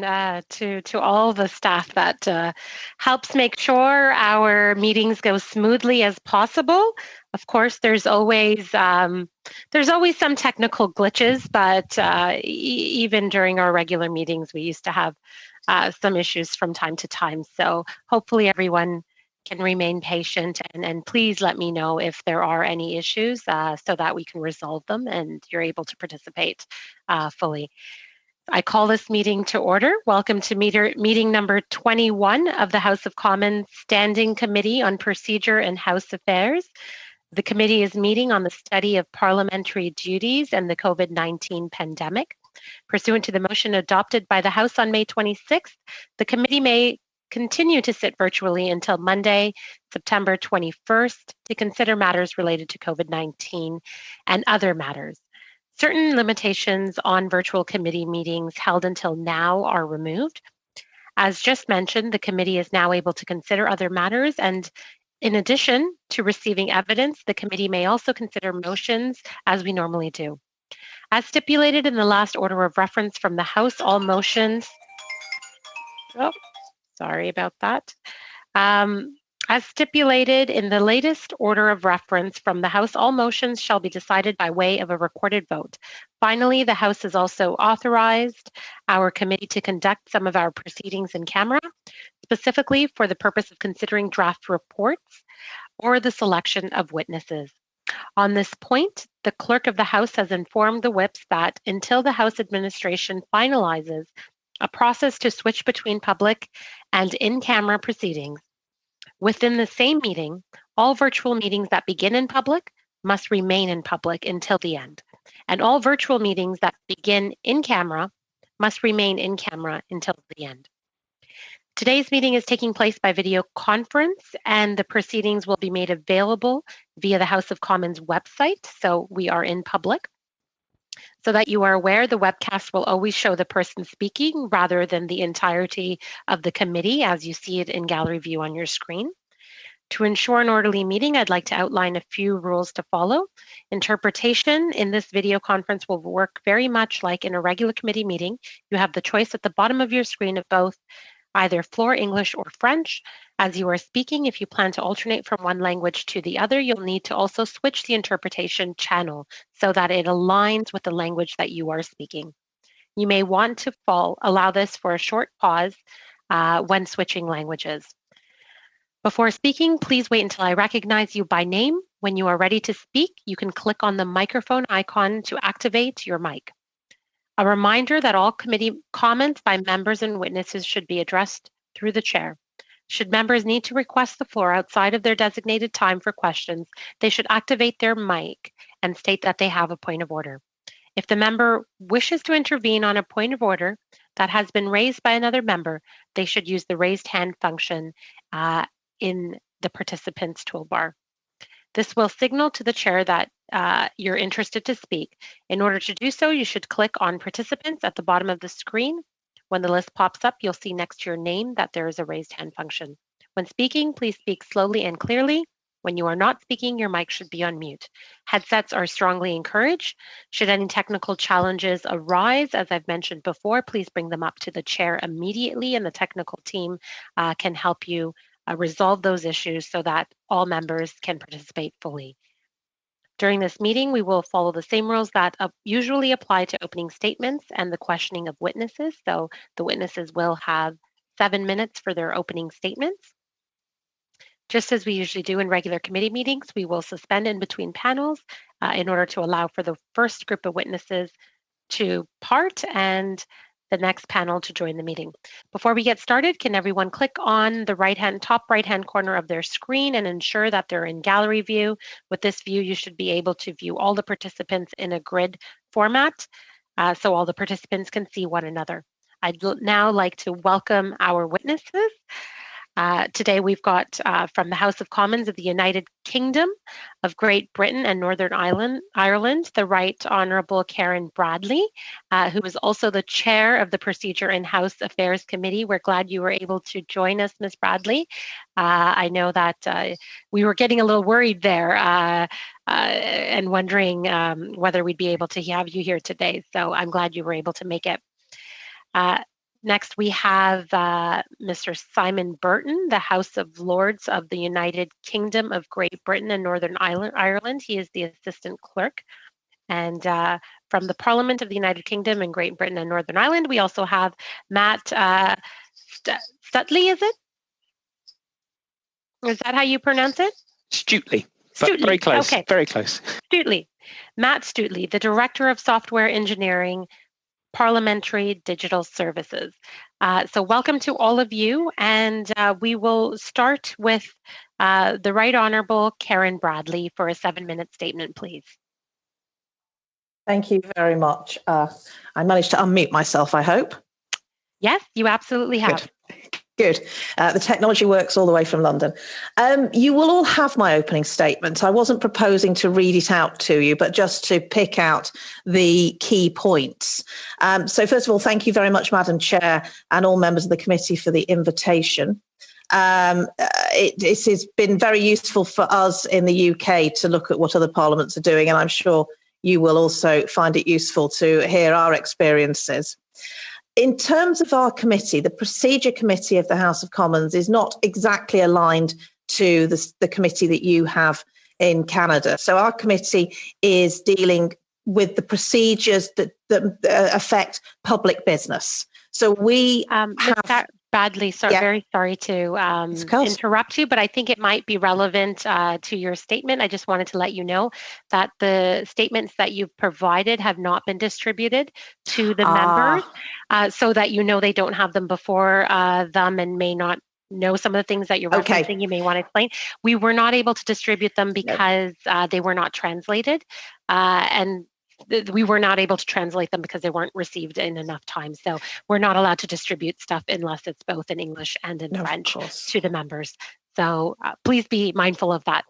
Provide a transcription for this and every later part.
to all the staff that helps make sure our meetings go smoothly as possible. Of course, there's always some technical glitches, but even during our regular meetings, we used to have some issues from time to time. So hopefully everyone can remain patient, and please let me know if there are any issues so that we can resolve them and you're able to participate fully. I call this meeting to order. Welcome to meeting number 21 of the House of Commons Standing Committee on Procedure and House Affairs. The committee is meeting on the study of parliamentary duties and the COVID-19 pandemic. Pursuant to the motion adopted by the House on May 26th, the committee may continue to sit virtually until Monday, September 21st, to consider matters related to COVID-19 and other matters. Certain limitations on virtual committee meetings held until now are removed. As just mentioned, the committee is now able to consider other matters, and in addition to receiving evidence, the committee may also consider motions as we normally do. As stipulated in the last order of reference from the House, all motions, sorry about that. As stipulated in the latest order of reference from the House, all motions shall be decided by way of a recorded vote. Finally, the House has also authorized our committee to conduct some of our proceedings in camera, specifically for the purpose of considering draft reports or the selection of witnesses. On this point, the Clerk of the House has informed the whips that until the House administration finalizes a process to switch between public and in-camera proceedings, within the same meeting, all virtual meetings that begin in public must remain in public until the end, and all virtual meetings that begin in camera must remain in camera until the end. Today's meeting is taking place by video conference, and the proceedings will be made available via the House of Commons website, so we are in public. So that you are aware, the webcast will always show the person speaking rather than the entirety of the committee as you see it in gallery view on your screen. To ensure an orderly meeting, I'd like to outline a few rules to follow. Interpretation in this video conference will work very much like in a regular committee meeting. You have the choice at the bottom of your screen of both either floor English or French. As you are speaking, if you plan to alternate from one language to the other, you'll need to also switch the interpretation channel so that it aligns with the language that you are speaking. You may want to allow this for a short pause when switching languages. Before speaking, please wait until I recognize you by name. When you are ready to speak, you can click on the microphone icon to activate your mic. A reminder that all committee comments by members and witnesses should be addressed through the chair. Should members need to request the floor outside of their designated time for questions, they should activate their mic and state that they have a point of order. If the member wishes to intervene on a point of order that has been raised by another member, they should use the raised hand function in the participants toolbar. This will signal to the chair that you're interested to speak. In order to do so, you should click on participants at the bottom of the screen. When the list pops up, you'll see next to your name that there is a raised hand function. When speaking, please speak slowly and clearly. When you are not speaking, your mic should be on mute. Headsets are strongly encouraged. Should any technical challenges arise, as I've mentioned before, please bring them up to the chair immediately, and the technical team can help you resolve those issues so that all members can participate fully. During this meeting, we will follow the same rules that usually apply to opening statements and the questioning of witnesses. So the witnesses will have 7 minutes for their opening statements. Just as we usually do in regular committee meetings, we will suspend in between panels in order to allow for the first group of witnesses to part and the next panel to join the meeting. Before we get started, can everyone click on the top right-hand corner of their screen and ensure that they're in gallery view? With this view, you should be able to view all the participants in a grid format, so all the participants can see one another. I'd now like to welcome our witnesses. Today we've got from the House of Commons of the United Kingdom of Great Britain and Northern Ireland, the Right Honourable Karen Bradley, who is also the chair of the Procedure and House Affairs Committee. We're glad you were able to join us, Ms. Bradley. I know that we were getting a little worried there and wondering whether we'd be able to have you here today. So I'm glad you were able to make it. Next, we have Mr. Simon Burton, the House of Lords of the United Kingdom of Great Britain and Northern Ireland. He is the Assistant Clerk. And from the Parliament of the United Kingdom and Great Britain and Northern Ireland, we also have Matt Stutley, is it? Is that how you pronounce it? Stutley. Very close. Okay. Very close. Stutley. Matt Stutley, the Director of Software Engineering, Parliamentary Digital Services. So welcome to all of you, and we will start with the Right Honourable Karen Bradley for a 7-minute statement, please. Thank you very much. I managed to unmute myself, I hope. Yes, you absolutely have. Good. The technology works all the way from London. You will all have my opening statement. I wasn't proposing to read it out to you, but just to pick out the key points. So first of all, thank you very much, Madam Chair, and all members of the committee for the invitation. It has been very useful for us in the UK to look at what other parliaments are doing, and I'm sure you will also find it useful to hear our experiences. In terms of our committee, the Procedure Committee of the House of Commons is not exactly aligned to the committee that you have in Canada. So our committee is dealing with the procedures that affect public business. So we have... Badly, very sorry to interrupt you, but I think it might be relevant to your statement. I just wanted to let you know that the statements that you've provided have not been distributed to the members, so that you know they don't have them before them and may not know some of the things that you're referencing. You may want to explain. We were not able to distribute them because they were not translated, and we were not able to translate them because they weren't received in enough time. So we're not allowed to distribute stuff unless it's both in English and in French to the members. So please be mindful of that,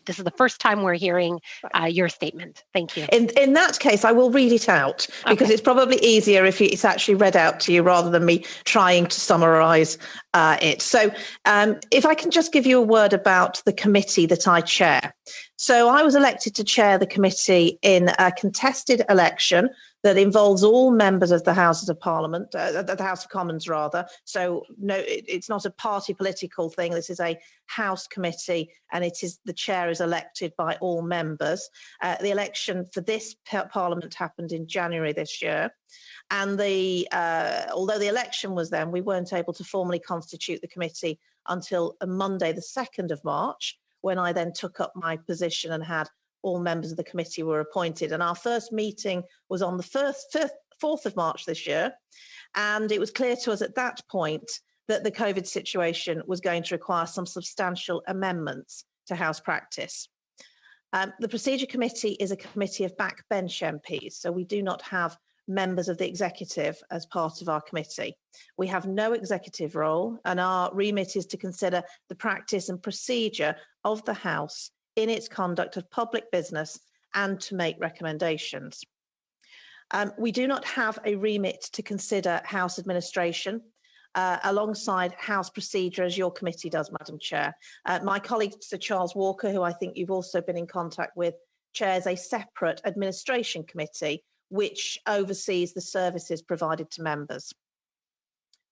this is the first time we're hearing your statement. Thank you. In that case, I will read it out because it's probably easier if it's actually read out to you rather than me trying to summarise it. So if I can just give you a word about the committee that I chair. So I was elected to chair the committee in a contested election that involves all members of the Houses of Parliament, the House of Commons rather. So no, it's not a party political thing. This is a House committee, and the chair is elected by all members. The election for this Parliament happened in January this year. And although the election was then, we weren't able to formally constitute the committee until Monday, the 2nd of March, when I then took up my position and had all members of the committee were appointed. And our first meeting was on the 4th of March this year. And it was clear to us at that point that the COVID situation was going to require some substantial amendments to House practice. The Procedure Committee is a committee of backbench MPs, so we do not have members of the executive as part of our committee. We have no executive role, and our remit is to consider the practice and procedure of the House in its conduct of public business and to make recommendations. We do not have a remit to consider House administration alongside House procedure, as your committee does, Madam Chair. My colleague, Sir Charles Walker, who I think you've also been in contact with, chairs a separate administration committee which oversees the services provided to members.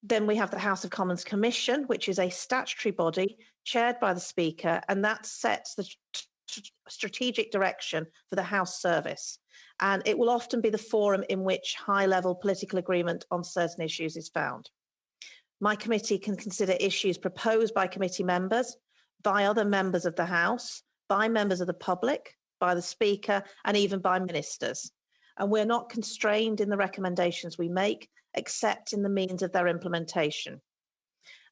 Then we have the House of Commons Commission, which is a statutory body chaired by the Speaker, and that sets the strategic direction for the House service. And it will often be the forum in which high-level political agreement on certain issues is found. My committee can consider issues proposed by committee members, by other members of the House, by members of the public, by the Speaker, and even by ministers. And we're not constrained in the recommendations we make, except in the means of their implementation.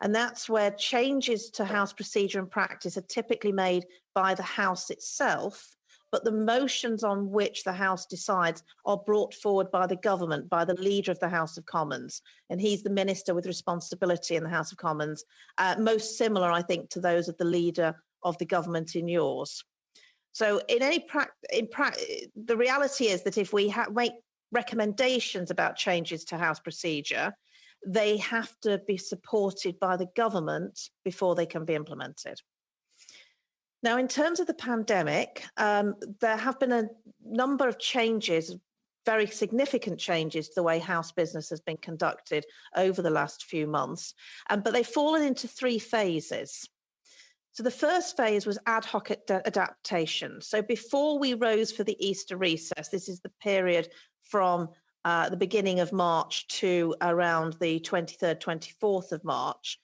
And that's where changes to House procedure and practice are typically made by the House itself, but the motions on which the House decides are brought forward by the government, by the leader of the House of Commons. And he's the minister with responsibility in the House of Commons, most similar, I think, to those of the leader of the government in yours. So the reality is that if we make recommendations about changes to House procedure, they have to be supported by the government before they can be implemented. Now, in terms of the pandemic, there have been a number of changes very significant changes to the way House business has been conducted over the last few months, but they've fallen into 3 phases. So the first phase was ad hoc adaptation. So before we rose for the Easter recess, this is the period from the beginning of March to around the 23rd, 24th of March,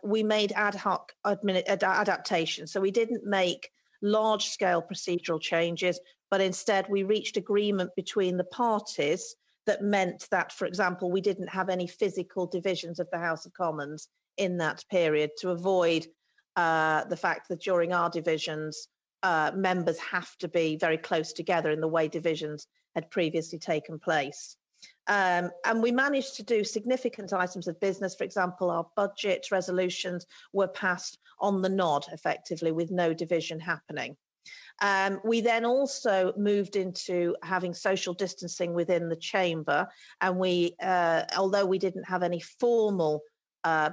we made ad hoc adaptation. So we didn't make large-scale procedural changes, but instead we reached agreement between the parties that meant that, for example, we didn't have any physical divisions of the House of Commons in that period to avoid the fact that during our divisions, members have to be very close together in the way divisions had previously taken place. And we managed to do significant items of business. For example, our budget resolutions were passed on the nod, effectively, with no division happening. We then also moved into having social distancing within the chamber, and we, although we didn't have any formal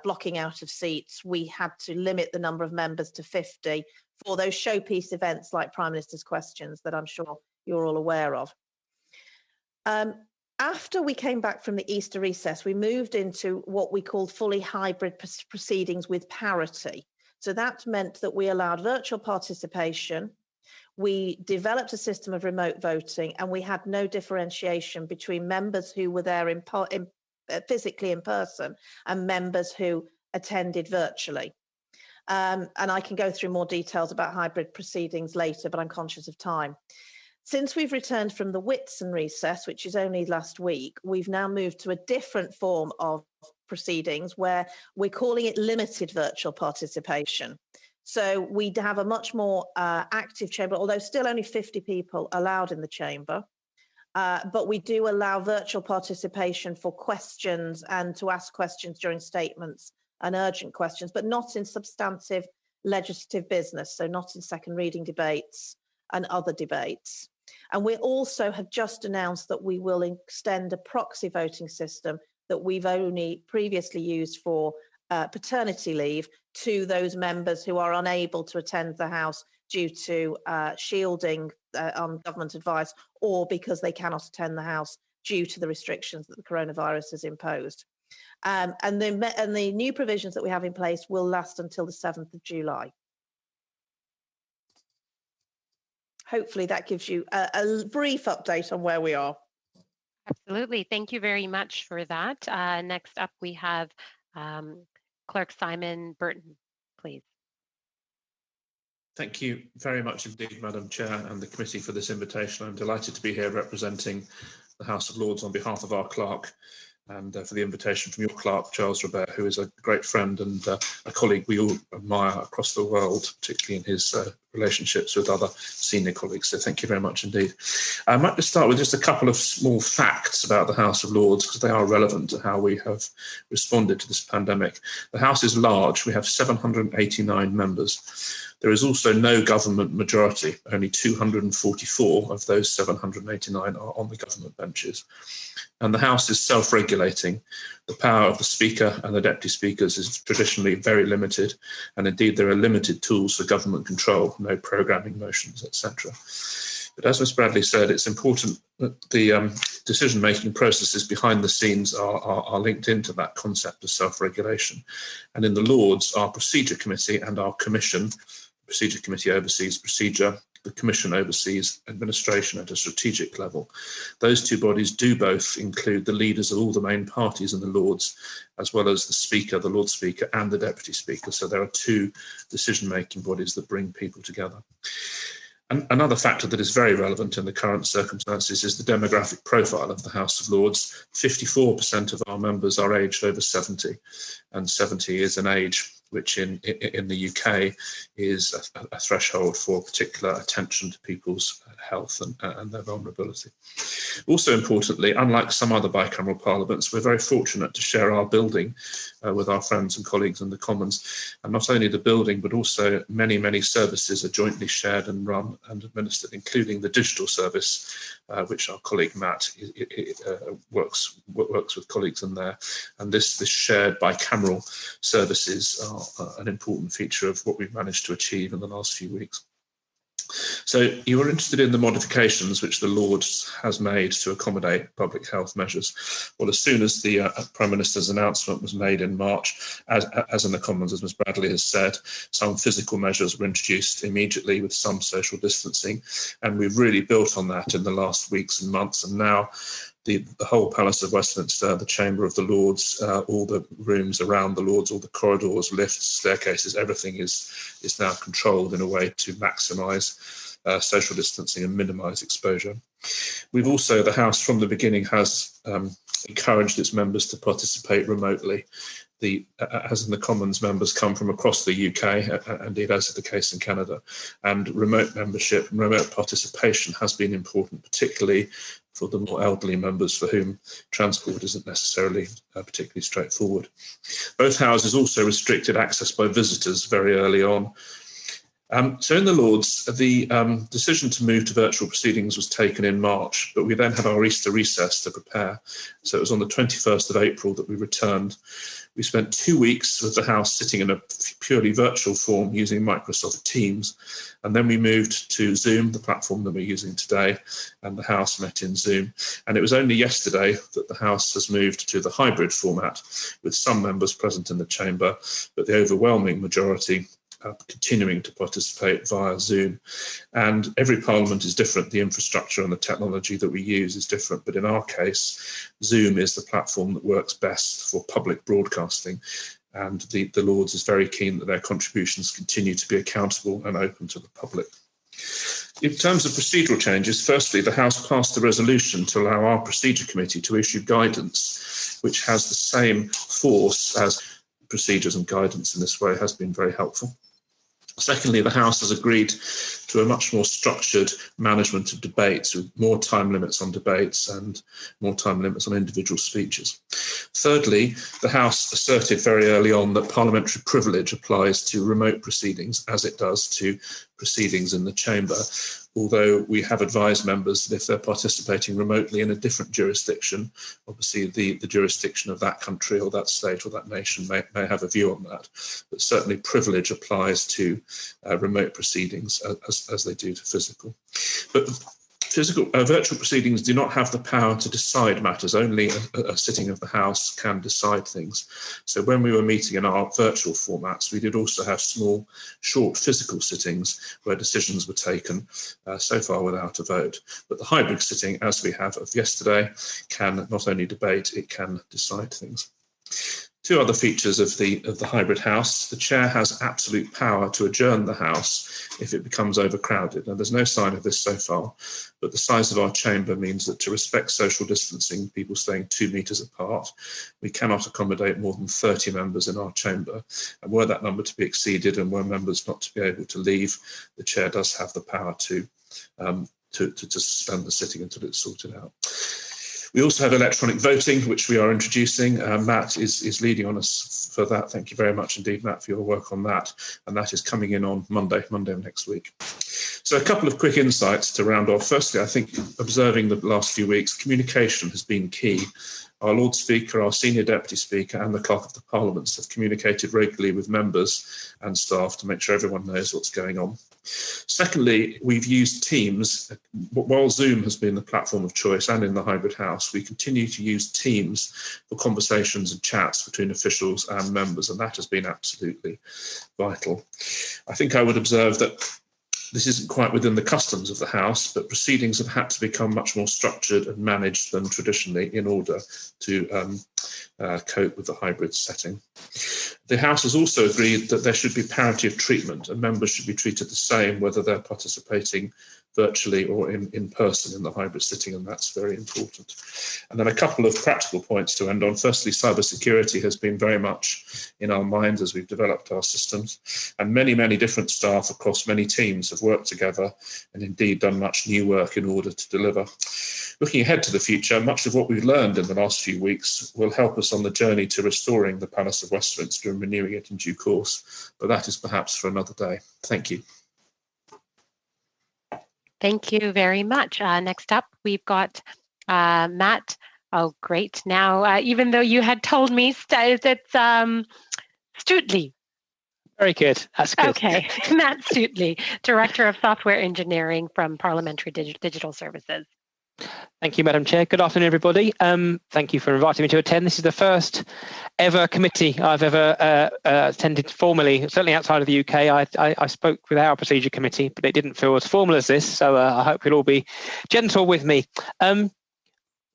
blocking out of seats, we had to limit the number of members to 50 for those showpiece events like Prime Minister's Questions that I'm sure you're all aware of. After we came back from the Easter recess, we moved into what we called fully hybrid proceedings with parity. So that meant that we allowed virtual participation, we developed a system of remote voting, and we had no differentiation between members who were there physically in person and members who attended virtually. And I can go through more details about hybrid proceedings later, but I'm conscious of time. Since we've returned from the Whitsun recess, which is only last week, we've now moved to a different form of proceedings where we're calling it limited virtual participation. So we have a much more active chamber, although still only 50 people allowed in the chamber. But we do allow virtual participation for questions and to ask questions during statements and urgent questions, but not in substantive legislative business, so not in second reading debates and other debates. And we also have just announced that we will extend a proxy voting system that we've only previously used for paternity leave to those members who are unable to attend the House due to shielding on government advice, or because they cannot attend the House due to the restrictions that the coronavirus has imposed. And the new provisions that we have in place will last until the 7th of July. Hopefully that gives you a brief update on where we are. Absolutely. Thank you very much for that. Next up, we have Clerk Simon Burton, please. Thank you very much indeed, Madam Chair, and the committee for this invitation. I'm delighted to be here representing the House of Lords on behalf of our clerk, and for the invitation from your clerk, Charles Robert, who is a great friend and a colleague we all admire across the world, particularly in his relationships with other senior colleagues. So thank you very much indeed. I might just start with just a couple of small facts about the House of Lords, because they are relevant to how we have responded to this pandemic. The House is large. We have 789 members. There is also no government majority. Only 244 of those 789 are on the government benches. And the House is self-regulating. The power of the Speaker and the Deputy Speakers is traditionally very limited, and indeed there are limited tools for government control, no programming motions, etc. But as Ms Bradley said, it's important that the decision-making processes behind the scenes are linked into that concept of self-regulation. And in the Lords, our Procedure Committee and our Commission, the Procedure Committee oversees procedure, the Commission oversees administration at a strategic level. Those two bodies do both include the leaders of all the main parties in the Lords, as well as the Speaker, the Lord Speaker, and the Deputy Speaker. So there are two decision-making bodies that bring people together. And another factor that is very relevant in the current circumstances is the demographic profile of the House of Lords. 54% of our members are aged over 70, and 70 is an age which in the UK is a threshold for particular attention to people's health and their vulnerability. Also importantly, unlike some other bicameral parliaments, we're very fortunate to share our building with our friends and colleagues in the Commons. And not only the building, but also many, many services are jointly shared and run and administered, including the digital service, which our colleague Matt works with colleagues in there. And this shared bicameral services are an important feature of what we've managed to achieve in the last few weeks. So you were interested in the modifications which the Lords has made to accommodate public health measures. Well, as soon as the Prime Minister's announcement was made in March, as in the Commons, as Ms Bradley has said, some physical measures were introduced immediately with some social distancing, and we've really built on that in the last weeks and months, and now the whole Palace of Westminster, the Chamber of the Lords, all the rooms around the Lords, all the corridors, lifts, staircases, everything is now controlled in a way to maximise social distancing and minimise exposure. We've also, the House from the beginning has encouraged its members to participate remotely. As in the Commons, members come from across the UK, indeed as is the case in Canada, and remote membership, remote participation has been important, particularly for the more elderly members for whom transport isn't necessarily particularly straightforward. Both houses also restricted access by visitors very early on. So in the Lords, the decision to move to virtual proceedings was taken in March, but we then had our Easter recess to prepare. So it was on the 21st of April that we returned. We spent 2 weeks with the House sitting in a purely virtual form using Microsoft Teams. And then we moved to Zoom, the platform that we're using today, and the House met in Zoom. And it was only yesterday that the House has moved to the hybrid format, with some members present in the chamber, but the overwhelming majority continuing to participate via Zoom. And every parliament is different. The infrastructure and the technology that we use is different. But in our case, Zoom is the platform that works best for public broadcasting. And the Lords is very keen that their contributions continue to be accountable and open to the public. In terms of procedural changes, firstly, the House passed a resolution to allow our procedure committee to issue guidance, which has the same force as procedures, and guidance in this way has been very helpful. Secondly, the House has agreed to a much more structured management of debates, with more time limits on debates and more time limits on individual speeches. Thirdly, the House asserted very early on that parliamentary privilege applies to remote proceedings as it does to proceedings in the chamber, although we have advised members that if they're participating remotely in a different jurisdiction, obviously the jurisdiction of that country or that state or that nation may have a view on that, but certainly privilege applies to remote proceedings as they do to physical. But virtual proceedings do not have the power to decide matters. Only a sitting of the House can decide things. So when we were meeting in our virtual formats, we did also have small, short physical sittings where decisions were taken, so far without a vote. But the hybrid sitting, as we have of yesterday, can not only debate, it can decide things. Two other features of the hybrid House. The chair has absolute power to adjourn the House if it becomes overcrowded. Now, there's no sign of this so far, but the size of our chamber means that to respect social distancing, people staying 2 metres apart, we cannot accommodate more than 30 members in our chamber. And were that number to be exceeded and were members not to be able to leave, the chair does have the power to suspend the sitting until it's sorted out. We also have electronic voting, which we are introducing. Matt is leading on us for that. Thank you very much indeed, Matt, for your work on that. And that is coming in on Monday of next week. So a couple of quick insights to round off. Firstly, I think observing the last few weeks, communication has been key. Our Lord Speaker, our Senior Deputy Speaker and the Clerk of the Parliaments have communicated regularly with members and staff to make sure everyone knows what's going on. Secondly, we've used Teams. While Zoom has been the platform of choice and in the hybrid House, we continue to use Teams for conversations and chats between officials and members, and that has been absolutely vital. I think I would observe that this isn't quite within the customs of the House, but proceedings have had to become much more structured and managed than traditionally in order to cope with the hybrid setting. The House has also agreed that there should be parity of treatment and members should be treated the same whether they're participating virtually or in person in the hybrid sitting, and that's very important. And then a couple of practical points to end on. Firstly, cybersecurity has been very much in our minds as we've developed our systems, and many different staff across many teams have worked together and indeed done much new work in order to deliver. Looking ahead to the future, much of what we've learned in the last few weeks will help us on the journey to restoring the Palace of Westminster and renewing it in due course, but that is perhaps for another day. Thank you. Thank you very much. Next up, we've got Matt. Oh, great. Now, even though you had told me it's Stuteley. Very good. That's good. Okay. Matt Stuteley, Director of Software Engineering from Parliamentary Digital Services. Thank you, Madam Chair. Good afternoon, everybody. Thank you for inviting me to attend. This is the first ever committee I've ever attended formally, certainly outside of the UK. I spoke with our procedure committee, but it didn't feel as formal as this, so I hope you'll all be gentle with me.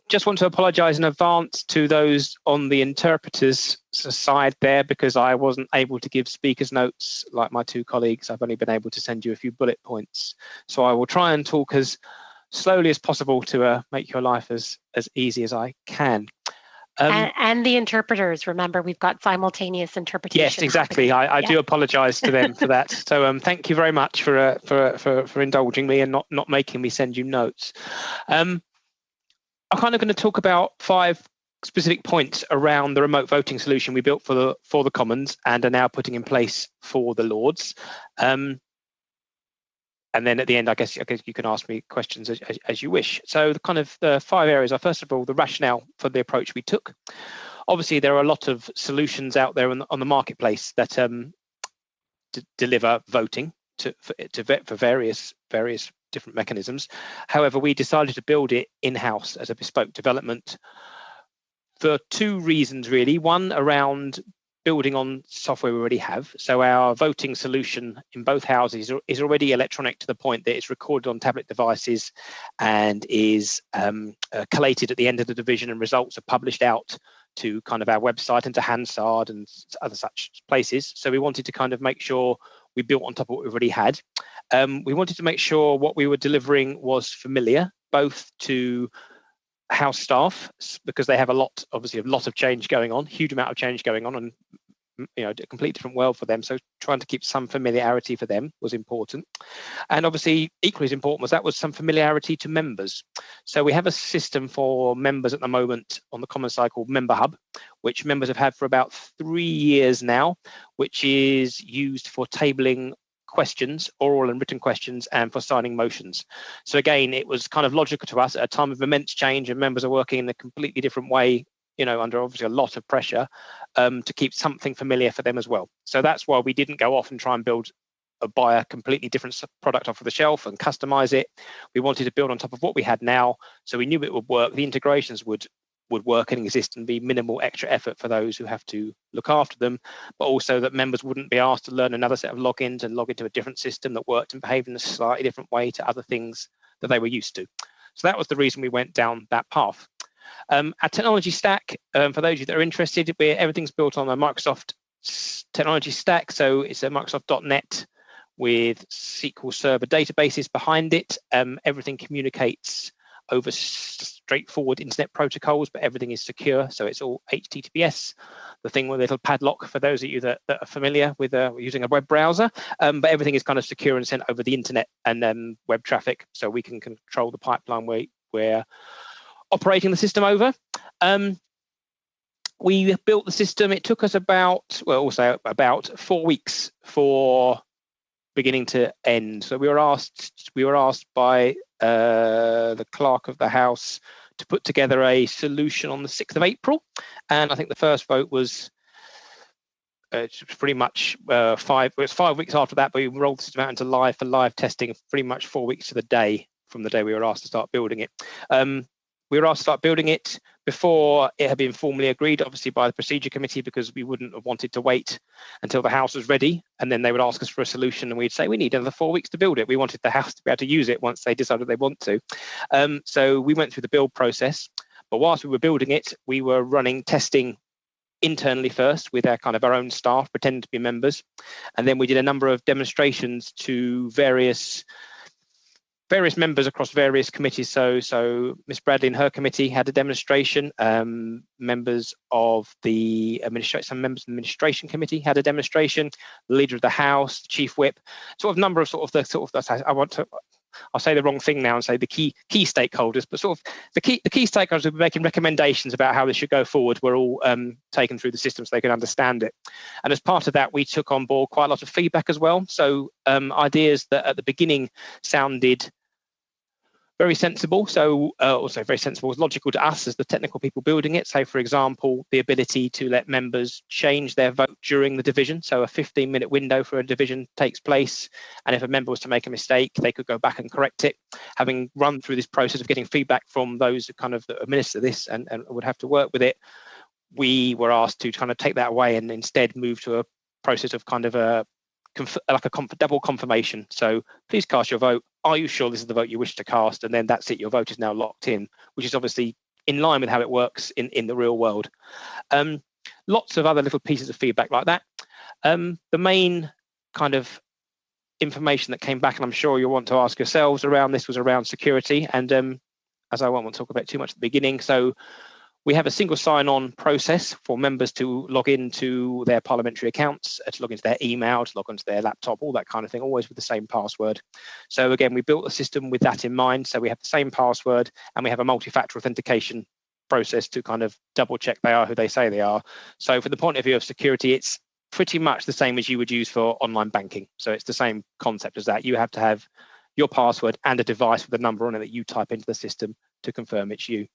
Just want to apologise in advance to those on the interpreters side there, because I wasn't able to give speakers notes like my two colleagues. I've only been able to send you a few bullet points. So I will try and talk as slowly as possible to make your life as easy as I can. And the interpreters, remember, we've got simultaneous interpretation. Yes, exactly. I do apologise to them for that. So thank you very much for indulging me and not making me send you notes. I'm kind of going to talk about 5 specific points around the remote voting solution we built for the Commons and are now putting in place for the Lords. And then at the end, I guess you can ask me questions as you wish. So the 5 areas are, first of all, the rationale for the approach we took. Obviously, there are a lot of solutions out there on the marketplace that deliver voting for various different mechanisms. However, we decided to build it in-house as a bespoke development for 2 reasons, really. One, around building on software we already have. So our voting solution in both houses is already electronic to the point that it's recorded on tablet devices and is collated at the end of the division, and results are published out to kind of our website and to Hansard and other such places. So we wanted to kind of make sure we built on top of what we already had. We wanted to make sure what we were delivering was familiar, both to House staff, because they have a lot of change going on, huge amount of change going on, and a completely different world for them. So trying to keep some familiarity for them was important. And obviously equally as important was some familiarity to members. So we have a system for members at the moment on the Commons side called Member Hub, which members have had for about 3 years now, which is used for tabling questions, oral and written questions, and for signing motions. So again, it was kind of logical to us at a time of immense change, and members are working in a completely different way, under obviously a lot of pressure, to keep something familiar for them as well. So that's why we didn't go off and try and buy a completely different product off of the shelf and customize it. We wanted to build on top of what we had now, so we knew it would work. The integrations would work and exist and be minimal extra effort for those who have to look after them, but also that members wouldn't be asked to learn another set of logins and log into a different system that worked and behaved in a slightly different way to other things that they were used to. So that was the reason we went down that path. Our technology stack, for those of you that are interested, everything's built on a Microsoft technology stack. So it's a Microsoft.NET with SQL Server databases behind it. Everything communicates over straightforward internet protocols, but everything is secure, so it's all HTTPS, the thing with a little padlock for those of you that are familiar with using a web browser, but everything is kind of secure and sent over the internet and then web traffic, so we can control the pipeline we're operating the system over. We built the system. It took us about 4 weeks for beginning to end. So we were asked by the clerk of the House to put together a solution on the 6th of April, and I think the first vote was pretty much 5 weeks after that, but we rolled the system out into live testing pretty much 4 weeks to the day from the day we were asked to start building it. We were asked to start building it before it had been formally agreed, obviously by the procedure committee, because we wouldn't have wanted to wait until the House was ready, and then they would ask us for a solution and we'd say we need another 4 weeks to build it. We wanted the House to be able to use it once they decided they want to. So we went through the build process, but whilst we were building it, we were running testing internally first with our own staff pretending to be members, and then we did a number of demonstrations to various members across various committees. So Ms. Bradley and her committee had a demonstration. Members of the administration committee had a demonstration. The leader of the House, the chief whip, I'll say the wrong thing now and say the key stakeholders, but the key stakeholders who were making recommendations about how this should go forward were all taken through the system so they could understand it. And as part of that, we took on board quite a lot of feedback as well. So ideas that at the beginning sounded very sensible. So also very sensible is logical to us as the technical people building it. So for example, the ability to let members change their vote during the division. So a 15-minute window for a division takes place. And if a member was to make a mistake, they could go back and correct it. Having run through this process of getting feedback from those who kind of administer this and would have to work with it, we were asked to kind of take that away and instead move to a process of kind of a double confirmation. So please cast your vote. Are you sure this is the vote you wish to cast? And then that's it. Your vote is now locked in, which is obviously in line with how it works in the real world. Lots of other little pieces of feedback like that. The main kind of information that came back, and I'm sure you'll want to ask yourselves around this, was around security. And as I won't want to talk about too much at the beginning, so we have a single sign-on process for members to log into their parliamentary accounts, to log into their email, to log onto their laptop, all that kind of thing, always with the same password. So again, we built a system with that in mind. So we have the same password and we have a multi-factor authentication process to kind of double check they are who they say they are. So from the point of view of security, it's pretty much the same as you would use for online banking. So it's the same concept as that. You have to have your password and a device with a number on it that you type into the system to confirm it's you.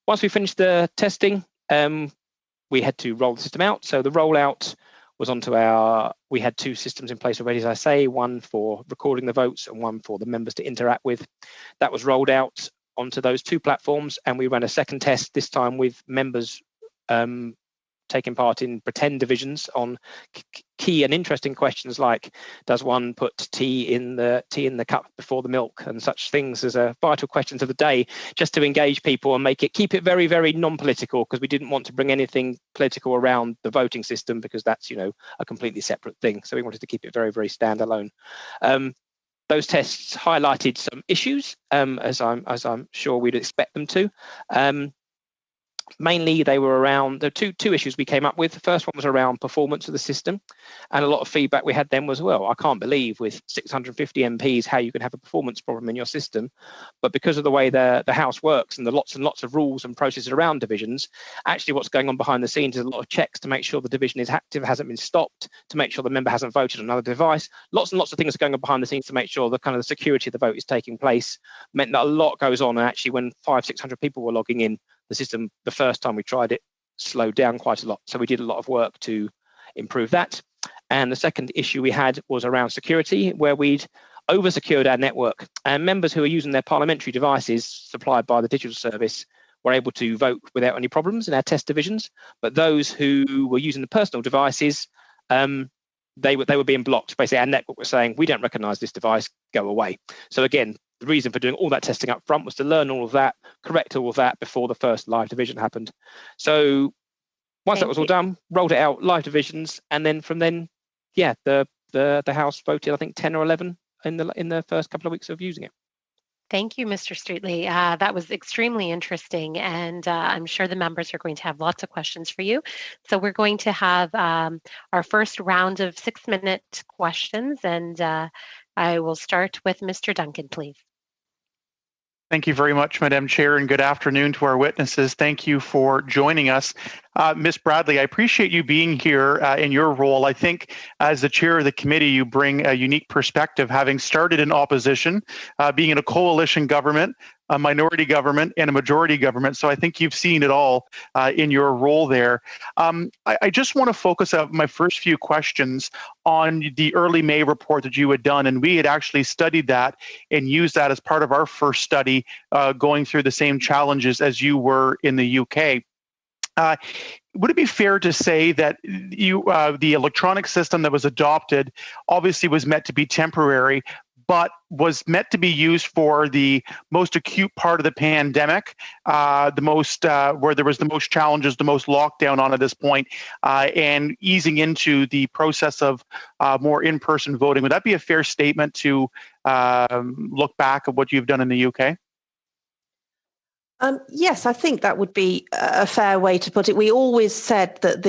Once we finished the testing, we had to roll the system out. So the rollout was onto we had two systems in place already, as I say, one for recording the votes and one for the members to interact with. That was rolled out onto those two platforms, and we ran a second test, this time with members taking part in pretend divisions on key and interesting questions like, does one put tea in the cup before the milk, and such things as a vital questions of the day, just to engage people and keep it very, very non-political, because we didn't want to bring anything political around the voting system, because that's, you know, a completely separate thing. So we wanted to keep it very, very standalone. Those tests highlighted some issues, as I'm sure we'd expect them to. Mainly they were around the two issues we came up with. The first one was around performance of the system, and a lot of feedback we had then was, well, I can't believe with 650 MPs how you can have a performance problem in your system. But because of the way the House works and the lots and lots of rules and processes around divisions, actually what's going on behind the scenes is a lot of checks to make sure the division is active, hasn't been stopped, to make sure the member hasn't voted on another device. Lots and lots of things are going on behind the scenes to make sure the kind of the security of the vote is taking place. Meant that a lot goes on, and actually when 500-600 people were logging in, the system, the first time we tried it, slowed down quite a lot. So we did a lot of work to improve that. And the second issue we had was around security, where we'd over-secured our network. And members who are using their parliamentary devices supplied by the digital service were able to vote without any problems in our test divisions. But those who were using the personal devices, they were being blocked. Basically, our network was saying, we don't recognise this device, go away. So again, the reason for doing all that testing up front was to learn all of that, correct all of that before the first live division happened. So once that was all done, rolled it out, live divisions, and then from then, yeah, the House voted, I think 10 or 11 in the first couple of weeks of using it. Thank you, Mr. Streetley. That was extremely interesting, and I'm sure the members are going to have lots of questions for you. So we're going to have our first round of 6-minute questions, and I will start with Mr. Duncan, please. Thank you very much, Madam Chair, and good afternoon to our witnesses. Thank you for joining us. Ms. Bradley, I appreciate you being here in your role. I think as the chair of the committee, you bring a unique perspective, having started in opposition, being in a coalition government, a minority government, and a majority government. So I think you've seen it all in your role there. I just want to focus on my first few questions on the early May report that you had done, and we had actually studied that and used that as part of our first study, going through the same challenges as you were in the UK. Would it be fair to say that the electronic system that was adopted obviously was meant to be temporary, but was meant to be used for the most acute part of the pandemic, where there was the most challenges, the most lockdown on at this point, and easing into the process of more in-person voting? Would that be a fair statement to look back at what you've done in the UK? Yes, I think that would be a fair way to put it. We always said that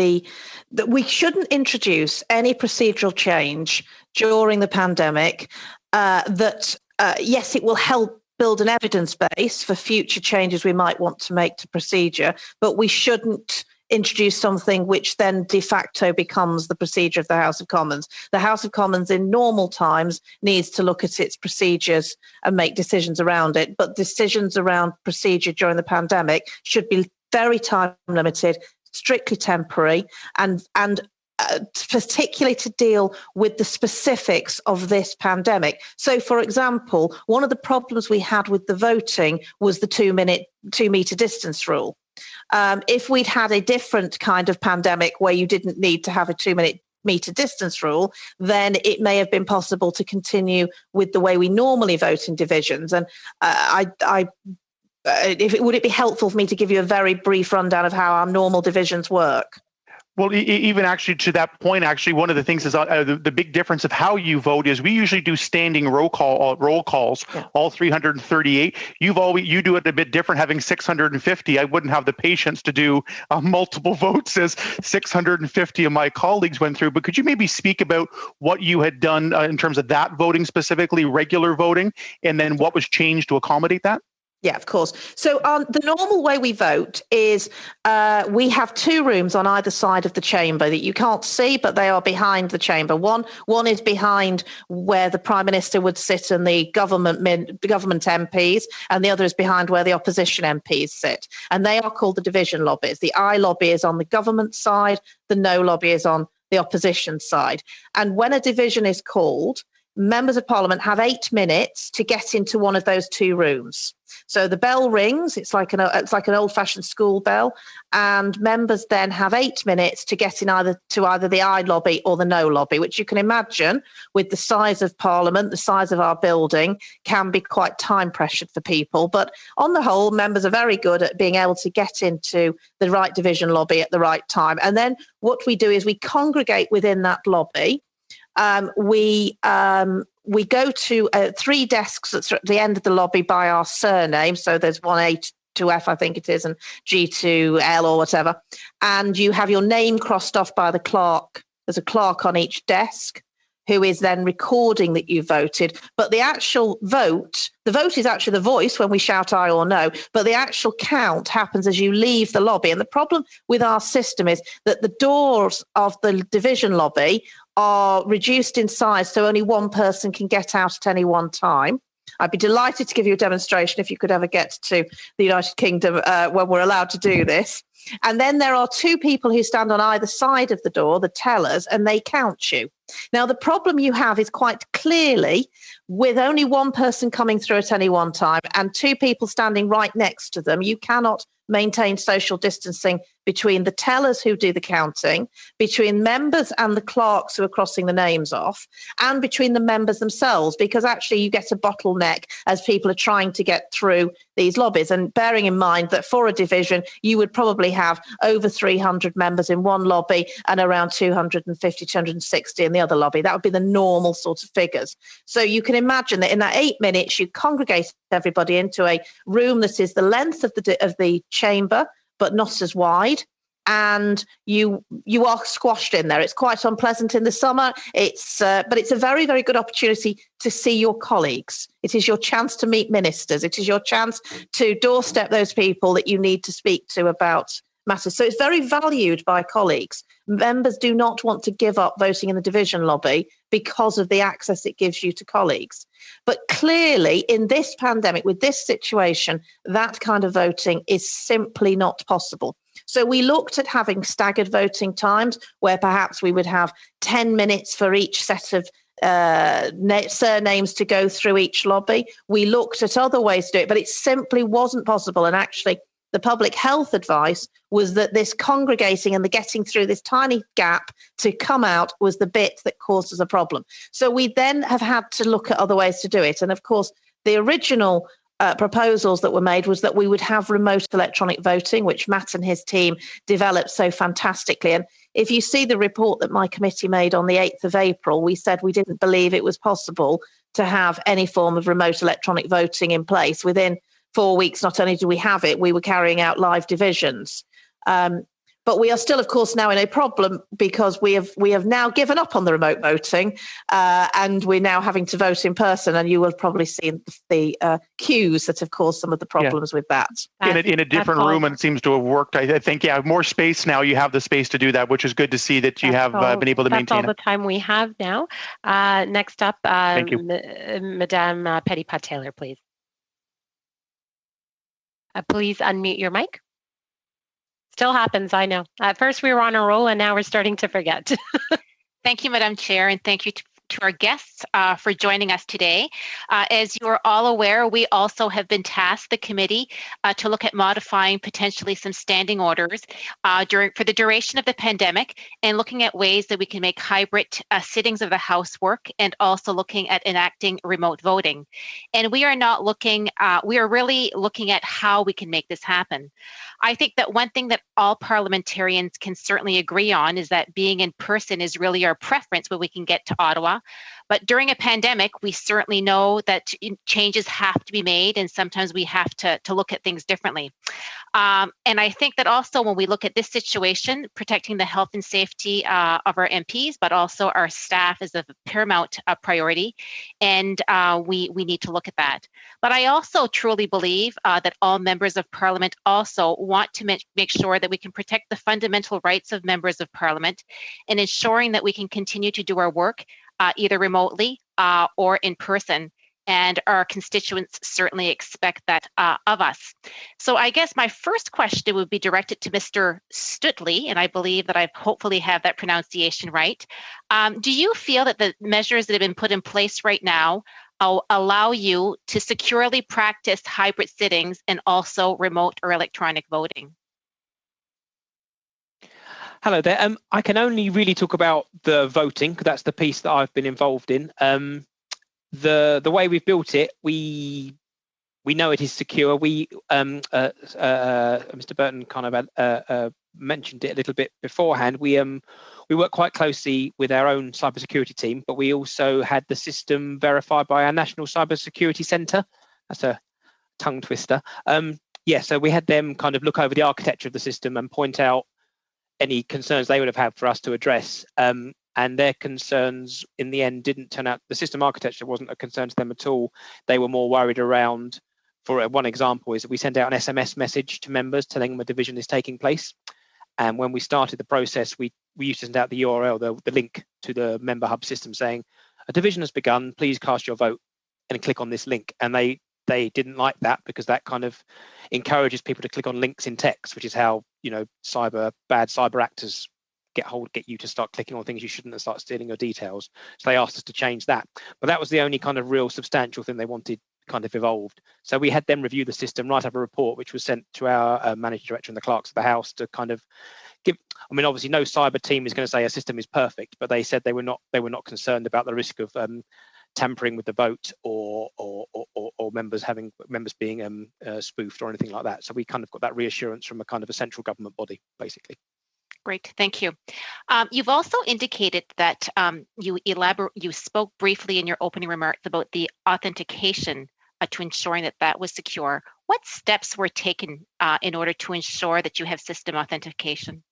we shouldn't introduce any procedural change during the pandemic. Yes, it will help build an evidence base for future changes we might want to make to procedure, but we shouldn't introduce something which then de facto becomes the procedure of the House of Commons. The House of Commons in normal times needs to look at its procedures and make decisions around it, but decisions around procedure during the pandemic should be very time limited, strictly temporary, and particularly to deal with the specifics of this pandemic. So, for example, one of the problems we had with the voting was the 2 metre distance rule. If we'd had a different kind of pandemic where you didn't need to have a 2 metre distance rule, then it may have been possible to continue with the way we normally vote in divisions. And would it be helpful for me to give you a very brief rundown of how our normal divisions work? Well, even actually to that point, actually, one of the things is the big difference of how you vote is we usually do standing roll calls, yeah. All 338. You do it a bit different, having 650. I wouldn't have the patience to do multiple votes as 650 of my colleagues went through. But could you maybe speak about what you had done in terms of that voting specifically, regular voting, and then what was changed to accommodate that? Yeah, of course. So the normal way we vote is we have 2 rooms on either side of the chamber that you can't see, but they are behind the chamber. One is behind where the Prime Minister would sit and the government MPs, and the other is behind where the opposition MPs sit. And they are called the division lobbies. The aye lobby is on the government side, the no lobby is on the opposition side. And when a division is called, members of Parliament have 8 minutes to get into one of those 2 rooms. So the bell rings, it's like an old-fashioned school bell, and members then have 8 minutes to get in either the aye lobby or the no lobby, which you can imagine with the size of Parliament, the size of our building, can be quite time pressured for people. But on the whole, members are very good at being able to get into the right division lobby at the right time. And then what we do is we congregate within that lobby. We go to 3 desks that's at the end of the lobby by our surname. So there's 1A to F, I think it is, and G to L or whatever. And you have your name crossed off by the clerk. There's a clerk on each desk who is then recording that you voted. But the actual vote, the vote is actually the voice when we shout aye or no, but the actual count happens as you leave the lobby. And the problem with our system is that the doors of the division lobby are reduced in size, so only one person can get out at any one time. I'd be delighted to give you a demonstration if you could ever get to the United Kingdom when we're allowed to do this. And then there are 2 people who stand on either side of the door, the tellers, and they count you. Now, the problem you have is quite clearly with only one person coming through at any one time and 2 people standing right next to them, you cannot maintain social distancing between the tellers who do the counting, between members and the clerks who are crossing the names off, and between the members themselves, because actually you get a bottleneck as people are trying to get through these lobbies. And bearing in mind that for a division, you would probably have over 300 members in one lobby and around 250, 260 in the other lobby. That would be the normal sort of figures. So you can imagine that in that 8 minutes, you congregate everybody into a room that is the length of the chamber, but not as wide. And you are squashed in there. It's quite unpleasant in the summer. But it's a very, very good opportunity to see your colleagues. It is your chance to meet ministers. It is your chance to doorstep those people that you need to speak to about matters. So it's very valued by colleagues. Members do not want to give up voting in the division lobby because of the access it gives you to colleagues. But clearly, in this pandemic, with this situation, that kind of voting is simply not possible. So we looked at having staggered voting times where perhaps we would have 10 minutes for each set of surnames to go through each lobby. We looked at other ways to do it, but it simply wasn't possible. And actually, the public health advice was that this congregating and the getting through this tiny gap to come out was the bit that causes a problem. So we then have had to look at other ways to do it. And of course, the original proposals that were made was that we would have remote electronic voting, which Matt and his team developed so fantastically. And if you see the report that my committee made on the 8th of April, we said we didn't believe it was possible to have any form of remote electronic voting in place. Within 4 weeks, not only do we have it, we were carrying out live divisions. But we are still, of course, now in a problem because we have now given up on the remote voting, and we're now having to vote in person. And you will probably see the queues that have caused some of the problems with that. In a different room, and it seems to have worked. I think, more space now. You have the space to do that, which is good to see that you have been able to maintain it. That's all the time we have now. Next up, Thank you. Madame Petitpas-Taylor, please. Please unmute your mic. Still happens, I know. At first we were on a roll and now we're starting to forget. Thank you, Madam Chair, and thank you to our guests for joining us today. As you are all aware, we also have been tasked, the committee, to look at modifying potentially some standing orders for the duration of the pandemic, and looking at ways that we can make hybrid sittings of the House work, and also looking at enacting remote voting. And we are not looking, we are really looking at how we can make this happen. I think that one thing that all parliamentarians can certainly agree on is that being in person is really our preference when we can get to Ottawa. But during a pandemic, we certainly know that changes have to be made, and sometimes we have to look at things differently. And I think that also when we look at this situation, protecting the health and safety of our MPs, but also our staff is of paramount priority, and we need to look at that. But I also truly believe that all members of Parliament also want to make sure that we can protect the fundamental rights of members of Parliament, and ensuring that we can continue to do our work either remotely or in person. And our constituents certainly expect that of us. So I guess my first question would be directed to Mr. Stutley, and I believe that I hopefully have that pronunciation right. Do you feel that the measures that have been put in place right now allow you to securely practice hybrid sittings and also remote or electronic voting? Hello there. I can only really talk about the voting, because that's the piece that I've been involved in. The way we've built it, we know it is secure. Mr. Burton kind of mentioned it a little bit beforehand. We work quite closely with our own cybersecurity team, but we also had the system verified by our National Cybersecurity Centre. That's a tongue twister. So we had them kind of look over the architecture of the system and point out any concerns they would have had for us to address. And their concerns in the end didn't turn out, the system architecture wasn't a concern to them at all. They were more worried around, for one example, is that we send out an SMS message to members telling them a division is taking place. And when we started the process, we used to send out the URL, the link to the Member Hub system saying, a division has begun, please cast your vote and click on this link. And they didn't like that, because that kind of encourages people to click on links in text, which is how, bad cyber actors get you to start clicking on things you shouldn't and start stealing your details. So they asked us to change that. But that was the only kind of real substantial thing they wanted kind of evolved. So we had them review the system, write up a report, which was sent to our managing director and the clerks of the House to kind of give, obviously no cyber team is going to say a system is perfect, but they said they were not concerned about the risk of tampering with the vote or members being spoofed or anything like that. So we kind of got that reassurance from a kind of a central government body, basically. Great, thank you. You've also indicated that you spoke briefly in your opening remarks about the authentication to ensuring that was secure. What steps were taken in order to ensure that you have system authentication?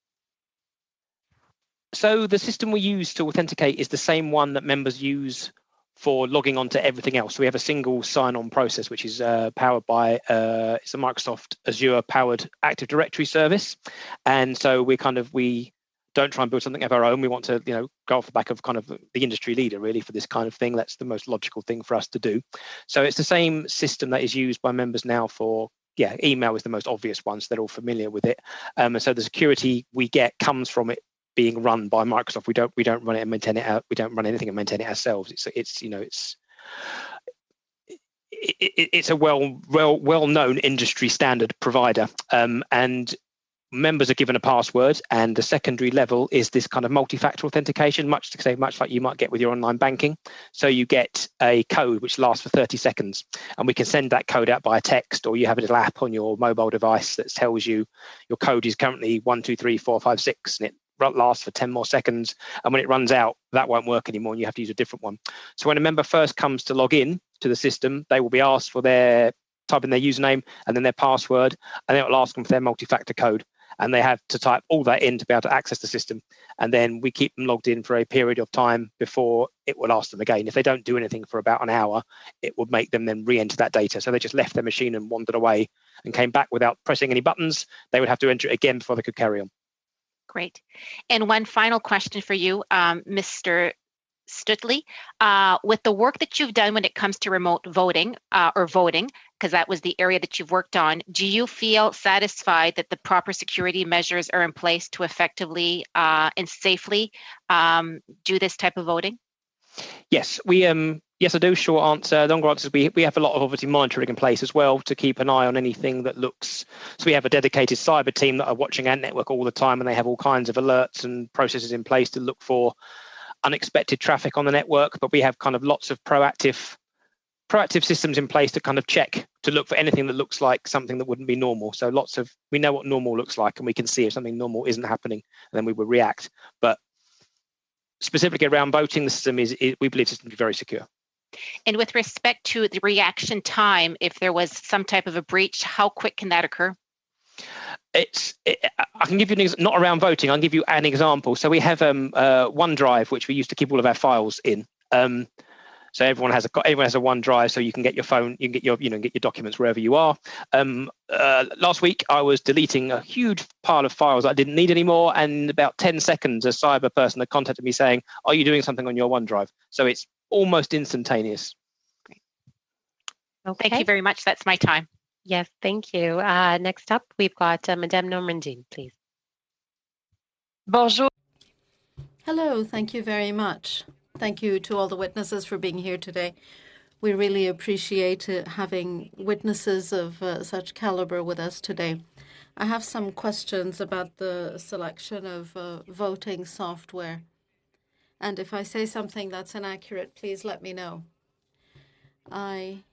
So the system we use to authenticate is the same one that members use for logging on to everything else. So we have a single sign-on process, which is powered by, it's a Microsoft Azure powered Active Directory service. And so we don't try and build something of our own. We want to, go off the back of kind of the industry leader really for this kind of thing. That's the most logical thing for us to do. So it's the same system that is used by members now for, email is the most obvious one, so they're all familiar with it. And so the security we get comes from it being run by Microsoft. We don't run it and maintain it out. We don't run anything and maintain it ourselves. It's a well-known industry standard provider, and members are given a password, and the secondary level is this kind of multi-factor authentication, much like you might get with your online banking. So you get a code which lasts for 30 seconds, and we can send that code out by text, or you have a little app on your mobile device that tells you your code is currently 1, 2, 3, 4, 5, 6, and it lasts for 10 more seconds, and when it runs out, that won't work anymore and you have to use a different one. So when a member first comes to log in to the system, they will be asked for type in their username and then their password, and it will ask them for their multi-factor code. and they have to type all that in to be able to access the system. And then we keep them logged in for a period of time before it will ask them again. If they don't do anything for about an hour, it would make them then re-enter that data. So they just left their machine and wandered away and came back without pressing any buttons. They would have to enter it again before they could carry on. Great. And one final question for you, Mr. Stutley. With the work that you've done when it comes to remote voting or voting, because that was the area that you've worked on, do you feel satisfied that the proper security measures are in place to effectively and safely do this type of voting? Yes, yes, I do. Short answer. Longer answer is we have a lot of obviously monitoring in place as well to keep an eye on anything that looks. So we have a dedicated cyber team that are watching our network all the time, and they have all kinds of alerts and processes in place to look for unexpected traffic on the network. But we have kind of lots of proactive systems in place to kind of check to look for anything that looks like something that wouldn't be normal. So we know what normal looks like, and we can see if something normal isn't happening, and then we will react. But specifically around voting, the system we believe the system to be very secure. And with respect to the reaction time, if there was some type of a breach, how quick can that occur? I can give you not around voting. I'll give you an example. So we have OneDrive, which we use to keep all of our files in. So everyone has a OneDrive, so you can get your phone, you can get your documents wherever you are. Last week, I was deleting a huge pile of files I didn't need anymore, and in about 10 seconds, a cyber person had contacted me saying, "Are you doing something on your OneDrive?" So it's almost instantaneous. Great. Okay. Thank you very much. That's my time. Yes, thank you. Next up, we've got Madame Normandin, please. Bonjour. Hello, thank you very much. Thank you to all the witnesses for being here today. We really appreciate having witnesses of such caliber with us today. I have some questions about the selection of voting software. And if I say something that's inaccurate, please let me know. I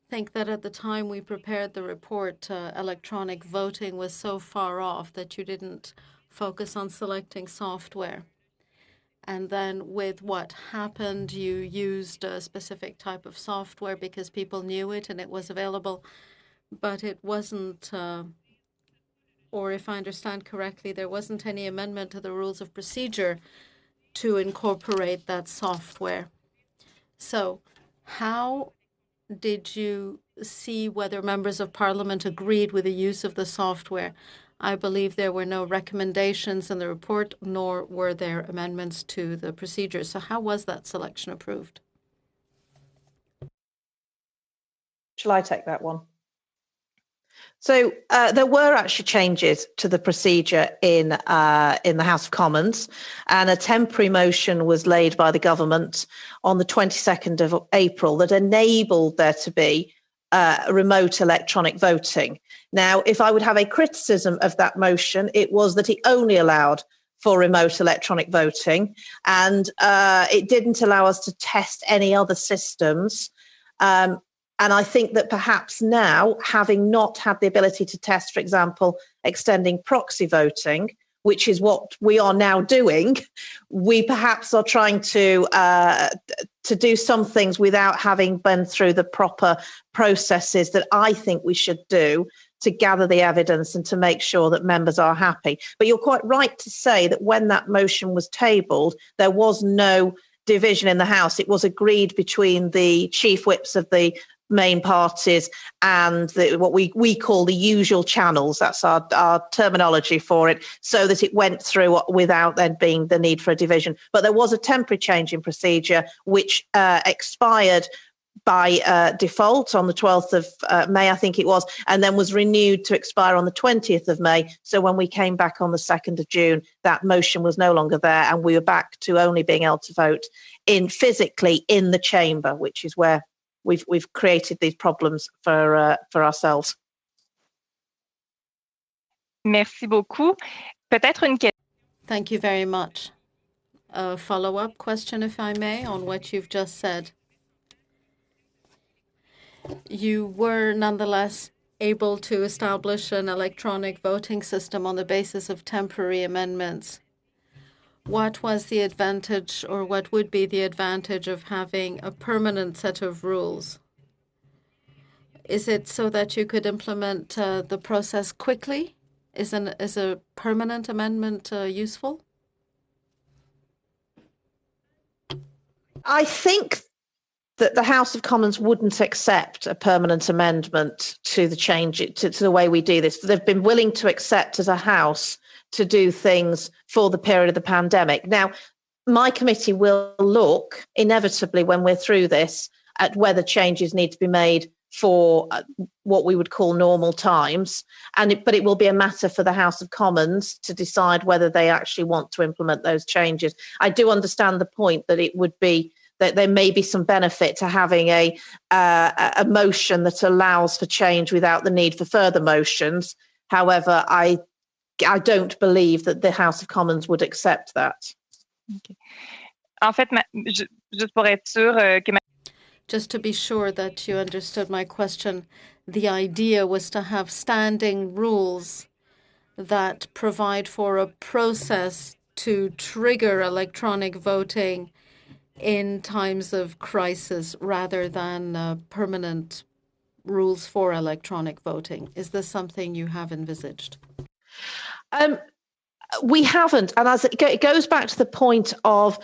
think that at the time we prepared the report, electronic voting was so far off that you didn't focus on selecting software. And then with what happened, you used a specific type of software because people knew it and it was available, but it wasn't, or if I understand correctly, there wasn't any amendment to the rules of procedure to incorporate that software. So how did you see whether members of Parliament agreed with the use of the software? I believe there were no recommendations in the report, nor were there amendments to the procedures. So how was that selection approved? Shall I take that one? So there were actually changes to the procedure in the House of Commons, and a temporary motion was laid by the government on the 22nd of April that enabled there to be remote electronic voting. Now, if I would have a criticism of that motion, it was that it only allowed for remote electronic voting, and it didn't allow us to test any other systems. And I think that perhaps now, having not had the ability to test, for example, extending proxy voting, which is what we are now doing, we perhaps are trying to do some things without having been through the proper processes that I think we should do to gather the evidence and to make sure that members are happy. But you're quite right to say that when that motion was tabled, there was no division in the House. It was agreed between the chief whips of the main parties and what we call the usual channels. That's our terminology for it, so that it went through without then being the need for a division. But there was a temporary change in procedure which expired by default on the 12th of May, I think it was, and then was renewed to expire on the 20th of May. So when we came back on the 2nd of June, that motion was no longer there, and we were back to only being able to vote physically in the chamber, which is where we've created these problems for ourselves. Merci beaucoup. Peut-être une question. Thank you very much. A follow-up question, if I may, on what you've just said. You were nonetheless able to establish an electronic voting system on the basis of temporary amendments. What was the advantage, or what would be the advantage of having a permanent set of rules? Is it so that you could implement the process quickly, is a permanent amendment useful? I think that the House of Commons wouldn't accept a permanent amendment to the change to the way we do this. They've been willing to accept as a House to do things for the period of the pandemic. Now, my committee will look inevitably when we're through this at whether changes need to be made for what we would call normal times, but it will be a matter for the House of Commons to decide whether they actually want to implement those changes. I do understand the point that it would be that there may be some benefit to having a motion that allows for change without the need for further motions. However, I don't believe that the House of Commons would accept that. Okay. En fait, juste pour être sûr que Just to be sure that you understood my question, the idea was to have standing rules that provide for a process to trigger electronic voting in times of crisis rather than permanent rules for electronic voting. Is this something you have envisaged? We haven't, and as it goes back to the point of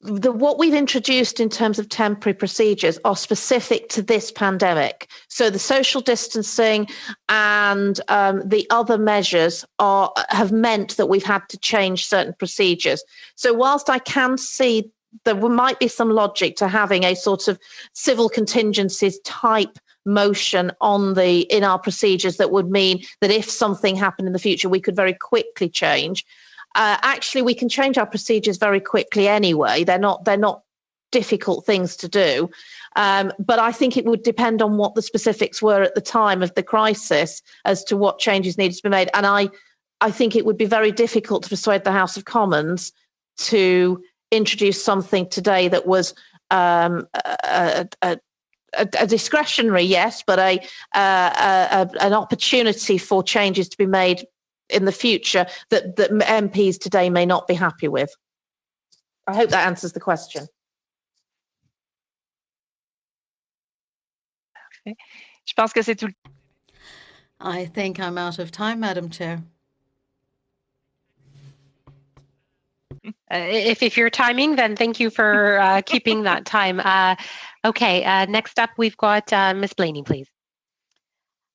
what we've introduced in terms of temporary procedures are specific to this pandemic. So the social distancing and the other measures have meant that we've had to change certain procedures. So whilst I can see there might be some logic to having a sort of civil contingencies type motion in our procedures that would mean that if something happened in the future, we could very quickly change. Actually, we can change our procedures very quickly anyway. They're not difficult things to do. But I think it would depend on what the specifics were at the time of the crisis as to what changes needed to be made. And I think it would be very difficult to persuade the House of Commons to introduce something today that was a discretionary, yes, but an opportunity for changes to be made in the future that MPs today may not be happy with. I hope that answers the question. Je pense que c'est tout. I think I'm out of time, Madam Chair. If you're timing, then thank you for keeping that time. Okay, next up we've got Ms. Blaney, please.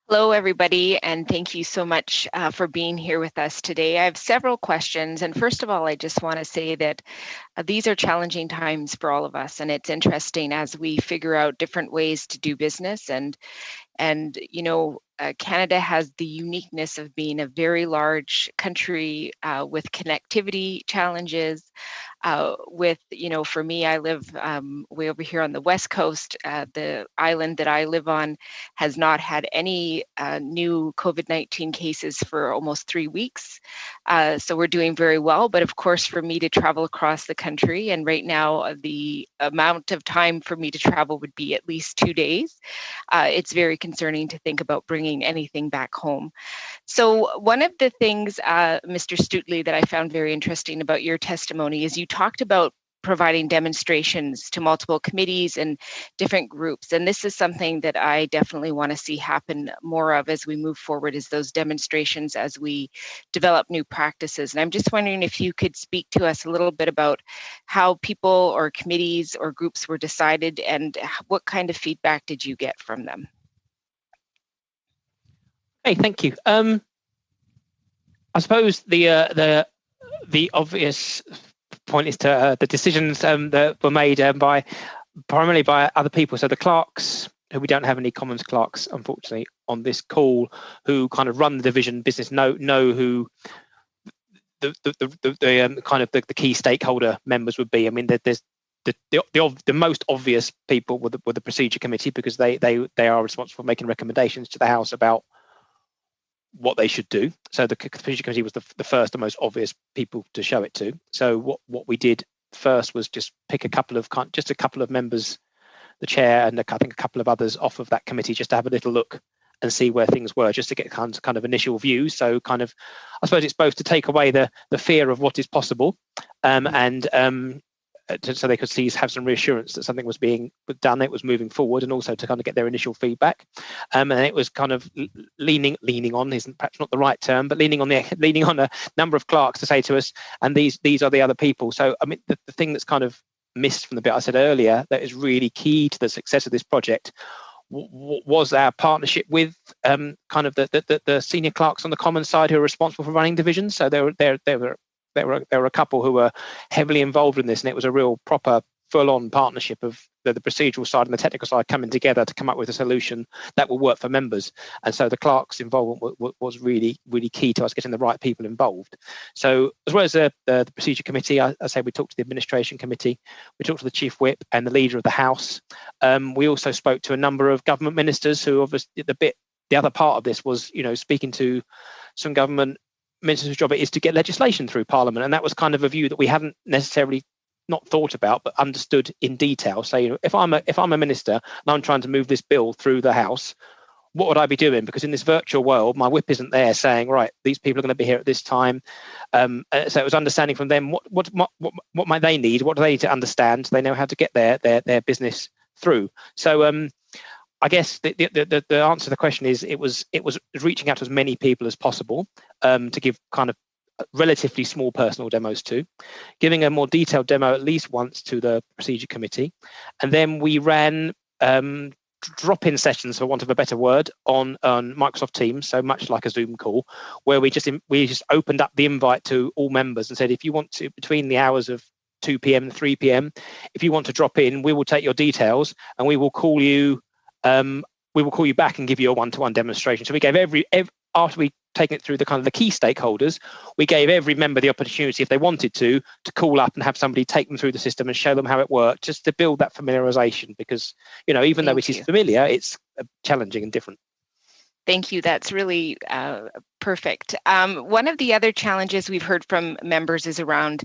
Hello, everybody, and thank you so much for being here with us today. I have several questions, and first of all, I just want to say that these are challenging times for all of us, and it's interesting as we figure out different ways to do business. And you know, Canada has the uniqueness of being a very large country with connectivity challenges. With, you know, for me, I live way over here on the West Coast. The island that I live on has not had any new COVID-19 cases for almost 3 weeks. So we're doing very well. But of course, for me to travel across the country, and right now the amount of time for me to travel would be at least 2 days. It's very concerning to think about bringing anything back home. So one of the things, Mr. Stuteley, that I found very interesting about your testimony is you talked about providing demonstrations to multiple committees and different groups. And this is something that I definitely want to see happen more of as we move forward, is those demonstrations as we develop new practices. And I'm just wondering if you could speak to us a little bit about how people or committees or groups were decided and what kind of feedback did you get from them? Hey, thank you. I suppose the obvious point is to the decisions that were made primarily by other people. So the clerks, who we don't have any Commons clerks, unfortunately, on this call, who kind of run the division business, know who the kind of the key stakeholder members would be. I mean, there's the most obvious people were the procedure committee, because they are responsible for making recommendations to the House about what they should do. So the procedure committee was the first and most obvious people to show it to. So what we did first was just pick a couple of members, the chair and I think a couple of others off of that committee, just to have a little look and see where things were, just to get kind of initial views. So kind of, I suppose it's both to take away the fear of what is possible and so they could have some reassurance that something was being done, it was moving forward, and also to kind of get their initial feedback. And it was kind of leaning on isn't perhaps not the right term, but leaning on a number of clerks to say to us, and these are the other people. So I mean, the thing that's kind of missed from the bit I said earlier that is really key to the success of this project was our partnership with kind of the senior clerks on the Commons side who are responsible for running divisions. So there were a couple who were heavily involved in this, and it was a real proper full-on partnership of the procedural side and the technical side coming together to come up with a solution that will work for members. And so the clerks' involvement was really, really key to us getting the right people involved. So as well as the procedure committee, I say we talked to the administration committee, we talked to the chief whip and the leader of the House. We also spoke to a number of government ministers who obviously the other part of this was, speaking to some government ministers whose job it is to get legislation through Parliament. And that was kind of a view that we hadn't necessarily not thought about, but understood in detail. So, if I'm a minister and I'm trying to move this bill through the House, what would I be doing? Because in this virtual world, my whip isn't there saying, right, these people are going to be here at this time. So it was understanding from them what might they need, what do they need to understand, so they know how to get their business through. So I guess the answer to the question is it was reaching out to as many people as possible to give kind of relatively small personal demos to, giving a more detailed demo at least once to the procedure committee, and then we ran drop-in sessions, for want of a better word, on Microsoft Teams, so much like a Zoom call, where we just opened up the invite to all members and said, if you want to, between the hours of 2 p.m. and 3 p.m, if you want to drop in, we will take your details and we will call you back and give you a one-to-one demonstration. So we gave every after we taken it through the kind of the key stakeholders, we gave every member the opportunity, if they wanted to call up and have somebody take them through the system and show them how it worked, just to build that familiarization, because even though it is familiar, it's challenging and different. Thank you. That's really perfect. One of the other challenges we've heard from members is around,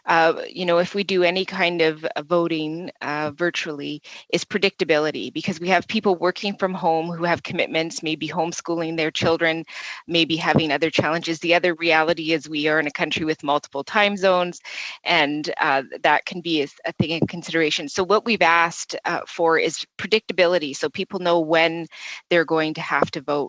if we do any kind of voting virtually, is predictability, because we have people working from home who have commitments, maybe homeschooling their children, maybe having other challenges. The other reality is we are in a country with multiple time zones, and that can be a thing in consideration. So what we've asked for is predictability, so people know when they're going to have to vote.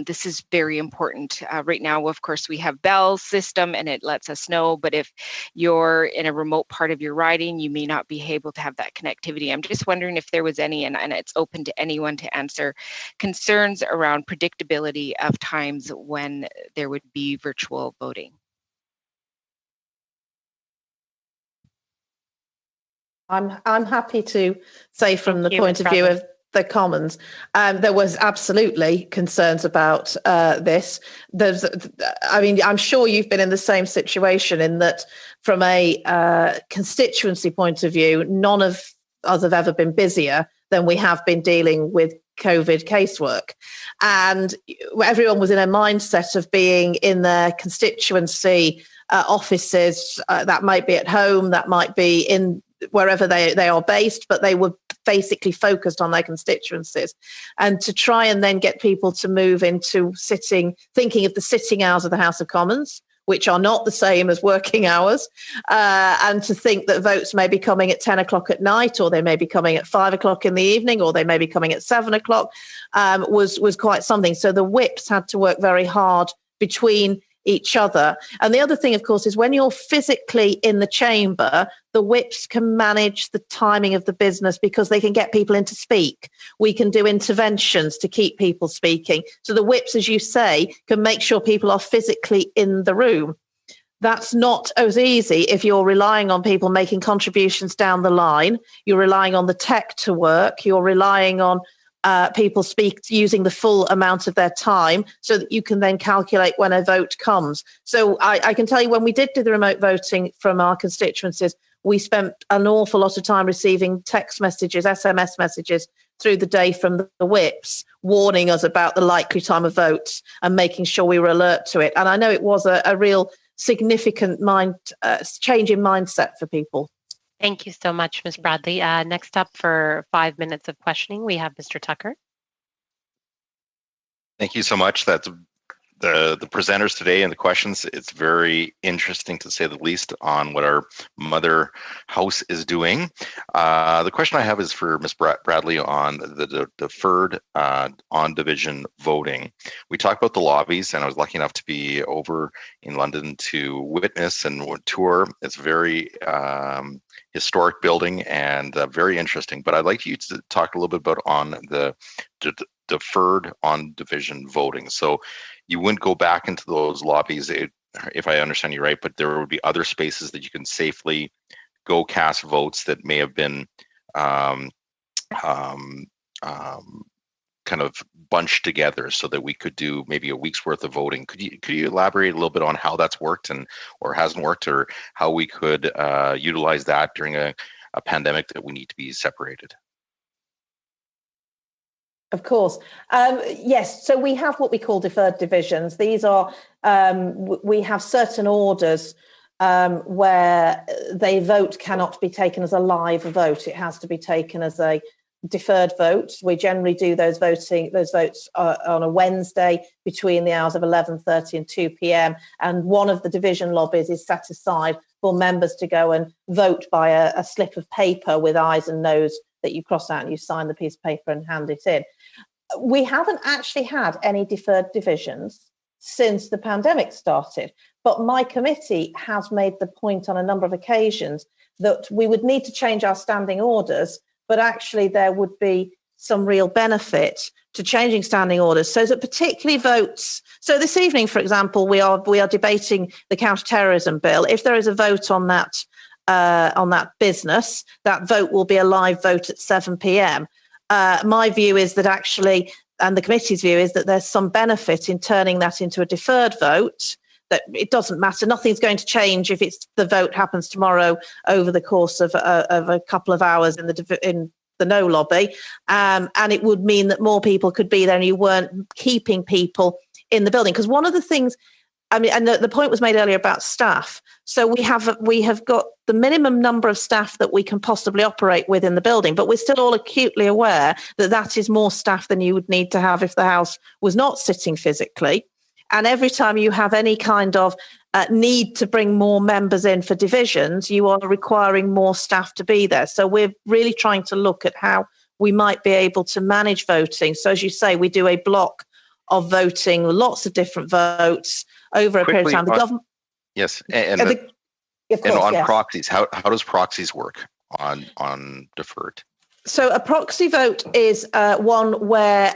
This is very important. Right now, of course, we have Bell's system and it lets us know, but if you're in a remote part of your riding, you may not be able to have that connectivity. I'm just wondering if there was any, and it's open to anyone to answer, concerns around predictability of times when there would be virtual voting. I'm happy to say from the point of view of the Commons, there was absolutely concerns about this. I'm sure you've been in the same situation, in that from a constituency point of view, none of us have ever been busier than we have been dealing with COVID casework. And everyone was in a mindset of being in their constituency offices. That might be at home, that might be in wherever they are based, but they were basically focused on their constituencies. And to try and then get people to move into thinking of the sitting hours of the House of Commons, which are not the same as working hours, and to think that votes may be coming at 10 o'clock at night, or they may be coming at 5 o'clock in the evening, or they may be coming at 7 o'clock, was quite something. So the whips had to work very hard between each other. And the other thing, of course, is when you're physically in the chamber, the whips can manage the timing of the business, because they can get people in to speak. We can do interventions to keep people speaking. So the whips, as you say, can make sure people are physically in the room. That's not as easy if you're relying on people making contributions down the line. You're relying on the tech to work. You're relying on people using the full amount of their time, so that you can then calculate when a vote comes. So I can tell you, when we did do the remote voting from our constituencies, we spent an awful lot of time receiving text messages, SMS messages through the day from the whips, warning us about the likely time of votes and making sure we were alert to it. And I know it was a real significant change in mindset for people. Thank you so much, Ms. Bradley. Next up for 5 minutes of questioning, we have Mr. Tucker. Thank you so much. That's the presenters today and the questions. It's very interesting, to say the least, on what our mother house is doing. The question I have is for Ms. Bradley on the deferred on-division voting. We talked about the lobbies, and I was lucky enough to be over in London to witness and tour. It's very historic building and very interesting. But I'd like you to talk a little bit about on the deferred on-division voting. So you wouldn't go back into those lobbies, if I understand you right, but there would be other spaces that you can safely go cast votes that may have been kind of bunched together, so that we could do maybe a week's worth of voting. Could you elaborate a little bit on how that's worked or hasn't worked, or how we could utilize that during a pandemic that we need to be separated? Of course. Yes, so we have what we call deferred divisions. These are, we have certain orders where the vote cannot be taken as a live vote. It has to be taken as a deferred vote. We generally do those votes on a Wednesday between the hours of 11:30 and 2 p.m. And one of the division lobbies is set aside for members to go and vote by a slip of paper with eyes and nose that you cross out and you sign the piece of paper and hand it in. We haven't actually had any deferred divisions since the pandemic started, but my committee has made the point on a number of occasions that we would need to change our standing orders, but actually there would be some real benefit to changing standing orders, so that particularly votes. So this evening, for example, we are debating the counter-terrorism bill. If there is a vote on that business, that vote will be a live vote at 7 p.m. My view is that actually, and the committee's view is that there's some benefit in turning that into a deferred vote, that it doesn't matter. Nothing's going to change if the vote happens tomorrow over the course of a couple of hours in the no lobby. And it would mean that more people could be there and you weren't keeping people in the building. Because one of the things, I mean, and the point was made earlier about staff. So we have got the minimum number of staff that we can possibly operate with in the building, but we're still all acutely aware that that is more staff than you would need to have if the House was not sitting physically. And every time you have any kind of need to bring more members in for divisions, you are requiring more staff to be there. So we're really trying to look at how we might be able to manage voting. So as you say, we do a block of voting, lots of different votes over a period of time. The government. Yes, and on proxies, how does proxies work on deferred? So a proxy vote is one where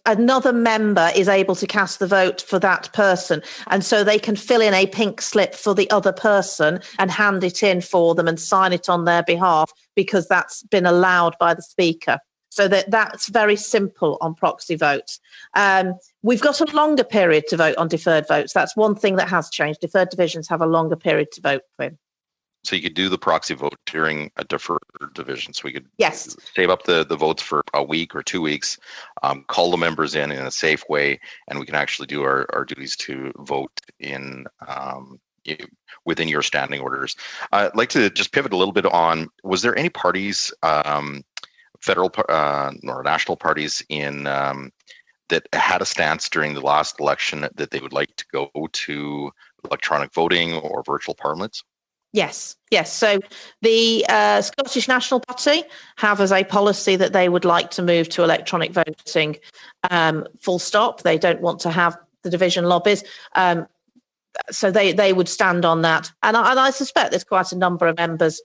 another member is able to cast the vote for that person. And so they can fill in a pink slip for the other person and hand it in for them and sign it on their behalf, because that's been allowed by the Speaker. So that's very simple on proxy votes. We've got a longer period to vote on deferred votes. That's one thing that has changed. Deferred divisions have a longer period to vote in. So you could do the proxy vote during a deferred division. So we could save up the votes for a week or 2 weeks, call the members in a safe way, and we can actually do our duties to vote in within your standing orders. I'd like to just pivot a little bit on, was there any parties, federal or national parties in that had a stance during the last election that they would like to go to electronic voting or virtual parliaments? Yes. So the Scottish National Party have as a policy that they would like to move to electronic voting, full stop. They don't want to have the division lobbies. So they would stand on that. And I suspect there's quite a number of members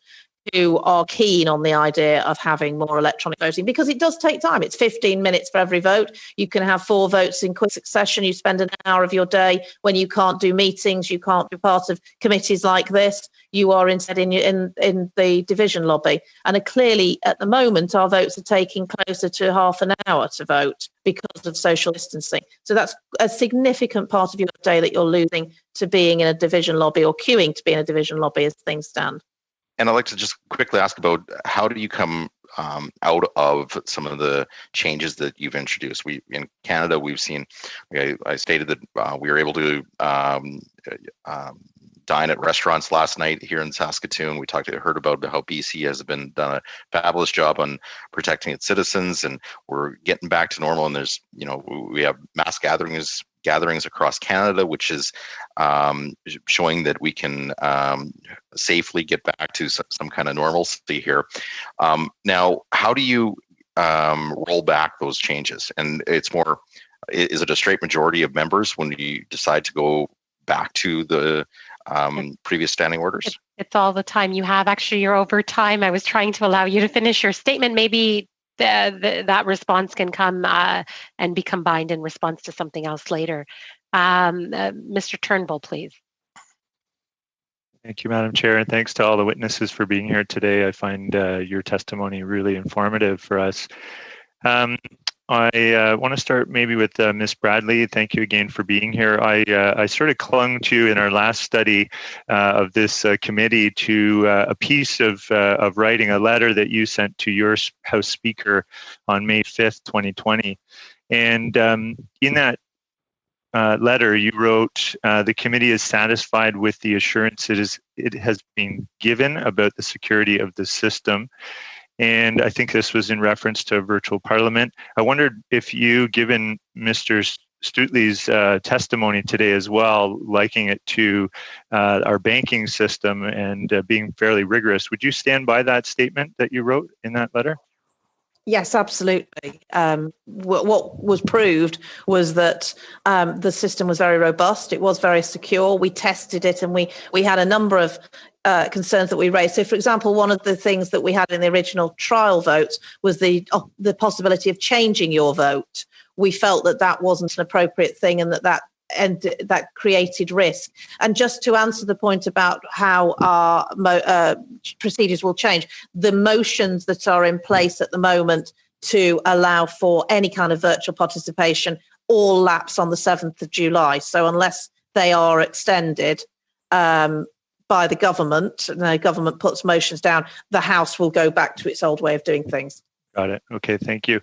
who are keen on the idea of having more electronic voting, because it does take time. It's 15 minutes for every vote. You can have 4 votes in quick succession. You spend an hour of your day when you can't do meetings, you can't be part of committees like this. You are instead in the division lobby. And clearly, at the moment, our votes are taking closer to half an hour to vote because of social distancing. So that's a significant part of your day that you're losing to being in a division lobby or queuing to be in a division lobby as things stand. And I'd like to just quickly ask about, how do you come out of some of the changes that you've introduced? In Canada, we've seen, I stated that we were able to dine at restaurants last night here in Saskatoon. We heard about how BC has done a fabulous job on protecting its citizens, and we're getting back to normal. And there's, we have mass gatherings gatherings across Canada, which is showing that we can safely get back to some kind of normalcy here. Now, how do you roll back those changes? And it's more, is it a straight majority of members when you decide to go back to the previous standing orders? It's all the time you have. Actually, you're over time. I was trying to allow you to finish your statement. Maybe that response can come and be combined in response to something else later. Mr. Turnbull, please. Thank you, Madam Chair, and thanks to all the witnesses for being here today. I find your testimony really informative for us. I want to start maybe with Ms. Bradley. Thank you again for being here. I sort of clung to, in our last study of this committee, to a piece of writing, a letter that you sent to your House Speaker on May 5th, 2020. And in that letter, you wrote, the committee is satisfied with the assurance it has been given about the security of the system. And I think this was in reference to virtual parliament. I wondered if you, given Mr. Stuteley's testimony today as well, liking it to our banking system and being fairly rigorous, would you stand by that statement that you wrote in that letter? Yes, absolutely. What was proved was that the system was very robust. It was very secure. We tested it, and we had a number of concerns that we raised. So, for example, one of the things that we had in the original trial votes was the possibility of changing your vote. We felt that wasn't an appropriate thing, and that created risk. And just to answer the point about how our procedures will change, the motions that are in place at the moment to allow for any kind of virtual participation all lapse on the 7th of July. So unless they are extended by the government, and the government puts motions down, the House will go back to its old way of doing things. Got it. Okay, thank you.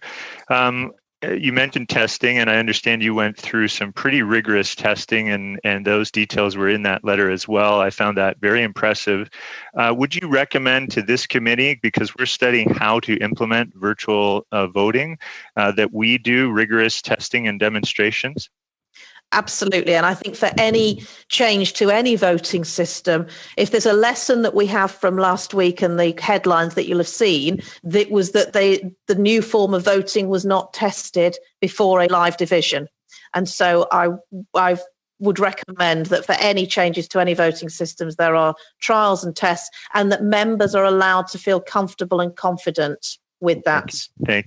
You mentioned testing, and I understand you went through some pretty rigorous testing, and those details were in that letter as well. I found that very impressive. Would you recommend to this committee, because we're studying how to implement virtual voting, that we do rigorous testing and demonstrations? Absolutely. And I think for any change to any voting system, if there's a lesson that we have from last week and the headlines that you'll have seen, that was that the new form of voting was not tested before a live division. And so I would recommend that for any changes to any voting systems, there are trials and tests, and that members are allowed to feel comfortable and confident with that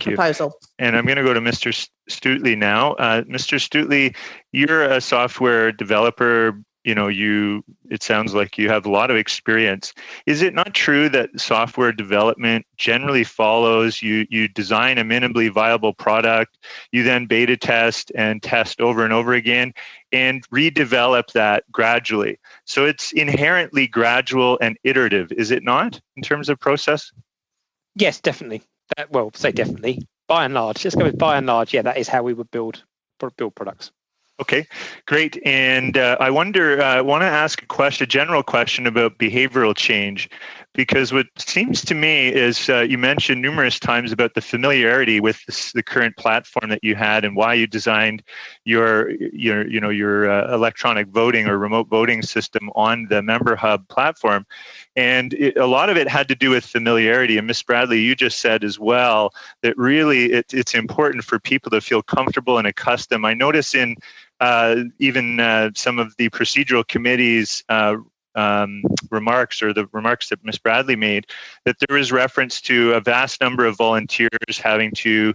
proposal. And I'm going to go to Mr. Stuteley now. Mr. Stuteley, you're a software developer. It sounds like you have a lot of experience. Is it not true that software development generally follows you design a minimally viable product, you then beta test and test over and over again and redevelop that gradually? So it's inherently gradual and iterative, is it not, in terms of process? Yes, definitely. Say definitely. By and large, let's go with by and large. Yeah, that is how we would build products. Okay, great. And I want to ask a general question about behavioral change, because what seems to me is you mentioned numerous times about the familiarity with the current platform that you had and why you designed your electronic voting or remote voting system on the Member Hub platform. And a lot of it had to do with familiarity. And Ms. Bradley, you just said as well that really it's important for people to feel comfortable and accustomed. I notice in even some of the procedural committee's remarks, or the remarks that Ms. Bradley made, that there is reference to a vast number of volunteers having to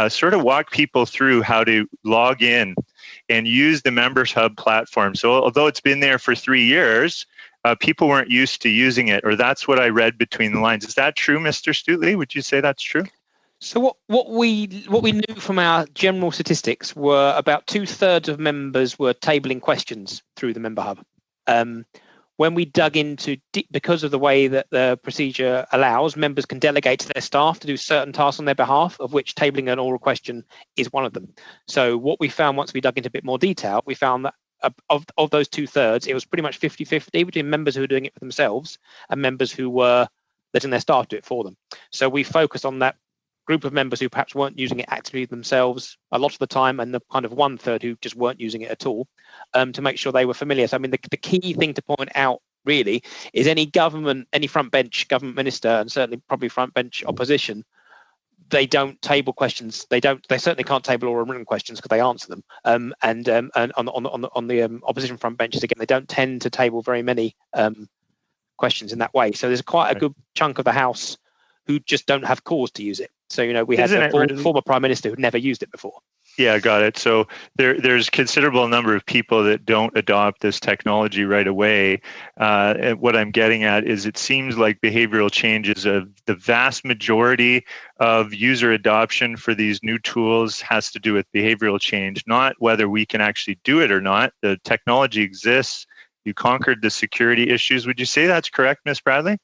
sort of walk people through how to log in and use the Members Hub platform. So although it's been there for 3 years, people weren't used to using it, or that's what I read between the lines. Is that true, Mr. Stuteley? Would you say that's true? So what we knew from our general statistics were about 2/3 of members were tabling questions through the Member Hub. When we dug into, because of the way that the procedure allows, members can delegate to their staff to do certain tasks on their behalf, of which tabling an oral question is one of them. So what we found once we dug into a bit more detail, we found that of those 2/3, it was pretty much 50-50 between members who were doing it for themselves and members who were letting their staff do it for them. So we focused on that group of members who perhaps weren't using it actively themselves a lot of the time, and the kind of 1/3 who just weren't using it at all, to make sure they were familiar. So I mean, the key thing to point out really is any front bench government minister, and certainly probably front bench opposition, they don't table questions. They certainly can't table oral written questions because they answer them. And on the opposition front benches, again, they don't tend to table very many questions in that way. So there's quite a good chunk of the House who just don't have cause to use it. So, we had a former Prime Minister who'd never used it before. Yeah, got it. So there's considerable number of people that don't adopt this technology right away. And what I'm getting at is it seems like behavioral changes of the vast majority of user adoption for these new tools has to do with behavioral change, not whether we can actually do it or not. The technology exists. You conquered the security issues. Would you say that's correct, Ms. Bradley?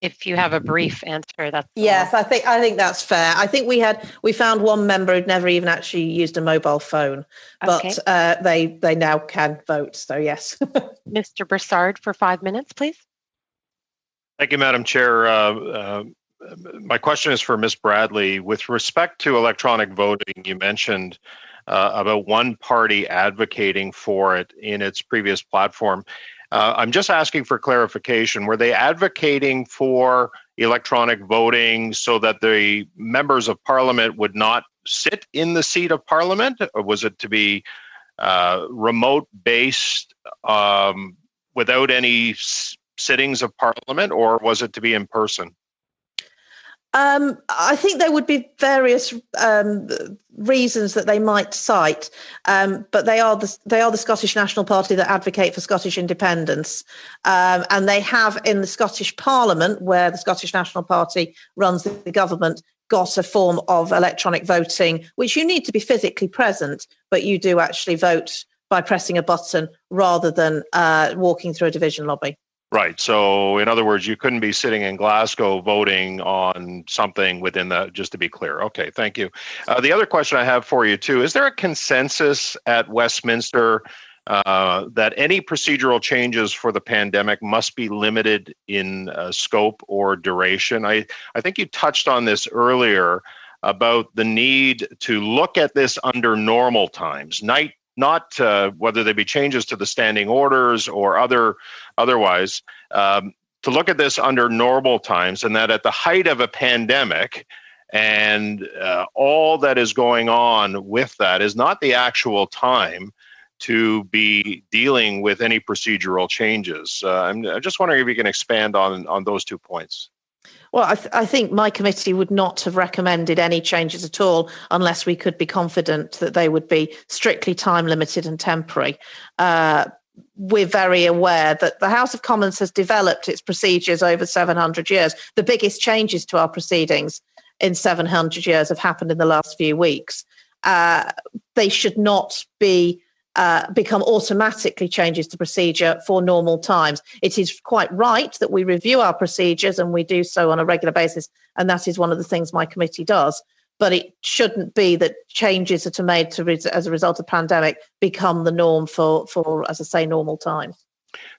If you have a brief answer, that's yes. I think that's fair. I think we found one member who'd never even actually used a mobile phone, but they now can vote. So yes. Mr. Broussard for 5 minutes, please. Thank you, Madam Chair. My question is for Ms. Bradley. With respect to electronic voting, you mentioned about one party advocating for it in its previous platform. I'm just asking for clarification. Were they advocating for electronic voting so that the members of Parliament would not sit in the seat of Parliament, or was it to be remote-based without any sittings of Parliament, or was it to be in person? I think there would be various reasons that they might cite, but they are the Scottish National Party that advocate for Scottish independence, and they have in the Scottish Parliament, where the Scottish National Party runs the government, got a form of electronic voting, which you need to be physically present, but you do actually vote by pressing a button rather than walking through a division lobby. Right. So in other words, you couldn't be sitting in Glasgow voting on something within that, just to be clear. Okay, thank you. The other question I have for you too, is there a consensus at Westminster that any procedural changes for the pandemic must be limited in scope or duration? I think you touched on this earlier about the need to look at this under normal times, not whether there be changes to the standing orders or otherwise, to look at this under normal times, and that at the height of a pandemic and all that is going on with that is not the actual time to be dealing with any procedural changes. I'm just wondering if you can expand on those 2 points. Well, I think my committee would not have recommended any changes at all unless we could be confident that they would be strictly time limited and temporary. We're very aware that the House of Commons has developed its procedures over 700 years. The biggest changes to our proceedings in 700 years have happened in the last few weeks. They should not be become automatically changes to procedure for normal times. It is quite right that we review our procedures, and we do so on a regular basis, and that is one of the things my committee does. But it shouldn't be that changes that are made as a result of pandemic become the norm for, as I say, normal times.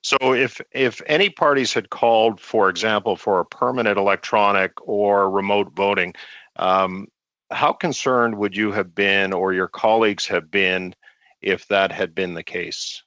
So if any parties had called, for example, for a permanent electronic or remote voting, how concerned would you have been, or your colleagues have been, if that had been the case?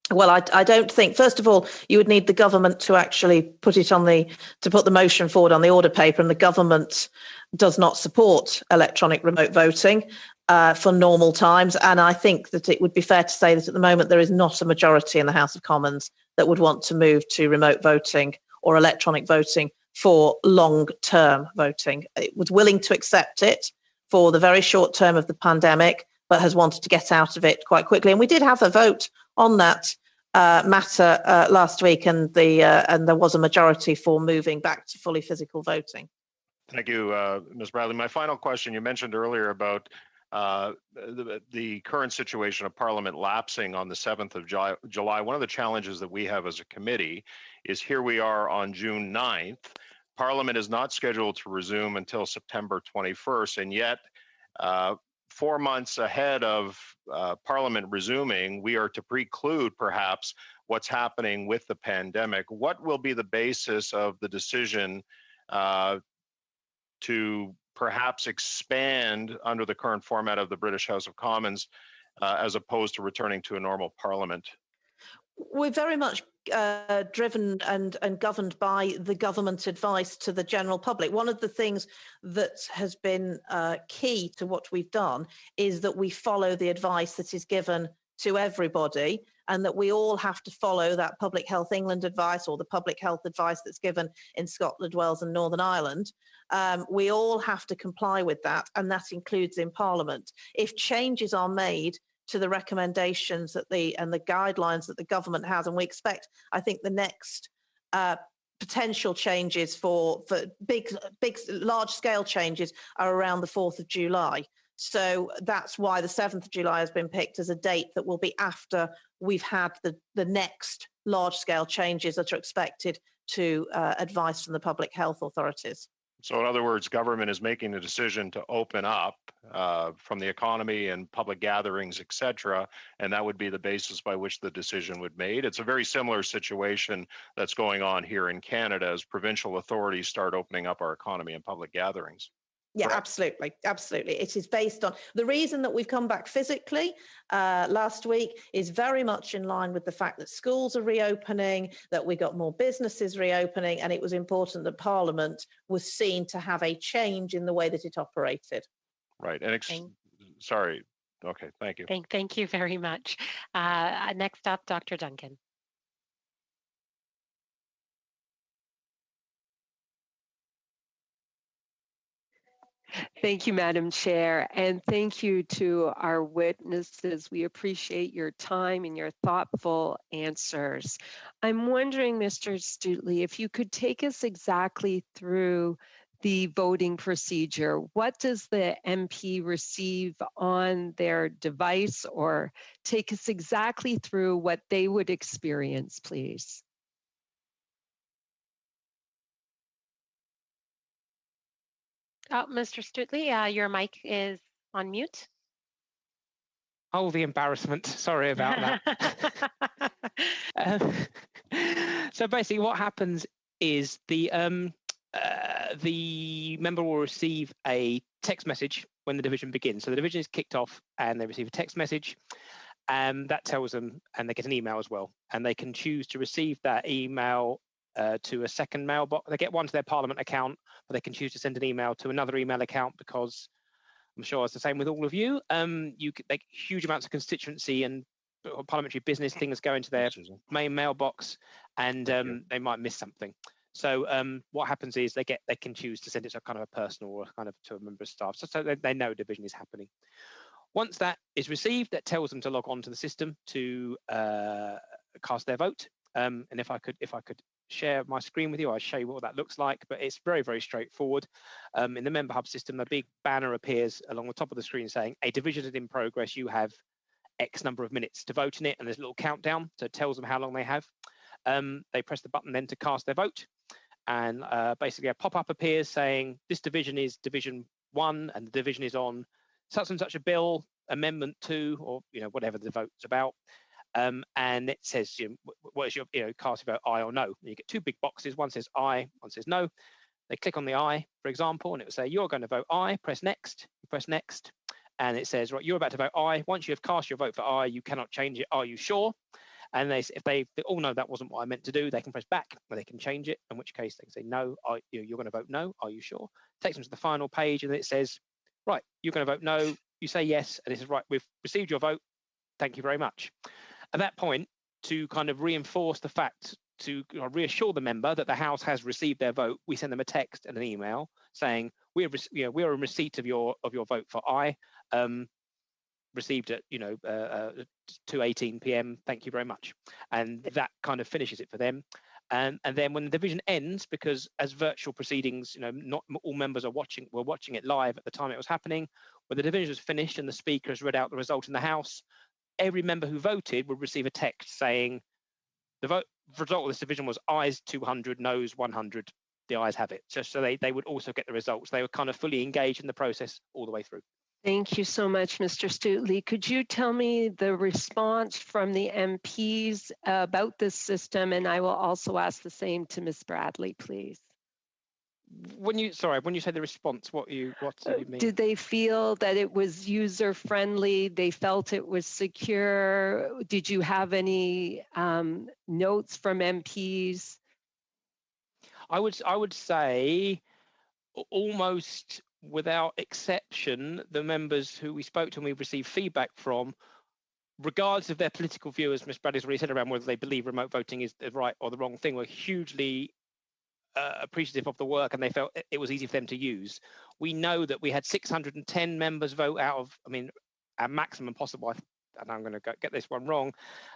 Well, I don't think, first of all, you would need the government to actually put the motion forward on the order paper, and the government does not support electronic remote voting for normal times. And I think that it would be fair to say that at the moment there is not a majority in the House of Commons that would want to move to remote voting or electronic voting for long-term voting. It was willing to accept it for the very short term of the pandemic, but has wanted to get out of it quite quickly. And we did have a vote on that matter last week, and there was a majority for moving back to fully physical voting. Thank you, Ms. Bradley. My final question, you mentioned earlier about the current situation of Parliament lapsing on the 7th of July. One of the challenges that we have as a committee is here we are on June 9th. Parliament is not scheduled to resume until September 21st, and yet 4 months ahead of Parliament resuming, we are to preclude perhaps what's happening with the pandemic. What will be the basis of the decision to perhaps expand under the current format of the British House of Commons as opposed to returning to a normal parliament? We're very much driven and governed by the government's advice to the general public. One of the things that has been key to what we've done is that we follow the advice that is given to everybody, and that we all have to follow that Public Health England advice or the public health advice that's given in Scotland, Wales and Northern Ireland. We all have to comply with that, and that includes in Parliament. If changes are made to the recommendations that the guidelines that the government has, and we expect, I think, the next potential changes for big large scale changes are around the 4th of July. So that's why the 7th of July has been picked as a date that will be after we've had the next large-scale changes that are expected to advice from the public health authorities. So in other words, government is making a decision to open up from the economy and public gatherings, et cetera, and that would be the basis by which the decision would be made. It's a very similar situation that's going on here in Canada as provincial authorities start opening up our economy and public gatherings. Yeah, absolutely. Absolutely. It is based on the reason that we've come back physically last week is very much in line with the fact that schools are reopening, that we got more businesses reopening, and it was important that Parliament was seen to have a change in the way that it operated. Right. And sorry. Okay. Thank you. Thank you very much. Next up, Dr. Duncan. Thank you, Madam Chair, and thank you to our witnesses. We appreciate your time and your thoughtful answers. I'm wondering, Mr. Stuteley, if you could take us exactly through the voting procedure. What does the MP receive on their device, or take us exactly through what they would experience, please? Oh, Mr. Stuteley, your mic is on mute. Oh, the embarrassment. Sorry about that. So basically what happens is the member will receive a text message when the division begins. So the division is kicked off and they receive a text message, and that tells them, and they get an email as well. And they can choose to receive that email to a second mailbox. They get one to their Parliament account, but they can choose to send an email to another email account, because I'm sure it's the same with all of you. You could, like, huge amounts of constituency and parliamentary business things go into their main mailbox, and they might miss something. So what happens is they can choose to send it to kind of a personal or kind of to a member of staff, so they know division is happening. Once that is received, that tells them to log on to the system to cast their vote. And if I could share my screen with you, I'll show you what that looks like, but it's very, very straightforward. In the Member Hub system, a big banner appears along the top of the screen saying, a division is in progress, you have X number of minutes to vote in it, and there's a little countdown, so it tells them how long they have. They press the button then to cast their vote, and basically a pop-up appears saying, this division is Division 1, and the division is on such and such a bill, Amendment 2, or whatever the vote's about. And it says, what is your, cast your vote, aye or no? And you get two big boxes. One says aye, one says no. They click on the aye, for example, and it will say, you're going to vote aye, press next. You press next, and it says, right, you're about to vote aye. Once you have cast your vote for aye, you cannot change it. Are you sure? And if they all know that wasn't what I meant to do, they can press back, or they can change it, in which case they can say, no, you're going to vote no. Are you sure? Takes them to the final page, and it says, right, you're going to vote no. You say yes, and it says, right, we've received your vote. Thank you very much. At that point, to kind of reinforce the fact, to reassure the member that the House has received their vote, we send them a text and an email saying we are in receipt of your vote for aye, received at 2:18 p.m. Thank you very much, and that kind of finishes it for them. And then when the division ends, because as virtual proceedings, not all members were watching it live at the time it was happening. When the division was finished and the Speaker has read out the result in the House, every member who voted would receive a text saying the result of this division was ayes 200, noes 100. The ayes have it. So they would also get the results. They were kind of fully engaged in the process all the way through. Thank you so much, Mr. Stuteley. Could you tell me the response from the MPs about this system? And I will also ask the same to Ms. Bradley, please. when you say the response, what do you mean? Did they feel that it was user friendly? They felt it was secure? Did you have any notes from MPs? I would say almost without exception, the members who we spoke to and we received feedback from, regardless of their political view, as Ms. Bradley's already said, around whether they believe remote voting is the right or the wrong thing, were hugely appreciative of the work, and they felt it was easy for them to use. We know that we had 610 members vote out of, our maximum possible, and I'm going to get this one wrong,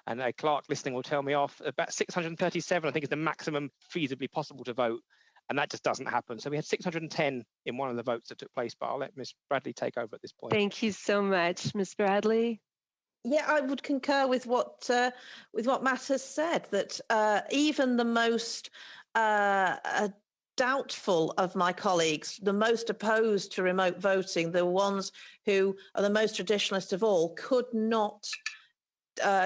and a clerk listening will tell me off, about 637, I think, is the maximum feasibly possible to vote, and that just doesn't happen. So we had 610 in one of the votes that took place, but I'll let Ms. Bradley take over at this point. Thank you so much, Ms. Bradley. Yeah, I would concur with what Matt has said, that even the most doubtful of my colleagues, the most opposed to remote voting, the ones who are the most traditionalist of all, could not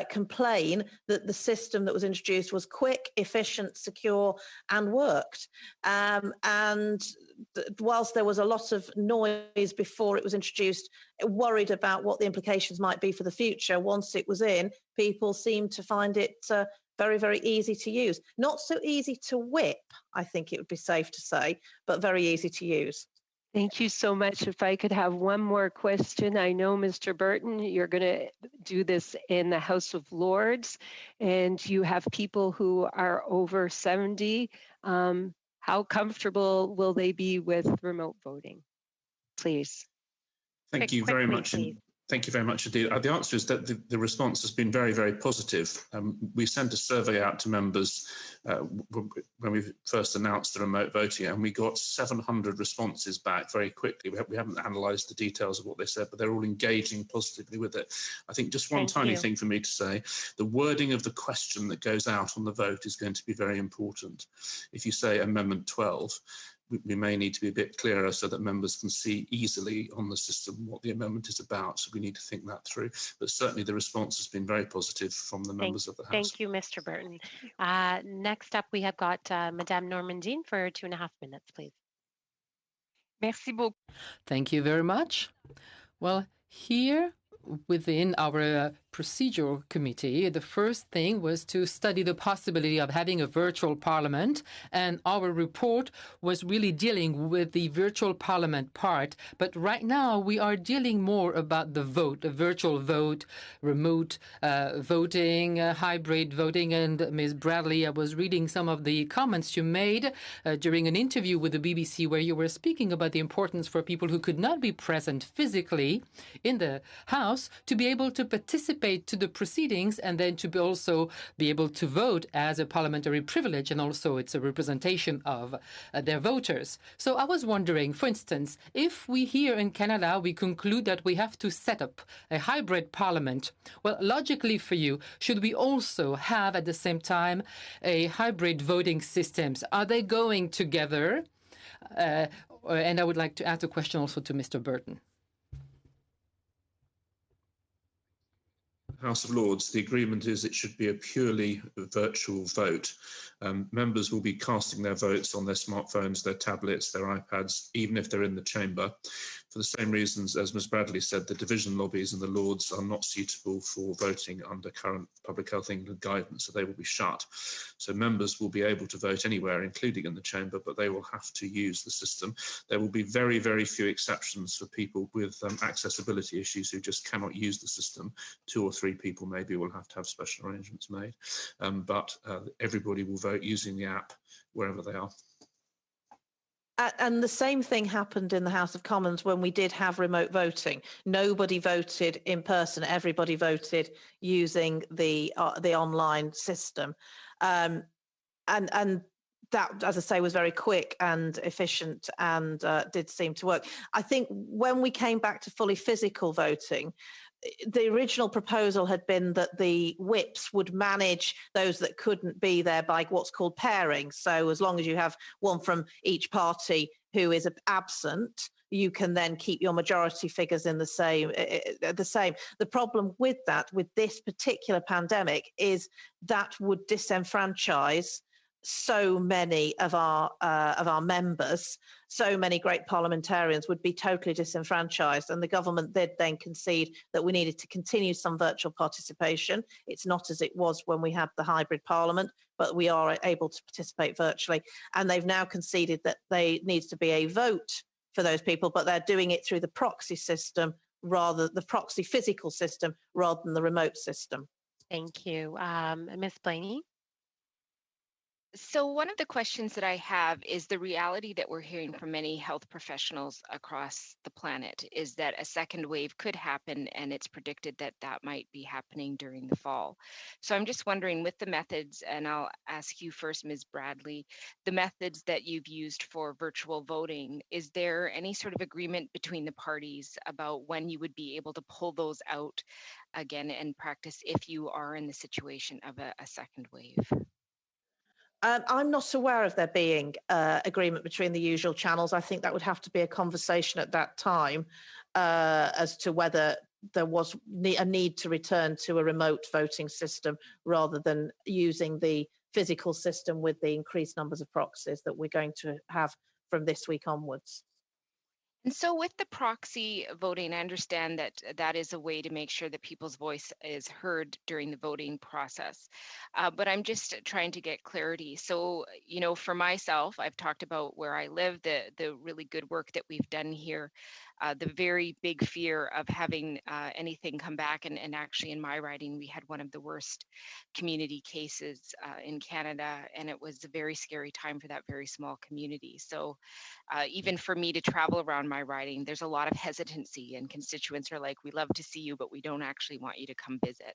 complain that the system that was introduced was quick, efficient, secure, and worked. Whilst there was a lot of noise before it was introduced, worried about what the implications might be for the future, once it was in, people seemed to find it very, very easy to use. Not so easy to whip, I think it would be safe to say, but very easy to use. Thank you so much. If I could have one more question. I know, Mr. Burton, you're going to do this in the House of Lords, and you have people who are over 70. How comfortable will they be with remote voting? Please. Thank you very much. Thank you very much indeed. The answer is that the response has been very, very positive. We sent a survey out to members when we first announced the remote voting, and we got 700 responses back very quickly. We haven't analysed the details of what they said, but they're all engaging positively with it. I think just one tiny thing for me to say, the wording of the question that goes out on the vote is going to be very important. If you say Amendment 12, we may need to be a bit clearer so that members can see easily on the system what the amendment is about. So we need to think that through. But certainly the response has been very positive from the members of the House. Thank you, Mr. Burton. Next up, we have got Madame Normandin for 2.5 minutes, please. Merci beaucoup. Thank you very much. Well, here within our procedural committee, the first thing was to study the possibility of having a virtual parliament, and our report was really dealing with the virtual parliament part. But right now we are dealing more about the vote, the virtual vote, remote voting, hybrid voting. And Ms. Bradley, I was reading some of the comments you made during an interview with the BBC where you were speaking about the importance for people who could not be present physically in the House to be able to participate to the proceedings, and then to also be able to vote as a parliamentary privilege, and also it's a representation of their voters. So I was wondering, for instance, if we here in Canada, we conclude that we have to set up a hybrid parliament, well, logically for you, should we also have at the same time a hybrid voting systems? Are they going together? And I would like to ask a question also to Mr. Burton. House of Lords, the agreement is it should be a purely virtual vote. Members will be casting their votes on their smartphones, their tablets, their iPads, even if they're in the chamber. For the same reasons as Ms. Bradley said, the division lobbies and the Lords are not suitable for voting under current Public Health England guidance, so they will be shut. So members will be able to vote anywhere, including in the chamber, but they will have to use the system. There will be very, very few exceptions for people with accessibility issues who just cannot use the system. 2 or 3 people maybe will have to have special arrangements made, but everybody will vote using the app wherever they are. And the same thing happened in the House of Commons when we did have remote voting. Nobody voted in person. Everybody voted using the online system. And that, as I say, was very quick and efficient and did seem to work. I think when we came back to fully physical voting, the original proposal had been that the whips would manage those that couldn't be there by what's called pairing. So as long as you have one from each party who is absent, you can then keep your majority figures in the same. The problem with that, with this particular pandemic, is that would disenfranchise so many of our members, so many great parliamentarians would be totally disenfranchised, and the government did then concede that we needed to continue some virtual participation. It's not as it was when we had the hybrid parliament, but we are able to participate virtually, and they've now conceded that there needs to be a vote for those people, but they're doing it through the proxy system, the proxy physical system, rather than the remote system. Thank you. Ms. Blaney? So one of the questions that I have is the reality that we're hearing from many health professionals across the planet is that a second wave could happen, and it's predicted that that might be happening during the fall. So I'm just wondering, with the methods, and I'll ask you first, Ms. Bradley, the methods that you've used for virtual voting, is there any sort of agreement between the parties about when you would be able to pull those out again and practice if you are in the situation of a second wave? I'm not aware of there being agreement between the usual channels. I think that would have to be a conversation at that time as to whether there was a need to return to a remote voting system rather than using the physical system with the increased numbers of proxies that we're going to have from this week onwards. And so with the proxy voting, I understand that that is a way to make sure that people's voice is heard during the voting process. But I'm just trying to get clarity. So, you know, for myself, I've talked about where I live, the really good work that we've done here, the very big fear of having anything come back. And actually in my riding, we had one of the worst community cases in Canada, and it was a very scary time for that very small community. So even for me to travel around my riding, there's a lot of hesitancy, and constituents are like, we love to see you, but we don't actually want you to come visit.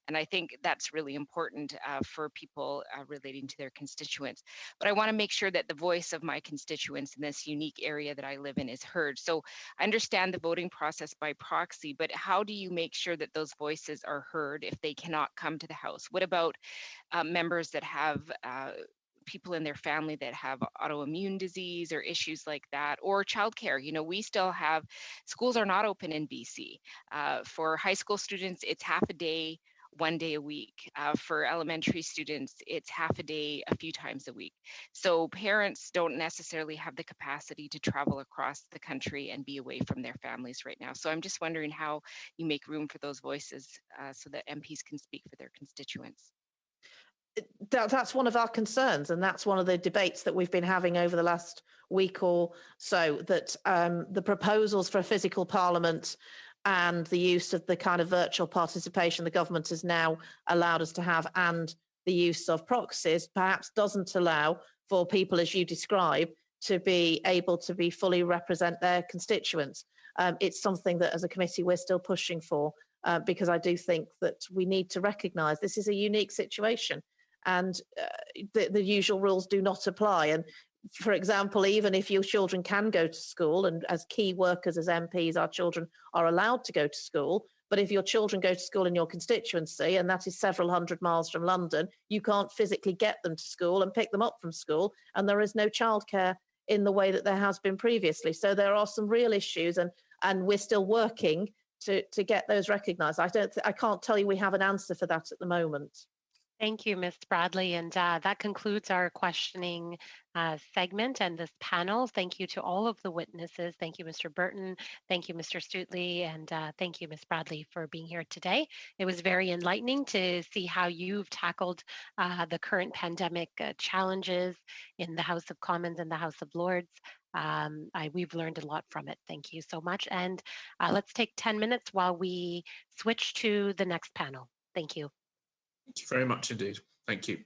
And I think that's really important for people relating to their constituents. But I want to make sure that the voice of my constituents in this unique area that I live in is heard. So I understand the voting process by proxy, but how do you make sure that those voices are heard if they cannot come to the House? What about members that have people in their family that have autoimmune disease or issues like that, or childcare? You know, we still have, schools are not open in BC. For high school students, it's half a day, 1 day a week. For elementary students, it's half a day, a few times a week. So parents don't necessarily have the capacity to travel across the country and be away from their families right now. So I'm just wondering how you make room for those voices so that MPs can speak for their constituents. That's one of our concerns, and that's one of the debates that we've been having over the last week or so, that the proposals for a physical parliament and the use of the kind of virtual participation the government has now allowed us to have, and the use of proxies, perhaps doesn't allow for people, as you describe, to be able to be fully represent their constituents. It's something that as a committee we're still pushing for, because I do think that we need to recognise this is a unique situation. And the usual rules do not apply. And for example, even if your children can go to school, and as key workers, as MPs, our children are allowed to go to school, but if your children go to school in your constituency, and that is several hundred miles from London, you can't physically get them to school and pick them up from school, and there is no childcare in the way that there has been previously. So there are some real issues, and we're still working to get those recognised. I can't tell you we have an answer for that at the moment. Thank you, Ms. Bradley. And that concludes our questioning segment and this panel. Thank you to all of the witnesses. Thank you, Mr. Burton. Thank you, Mr. Stutley. And thank you, Ms. Bradley, for being here today. It was very enlightening to see how you've tackled the current pandemic challenges in the House of Commons and the House of Lords. We've learned a lot from it. Thank you so much. And let's take 10 minutes while we switch to the next panel. Thank you. Thank you very much indeed. Thank you.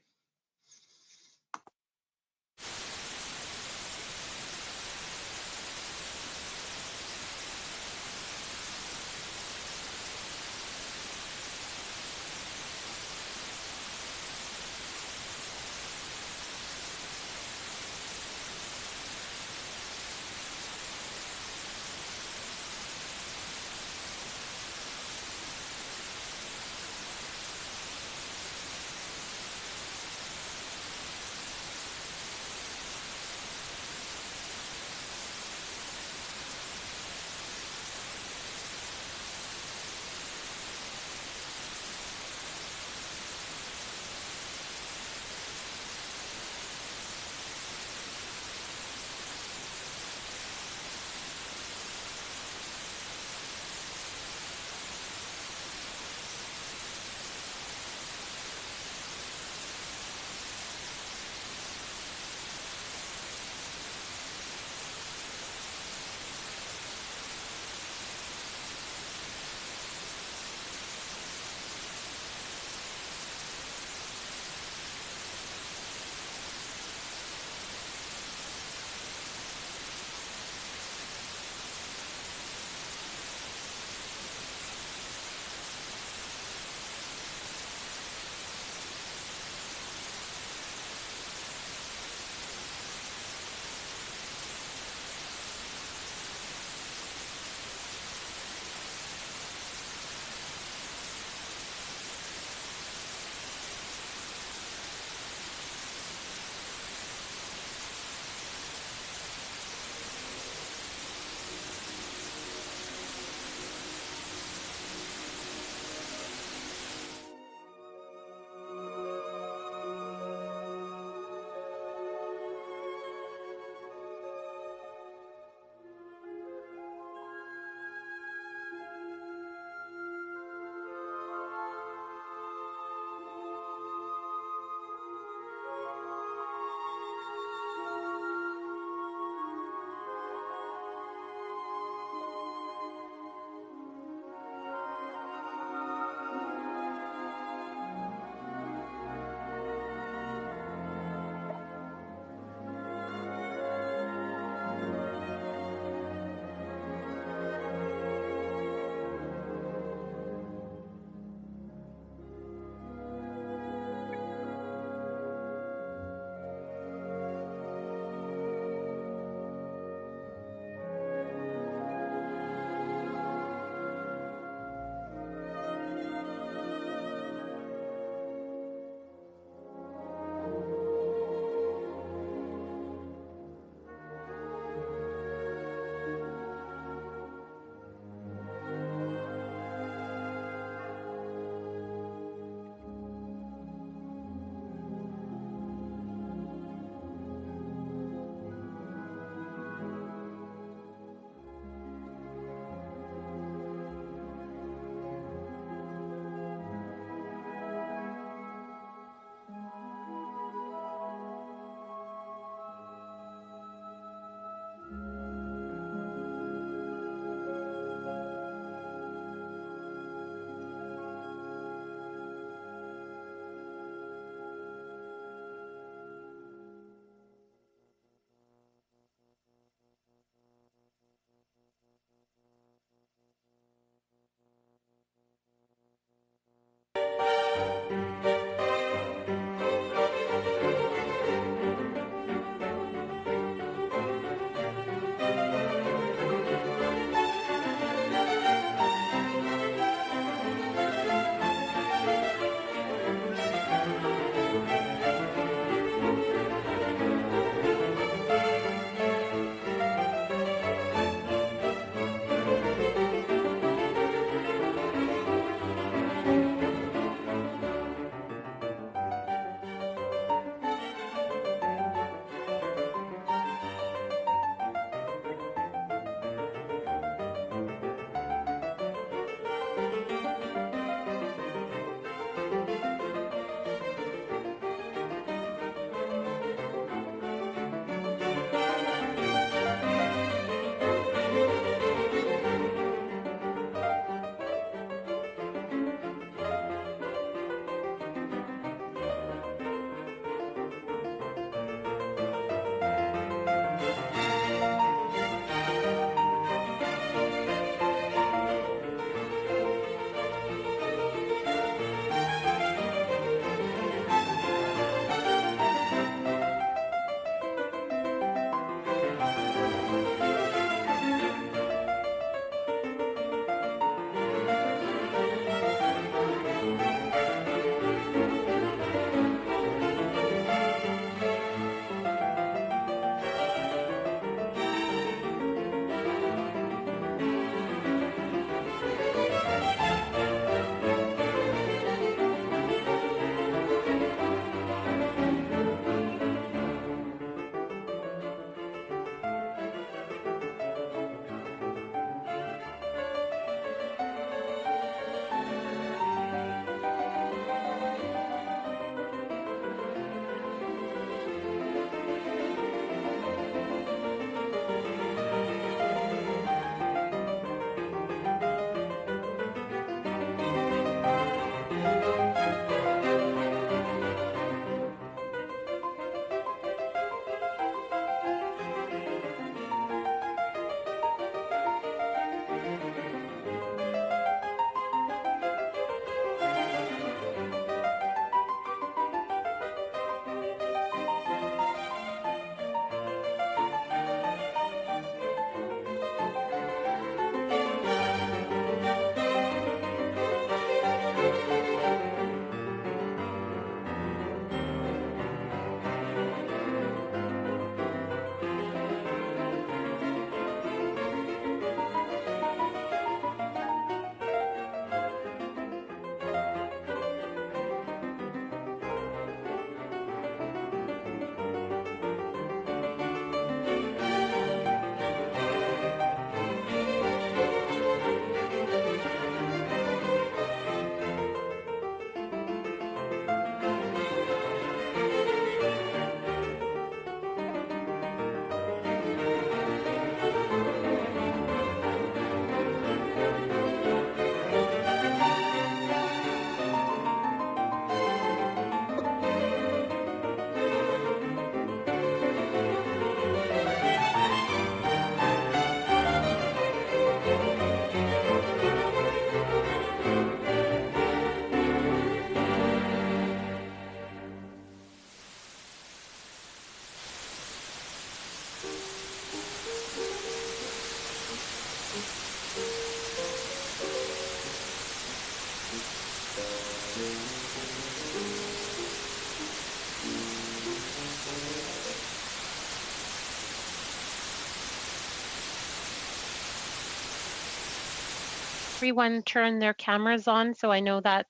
everyone turn their cameras on so I know that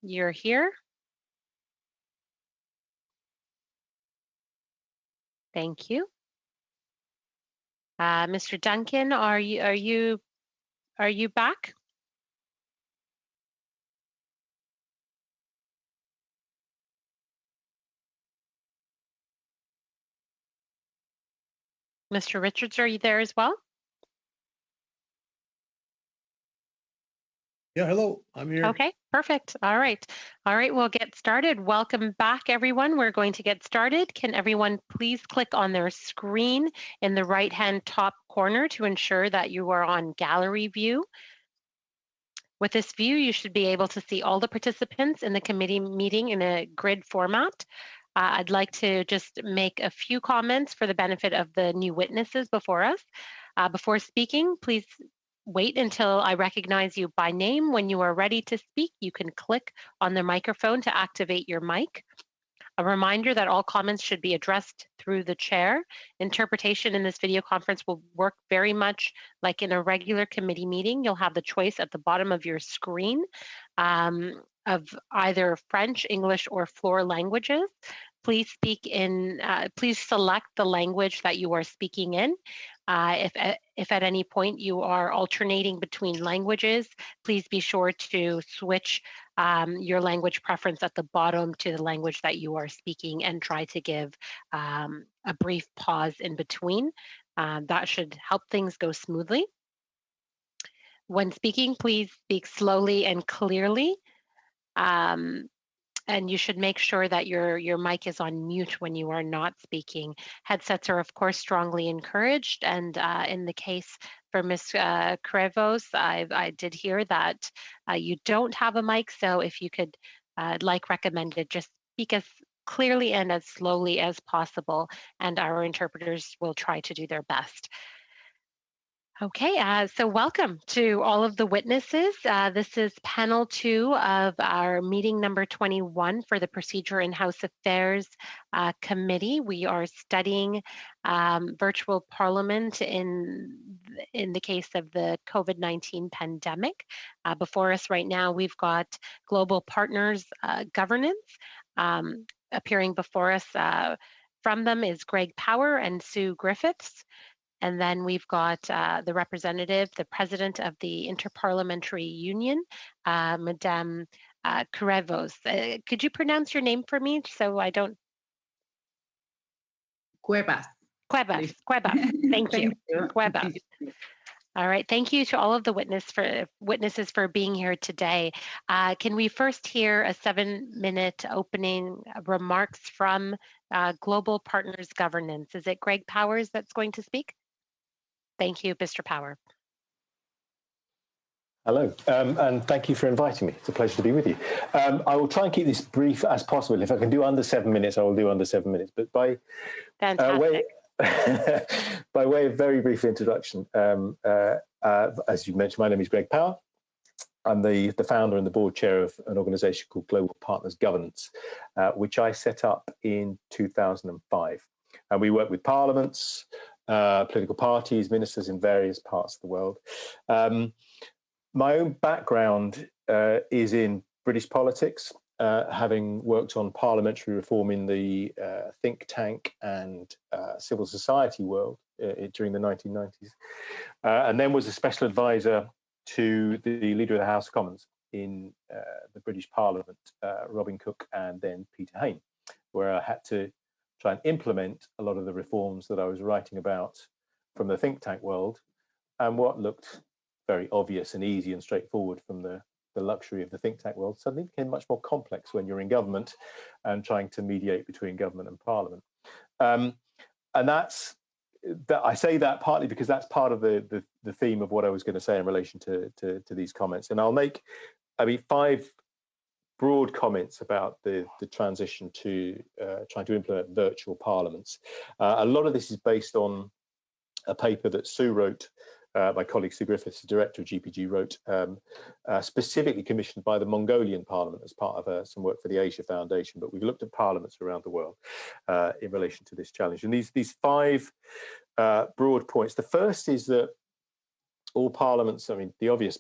you're here? Thank you. Mr. Duncan, are you back? Mr. Richards, are you there as well? Yeah, hello, I'm here. Okay, perfect. All right. We'll get started. Welcome back, everyone. We're going to get started. Can everyone please click on their screen in the right-hand top corner to ensure that you are on gallery view? With this view, you should be able to see all the participants in the committee meeting in a grid format. I'd like to just make a few comments for the benefit of the new witnesses before us. Before speaking, please wait until I recognize you by name. When you are ready to speak, you can click on the microphone to activate your mic. A reminder that all comments should be addressed through the chair. Interpretation in this video conference will work very much like in a regular committee meeting. You'll have the choice at the bottom of your screen of either French, English, or floor languages. Please select the language that you are speaking in. If at any point you are alternating between languages, please be sure to switch your language preference at the bottom to the language that you are speaking and try to give a brief pause in between. That should help things go smoothly. When speaking, please speak slowly and clearly. And you should make sure that your mic is on mute when you are not speaking. Headsets are, of course, strongly encouraged. And in the case for Ms. Krevos, I did hear that you don't have a mic. So if you could, like recommended, just speak as clearly and as slowly as possible, and our interpreters will try to do their best. Okay, so welcome to all of the witnesses. This is panel 2 of our meeting number 21 for the Procedure and House Affairs Committee. We are studying virtual parliament in the case of the COVID-19 pandemic. Before us right now, we've got Global Partners Governance. Appearing before us from them is Greg Power and Sue Griffiths. And then we've got the representative, the president of the Interparliamentary Union, Madame Krevos. Could you pronounce your name for me so I don't? Cuevas. Cuevas. Thank you. Cuevas. All right. Thank you to all of the witnesses for being here today. Can we first hear a 7-minute opening remarks from Global Partners Governance? Is it Greg Powers that's going to speak? Thank you, Mr. Power. Hello, and thank you for inviting me. It's a pleasure to be with you. I will try and keep this brief as possible. If I can do under 7 minutes, I will do under 7 minutes. But by way of very brief introduction, as you mentioned, my name is Greg Power. I'm the founder and the board chair of an organisation called Global Partners Governance, which I set up in 2005. And we work with parliaments, political parties, ministers in various parts of the world. My own background is in British politics, having worked on parliamentary reform in the think tank and civil society world during the 1990s, and then was a special advisor to the Leader of the House of Commons in the British Parliament, Robin Cook, and then Peter Hain, where I had to try and implement a lot of the reforms that I was writing about from the think tank world, and what looked very obvious and easy and straightforward from the luxury of the think tank world suddenly became much more complex when you're in government and trying to mediate between government and parliament. And that's that. I say that partly because that's part of the theme of what I was going to say in relation to these comments. And I'll make, 5 broad comments about the transition to trying to implement virtual parliaments. A lot of this is based on a paper that Sue wrote, my colleague Sue Griffiths, the director of GPG, wrote, specifically commissioned by the Mongolian Parliament as part of some work for the Asia Foundation. But we've looked at parliaments around the world in relation to this challenge. And these 5 broad points. The first is that all parliaments, I mean, the obvious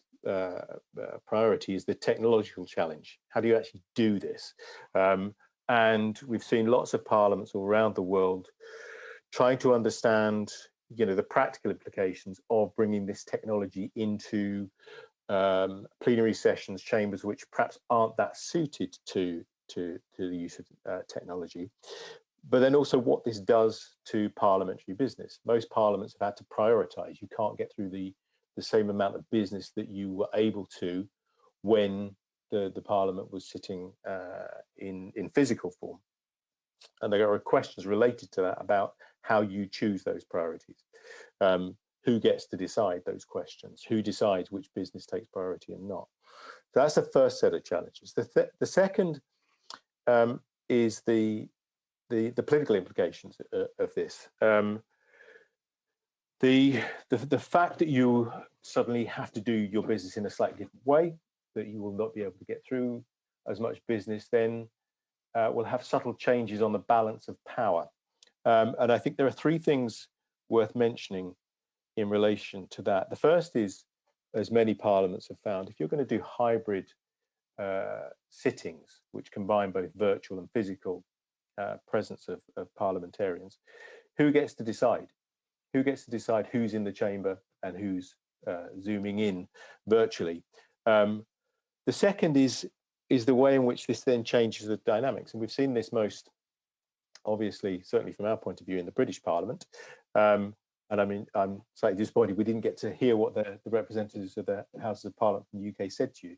priority is the technological challenge. How do you actually do this? And we've seen lots of parliaments all around the world trying to understand, the practical implications of bringing this technology into plenary sessions, chambers which perhaps aren't that suited to the use of technology. But then also what this does to parliamentary business. Most parliaments have had to prioritise. You can't get through the same amount of business that you were able to when the parliament was sitting in physical form. And there are questions related to that about how you choose those priorities. Who gets to decide those questions? Who decides which business takes priority and not? So that's the first set of challenges. The second is the political implications of this. The fact that you suddenly have to do your business in a slightly different way, that you will not be able to get through as much business, then will have subtle changes on the balance of power. And I think there are three things worth mentioning in relation to that. The first is, as many parliaments have found, if you're going to do hybrid sittings, which combine both virtual and physical presence of parliamentarians, who gets to decide? Who gets to decide who's in the chamber and who's zooming in virtually? The second is the way in which this then changes the dynamics. And we've seen this most obviously, certainly from our point of view, in the British Parliament. And I mean, I'm slightly disappointed we didn't get to hear what the representatives of the Houses of Parliament from the UK said to you.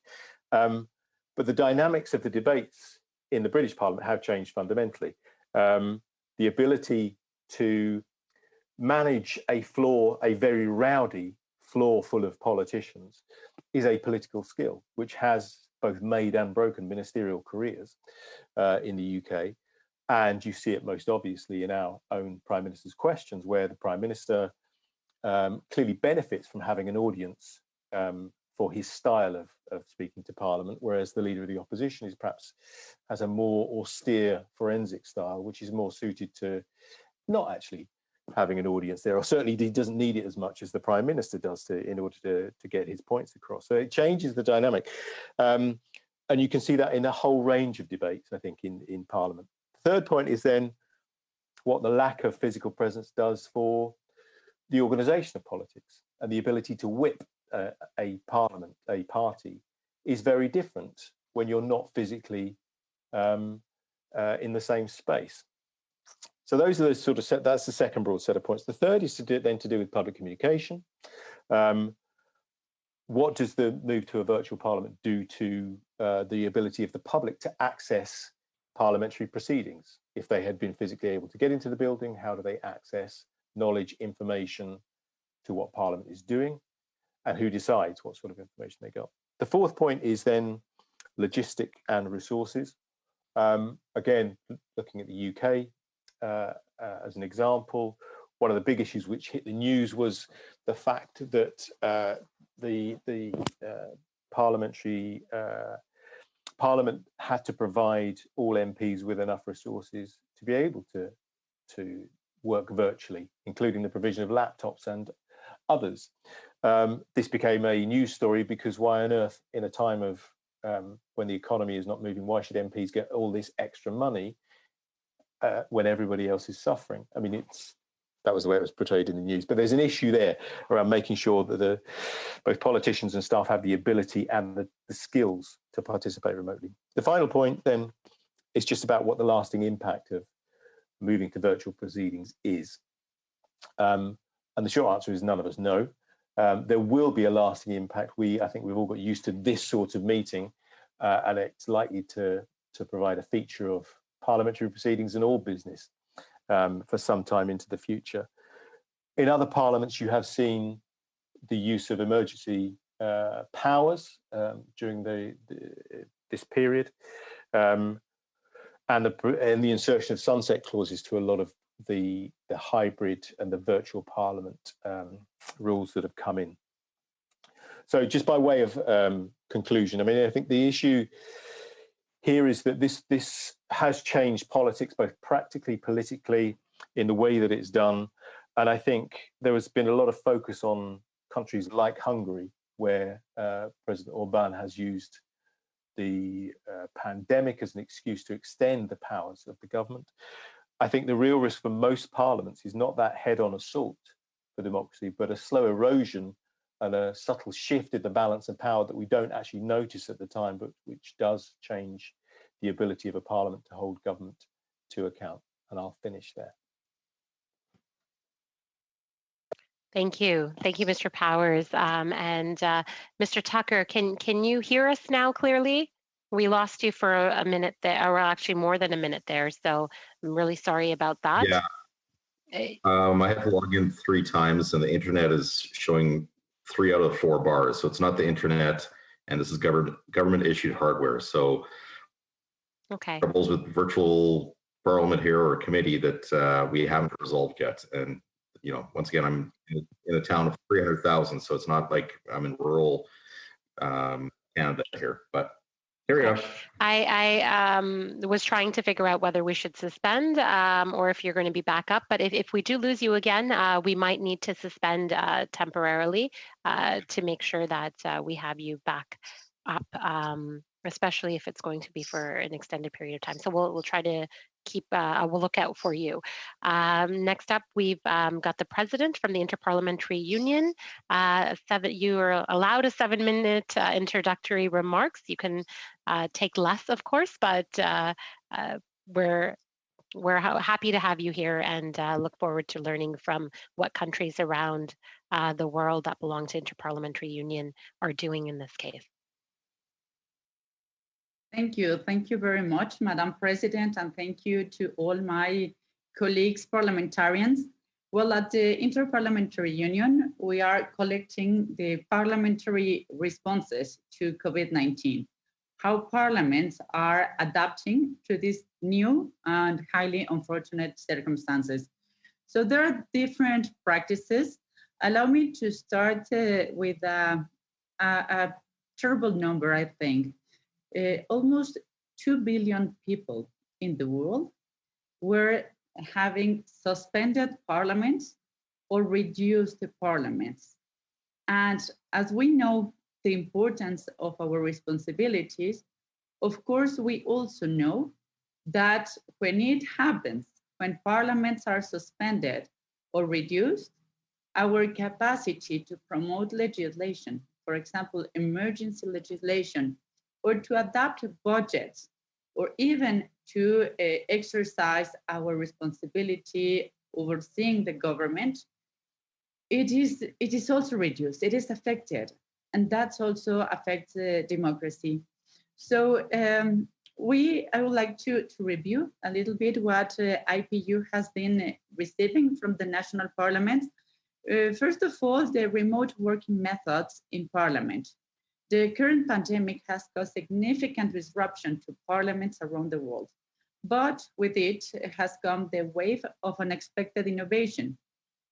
But the dynamics of the debates in the British Parliament have changed fundamentally. The ability to manage a floor, a very rowdy floor full of politicians, is a political skill which has both made and broken ministerial careers in the UK. And you see it most obviously in our own Prime Minister's questions, where the Prime Minister clearly benefits from having an audience for his style of speaking to Parliament, whereas the Leader of the Opposition is perhaps has a more austere forensic style, which is more suited to not actually having an audience there, or certainly he doesn't need it as much as the Prime Minister does in order to get his points across. So it changes the dynamic. And you can see that in a whole range of debates, I think, in Parliament. The third point is then what the lack of physical presence does for the organisation of politics, and the ability to whip a parliament, a party, is very different when you're not physically in the same space. So those are the sort of that's the second broad set of points. The third is to do with public communication. What does the move to a virtual parliament do to the ability of the public to access parliamentary proceedings? If they had been physically able to get into the building, how do they access knowledge, information to what Parliament is doing, and who decides what sort of information they got? The fourth point is then logistic and resources. Again, looking at the UK as an example, one of the big issues which hit the news was the fact that the Parliament had to provide all MPs with enough resources to be able to work virtually, including the provision of laptops and others. This became a news story because why on earth, in a time of when the economy is not moving, why should MPs get all this extra money when everybody else is suffering? I mean, that was the way it was portrayed in the news. But there's an issue there around making sure that both politicians and staff have the ability and the skills to participate remotely. The final point then is just about what the lasting impact of moving to virtual proceedings is. And the short answer is none of us know. There will be a lasting impact. I think we've all got used to this sort of meeting, and it's likely to provide a feature of parliamentary proceedings and all business for some time into the future. In other parliaments, you have seen the use of emergency powers during this period, and the insertion of sunset clauses to a lot of the hybrid and the virtual parliament rules that have come in. So just by way of conclusion, I mean, I think the issue here is that this has changed politics, both practically, politically, in the way that it's done. And I think there has been a lot of focus on countries like Hungary, where President Orban has used the pandemic as an excuse to extend the powers of the government. I think the real risk for most parliaments is not that head-on assault for democracy, but a slow erosion and a subtle shift in the balance of power that we don't actually notice at the time, but which does change the ability of a parliament to hold government to account. And I'll finish there. Thank you. Thank you, Mr. Powers. Mr. Tucker, can you hear us now clearly? We lost you for a minute there, or actually more than a minute there. So I'm really sorry about that. Yeah. I had to log in 3 times, and the internet is showing 3 out of 4 bars. So it's not the internet, and this is government issued hardware. So okay. Troubles with virtual parliament here or committee that we haven't resolved yet. And you know, once again, I'm in a town of 300,000, so it's not like I'm in rural Canada here, but here we go. I was trying to figure out whether we should suspend or if you're going to be back up. But if we do lose you again, we might need to suspend temporarily to make sure that we have you back up, especially if it's going to be for an extended period of time. So we'll try to keep we'll look out for you. Next up, we've got the president from the Interparliamentary Union. You are allowed a 7-minute introductory remarks. You can take less, of course, but we're happy to have you here and look forward to learning from what countries around the world that belong to Interparliamentary Union are doing in this case. Thank you. Thank you very much, Madam President, and thank you to all my colleagues, parliamentarians. Well, at the Interparliamentary Union, we are collecting the parliamentary responses to COVID-19, how parliaments are adapting to these new and highly unfortunate circumstances. So there are different practices. Allow me to start with a terrible number, I think. Almost 2 billion people in the world were having suspended parliaments or reduced the parliaments. And as we know the importance of our responsibilities, of course, we also know that when it happens, when parliaments are suspended or reduced, our capacity to promote legislation, for example, emergency legislation, or to adapt budgets, or even to exercise our responsibility overseeing the government, it is also reduced, it is affected, and that's also affects democracy. So I would like to review a little bit what IPU has been receiving from the national parliament. First of all, the remote working methods in parliament. The current pandemic has caused significant disruption to parliaments around the world, but with it has come the wave of unexpected innovation.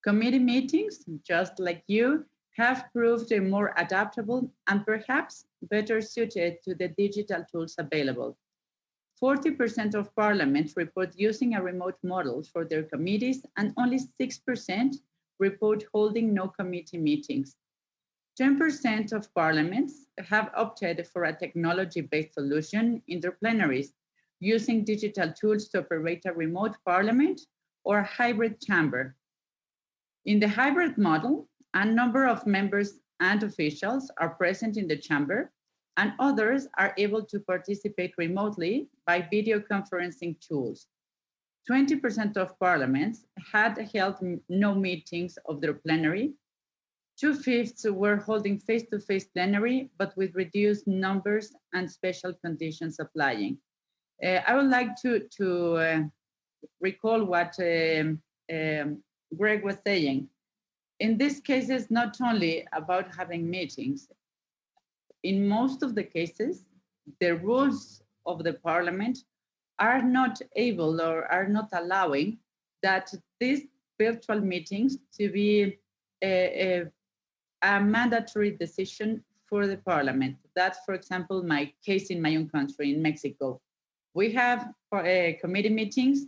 Committee meetings, just like you, have proved more adaptable and perhaps better suited to the digital tools available. 40% of parliaments report using a remote model for their committees, and only 6% report holding no committee meetings. 10% of parliaments have opted for a technology-based solution in their plenaries, using digital tools to operate a remote parliament or a hybrid chamber. In the hybrid model, a number of members and officials are present in the chamber, and others are able to participate remotely by video conferencing tools. 20% of parliaments had held no meetings of their plenary. 2/5 were holding face-to-face plenary, but with reduced numbers and special conditions applying. I would like to recall what Greg was saying. In this case, it's not only about having meetings. In most of the cases, the rules of the parliament are not able or are not allowing that these virtual meetings to be a mandatory decision for the parliament. That's, for example, my case in my own country, in Mexico. We have committee meetings,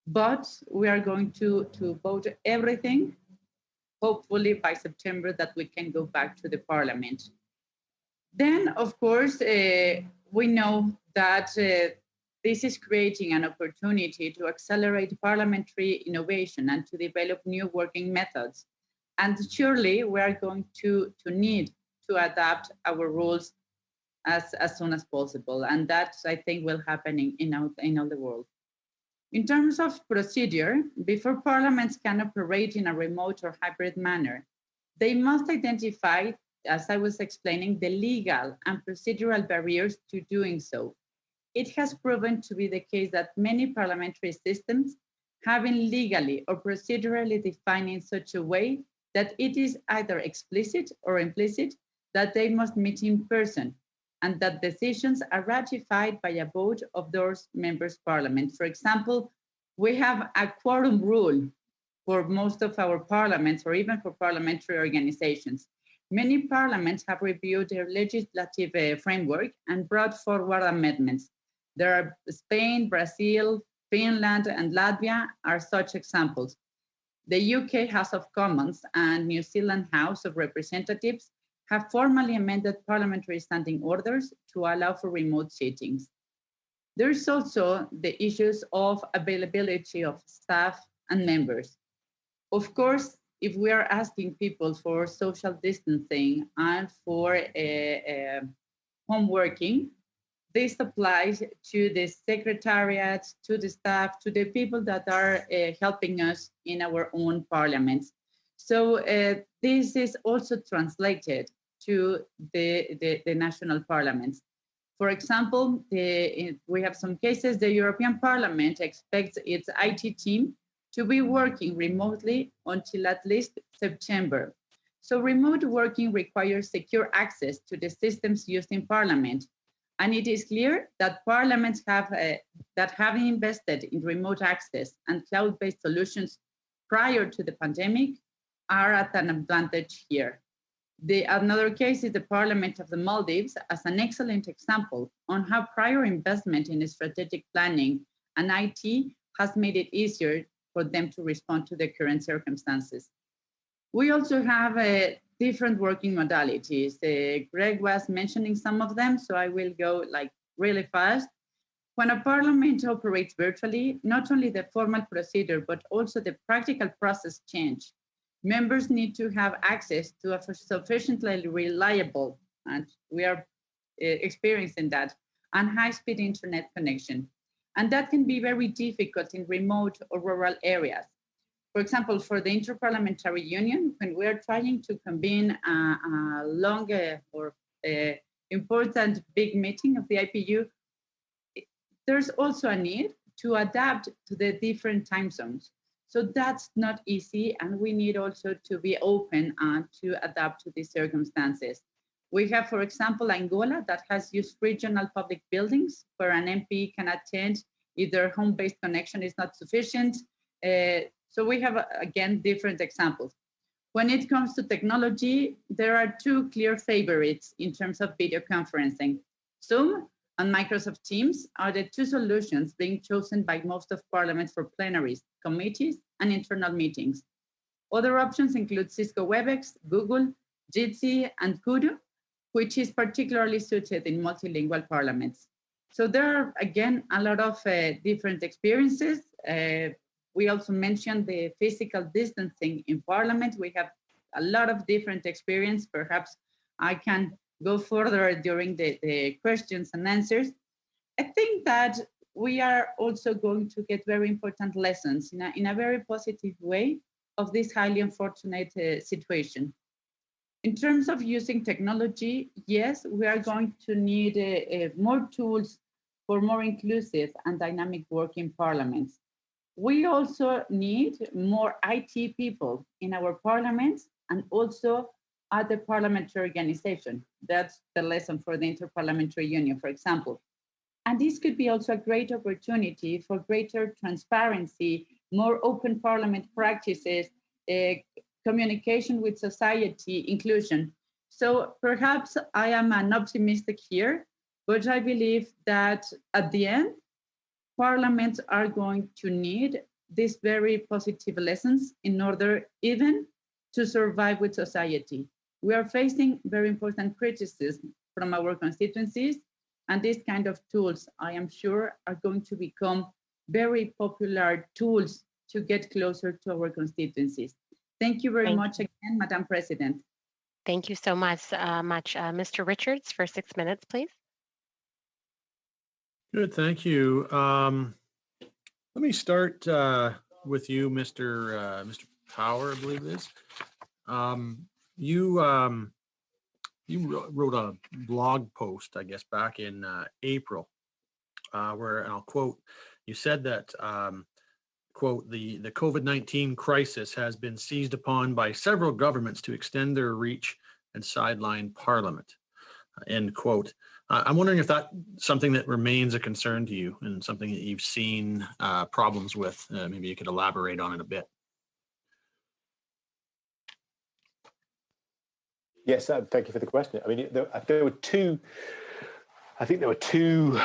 but we are going to vote everything hopefully by September that we can go back to the parliament. Then, of course, we know that this is creating an opportunity to accelerate parliamentary innovation and to develop new working methods. And surely we are going to need to adapt our rules as soon as possible. And that, I think, will happen in all the world. In terms of procedure, before parliaments can operate in a remote or hybrid manner, they must identify, as I was explaining, the legal and procedural barriers to doing so. It has proven to be the case that many parliamentary systems have been legally or procedurally defined in such a way that it is either explicit or implicit that they must meet in person and that decisions are ratified by a vote of those members' parliament. For example, we have a quorum rule for most of our parliaments or even for parliamentary organizations. Many parliaments have reviewed their legislative framework and brought forward amendments. There are Spain, Brazil, Finland, and Latvia are such examples. The UK House of Commons and New Zealand House of Representatives have formally amended parliamentary standing orders to allow for remote sittings. There's also the issues of availability of staff and members. Of course, if we are asking people for social distancing and for home working, this applies to the secretariat, to the staff, to the people that are helping us in our own parliaments. So this is also translated to the national parliaments. For example, we have some cases, the European Parliament expects its IT team to be working remotely until at least September. So remote working requires secure access to the systems used in Parliament. And it is clear that parliaments have invested in remote access and cloud-based solutions prior to the pandemic are at an advantage here. Another case is the Parliament of the Maldives as an excellent example on how prior investment in strategic planning and IT has made it easier for them to respond to the current circumstances. We also have different working modalities. Greg was mentioning some of them, so I will go really fast. When a parliament operates virtually, not only the formal procedure, but also the practical process change. Members need to have access to a sufficiently reliable, and we are experiencing that, and high-speed internet connection. And that can be very difficult in remote or rural areas. For example, for the Interparliamentary Union, when we are trying to convene a long or important big meeting of the IPU, there's also a need to adapt to the different time zones. So that's not easy, and we need also to be open to adapt to these circumstances. We have, for example, Angola that has used regional public buildings where an MP can attend if their home-based connection is not sufficient. So we have, again, different examples. When it comes to technology, there are two clear favorites in terms of video conferencing. Zoom and Microsoft Teams are the two solutions being chosen by most of parliaments for plenaries, committees, and internal meetings. Other options include Cisco WebEx, Google, Jitsi, and Kudu, which is particularly suited in multilingual parliaments. So there are, again, a lot of different experiences. We also mentioned the physical distancing in Parliament. We have a lot of different experience. Perhaps I can go further during the questions and answers. I think that we are also going to get very important lessons in a very positive way of this highly unfortunate situation. In terms of using technology, yes, we are going to need more tools for more inclusive and dynamic work in parliaments. We also need more IT people in our parliaments and also at the parliamentary organization. That's the lesson for the Interparliamentary Union, for example. And this could be also a great opportunity for greater transparency, more open parliament practices, communication with society, inclusion. So perhaps I am an optimistic here, but I believe that at the end, parliaments are going to need these very positive lessons in order even to survive with society. We are facing very important criticism from our constituencies, and these kind of tools, I am sure, are going to become very popular tools to get closer to our constituencies. Thank you very much again, Madam President. Thank you so much. Mr. Richards, for 6 minutes, please. Good, thank you. Let me start with you, Mr. Power, I believe it is. You wrote a blog post, I guess, back in April, where, and I'll quote, you said that, quote, the COVID-19 crisis has been seized upon by several governments to extend their reach and sideline Parliament, end quote. I'm wondering if that's something that remains a concern to you and something that you've seen problems with. Maybe you could elaborate on it a bit. Yes, thank you for the question. I mean, there were two. I think there were two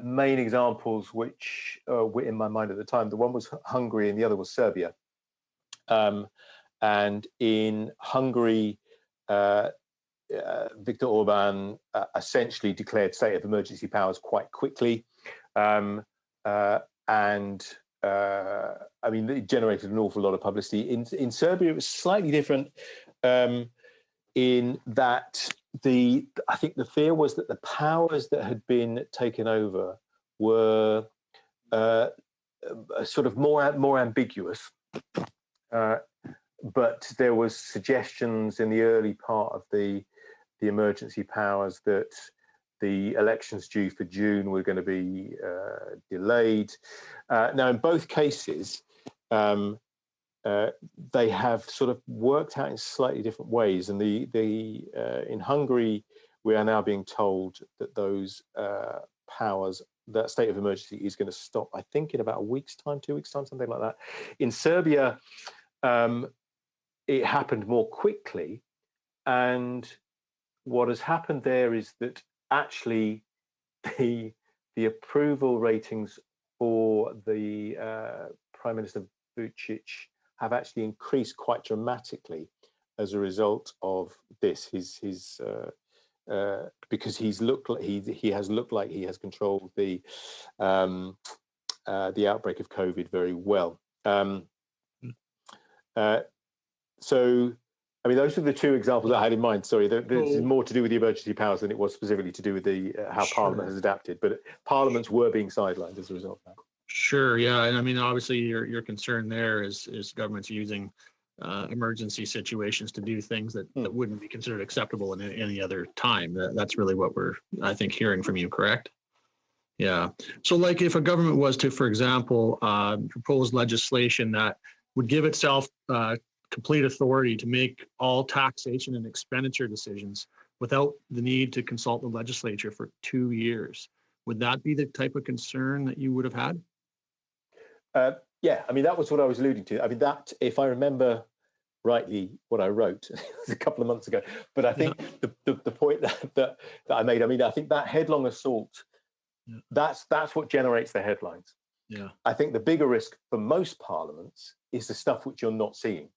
main examples which were in my mind at the time. The one was Hungary and the other was Serbia. And in Hungary, Viktor Orban essentially declared state of emergency powers quite quickly. I mean, it generated an awful lot of publicity. In Serbia, it was slightly different in that I think the fear was that the powers that had been taken over were sort of more ambiguous. But there was suggestions in the early part of the emergency powers that the elections due for June were going to be delayed. Now, in both cases, they have sort of worked out in slightly different ways. And in Hungary, we are now being told that those powers, that state of emergency is going to stop, I think, in about a week's time, 2 weeks' time, something like that. In Serbia, it happened more quickly. And what has happened there is that actually the approval ratings for the Prime Minister Vučić have actually increased quite dramatically as a result of this. Because he has looked like he has controlled the outbreak of COVID very well. So, I mean, those are the two examples I had in mind. Sorry, this is more to do with the emergency powers than it was specifically to do with how Parliament has adapted. But parliaments were being sidelined as a result of that. Sure, yeah, and I mean, obviously, your concern there is governments using emergency situations to do things that wouldn't be considered acceptable in any other time. That's really what we're, I think, hearing from you, correct? Yeah. So, like, if a government was to, for example, propose legislation that would give itself complete authority to make all taxation and expenditure decisions without the need to consult the legislature for 2 years, would that be the type of concern that you would have had? Yeah, I mean, that was what I was alluding to. I mean, that, if I remember rightly what I wrote a couple of months ago, but I think the point that I made, I mean, I think that headlong assault, that's what generates the headlines. Yeah. I think the bigger risk for most parliaments is the stuff which you're not seeing,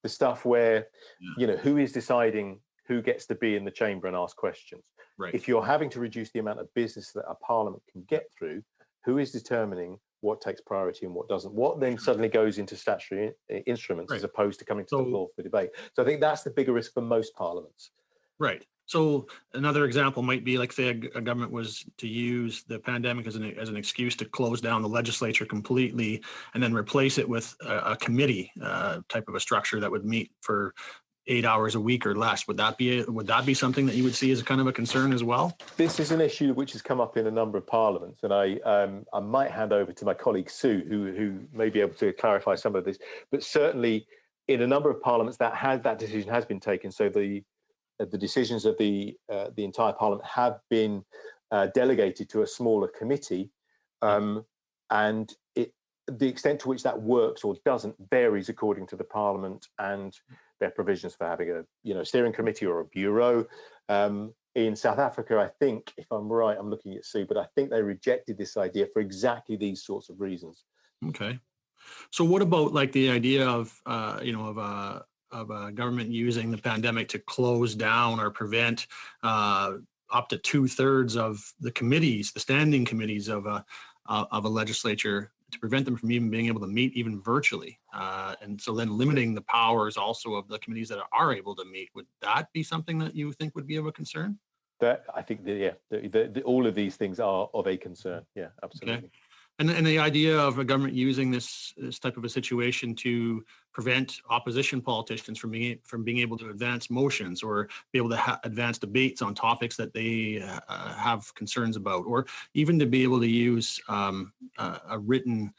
the stuff where, you know, who is deciding who gets to be in the chamber and ask questions. Right. If you're having to reduce the amount of business that a parliament can get through, who is determining what takes priority and what doesn't? What then suddenly goes into statutory instruments as opposed to coming to the floor for debate? So I think that's the bigger risk for most parliaments. Right. So another example might be, like, say a government was to use the pandemic as an excuse to close down the legislature completely and then replace it with a committee type of a structure that would meet for 8 hours a week or less. Would that be something that you would see as a kind of a concern as well? This is an issue which has come up in a number of parliaments, and I might hand over to my colleague Sue, who may be able to clarify some of this. But certainly, in a number of parliaments, that decision has been taken. So the decisions of the entire parliament have been delegated to a smaller committee, and the extent to which that works or doesn't varies according to the parliament and their provisions for having a steering committee or a bureau. In South Africa, I think, if I'm right, I'm looking at Sue, but I think they rejected this idea for exactly these sorts of reasons. Okay. So what about, like, the idea of a government using the pandemic to close down or prevent up to 2/3 of the committees, the standing committees of a legislature, to prevent them from even being able to meet even virtually. And so then limiting the powers also of the committees that are able to meet, would that be something that you think would be of a concern? That I think all of these things are of a concern. Yeah, absolutely. Okay. And the idea of a government using this type of a situation to prevent opposition politicians from being able to advance motions or be able to advance debates on topics that they have concerns about, or even to be able to use a written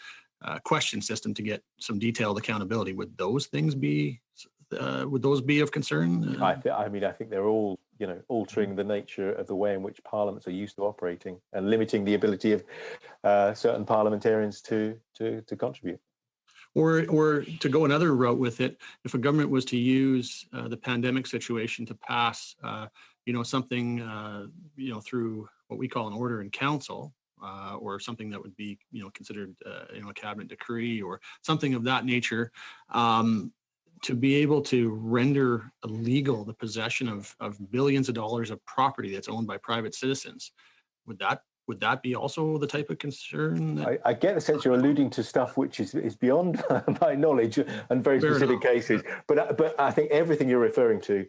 question system to get some detailed accountability. Would those things be of concern? I think they're all, altering the nature of the way in which parliaments are used to operating and limiting the ability of certain parliamentarians to contribute. Or to go another route with it, if a government was to use the pandemic situation to pass, something, through what we call an order in council, or something that would be, considered, a cabinet decree or something of that nature, to be able to render illegal the possession of billions of dollars of property that's owned by private citizens, would that be also the type of concern? I get the sense you're alluding to stuff which is beyond my knowledge and very specific cases. But I think everything you're referring to,